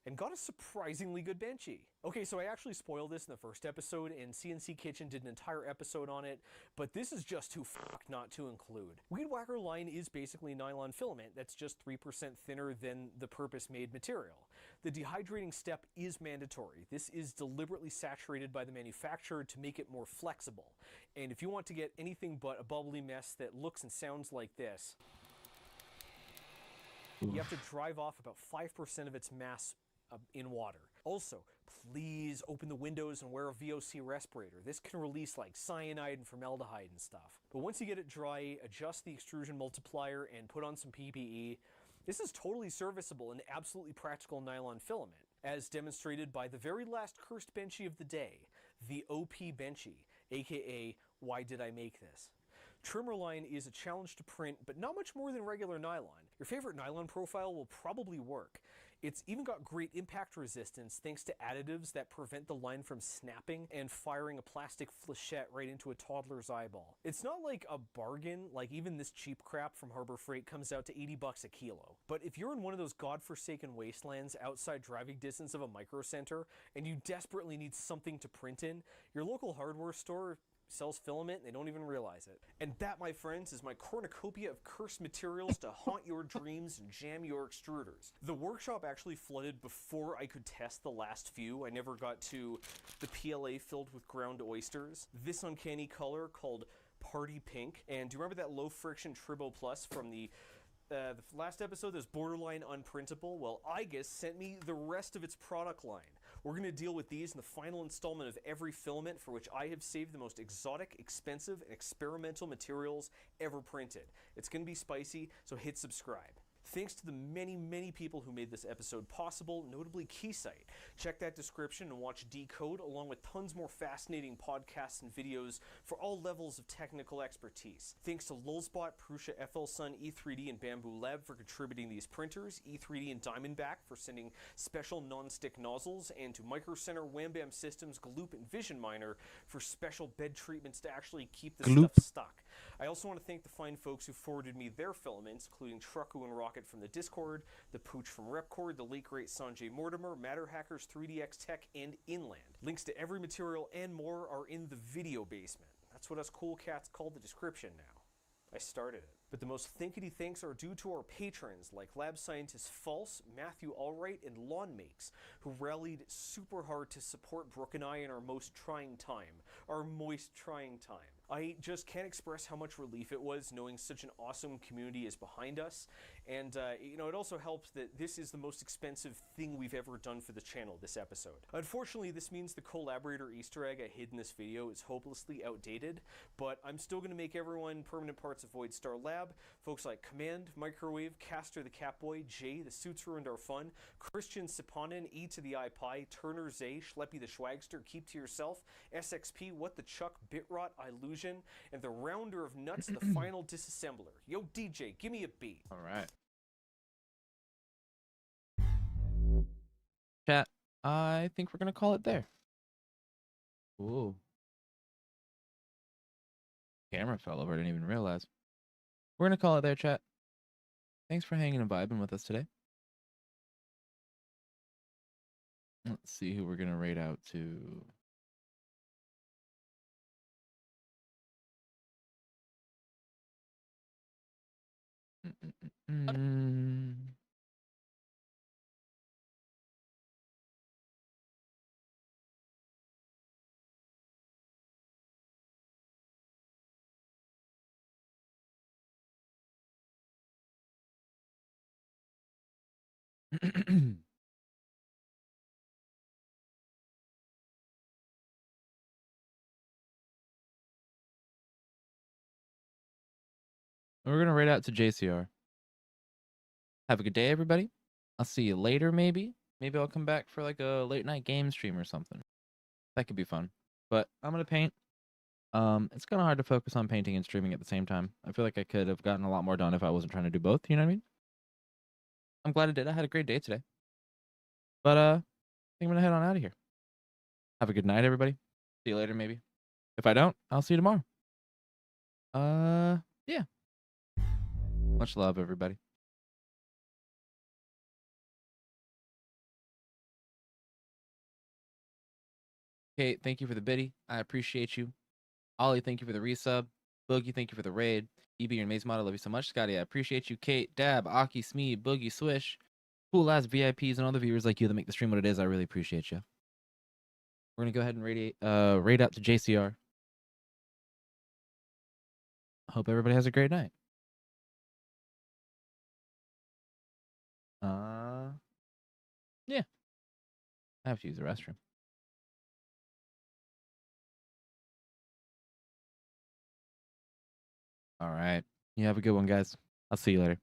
and got a surprisingly good Benchy. Okay, so I actually spoiled this in the first episode, and CNC Kitchen did an entire episode on it, but this is just too fucked not to include. Weed Whacker line is basically nylon filament that's just 3% thinner than the purpose-made material. The dehydrating step is mandatory. This is deliberately saturated by the manufacturer to make it more flexible. And if you want to get anything but a bubbly mess that looks and sounds like this, You have to drive off about 5% of its mass in water. Also, please open the windows and wear a VOC respirator. This can release like cyanide and formaldehyde and stuff. But once you get it dry, adjust the extrusion multiplier and put on some PPE. This is totally serviceable and absolutely practical nylon filament, as demonstrated by the very last cursed benchy of the day, the OP benchy, aka why did I make this? Trimmer line is a challenge to print, but not much more than regular nylon. Your favorite nylon profile will probably work. It's even got great impact resistance thanks to additives that prevent the line from snapping and firing a plastic flechette right into a toddler's eyeball. It's not like a bargain, like even this cheap crap from Harbor Freight comes out to $80 a kilo. But if you're in one of those godforsaken wastelands outside driving distance of a micro center and you desperately need something to print in, your local hardware store sells filament and they don't even realize it. And that, my friends, is my cornucopia of cursed materials to haunt your dreams and jam your extruders. The workshop actually flooded before I could test the last few. I never got to the PLA filled with ground oysters, this uncanny color called Party Pink, and do you remember that low friction Tribo Plus from the last episode that's borderline unprintable? Well, iGus sent me the rest of its product line. We're going to deal with these in the final installment of every filament, for which I have saved the most exotic, expensive, and experimental materials ever printed. It's going to be spicy, so hit subscribe. Thanks to the many, many people who made this episode possible, notably Keysight. Check that description and watch Decode, along with tons more fascinating podcasts and videos for all levels of technical expertise. Thanks to Lulzbot, Prusa, FLSun, E3D, and Bamboo Lab for contributing these printers, E3D and Diamondback for sending special non-stick nozzles, and to Micro Center, Wham Bam Systems, Gloop, and Vision Miner for special bed treatments to actually keep this stuff stuck. I also want to thank the fine folks who forwarded me their filaments, including Trucku and Rocket from the Discord, the Pooch from Repcord, the late great Sanjay Mortimer, Matter Hackers, 3DX Tech, and Inland. Links to every material and more are in the video basement. That's what us cool cats call the description now. I started it. But the most thinkety thanks are due to our patrons like lab scientist False, Matthew Allwright, and Lawn Makes, who rallied super hard to support Brooke and I in our most trying time, our moist trying time. I just can't express how much relief it was knowing such an awesome community is behind us, and you know, it also helps that this is the most expensive thing we've ever done for the channel this episode. Unfortunately, this means the collaborator Easter egg I hid in this video is hopelessly outdated, but I'm still going to make everyone permanent parts of Void Star Lab. Folks like Command, Microwave, Caster the Catboy, Jay, the Suits Ruined Our Fun, Christian Siponin, E to the iPie, Turner Zay, Schleppy the Schwagster, Keep to Yourself, SXP, What the Chuck, Bitrot, Illusion, and the Rounder of Nuts, the Final Disassembler. Yo, DJ, give me a beat. All right. Chat, I think we're going to call it there. Ooh. Camera fell over. I didn't even realize. We're going to call it there, chat. Thanks for hanging and vibing with us today. Let's see who we're going to rate out to. We're going to rate out to JCR. Have a good day, everybody. I'll see you later, maybe. Maybe I'll come back for like a late night game stream or something. That could be fun. But I'm going to paint. It's kind of hard to focus on painting and streaming at the same time. I feel like I could have gotten a lot more done if I wasn't trying to do both. You know what I mean? I'm glad I did. I had a great day today. But I think I'm going to head on out of here. Have a good night, everybody. See you later, maybe. If I don't, I'll see you tomorrow. Yeah. Much love, everybody. Kate, thank you for the biddy. I appreciate you. Ollie, thank you for the resub. Boogie, thank you for the raid. EB, your maze model, love you so much. Scotty, I appreciate you. Kate, Dab, Aki, Smee, Boogie, Swish, cool ass VIPs, and all the viewers like you that make the stream what it is. I really appreciate you. We're gonna go ahead and raid out to JCR. Hope everybody has a great night. Yeah. I have to use the restroom. All right. You have a good one, guys. I'll see you later.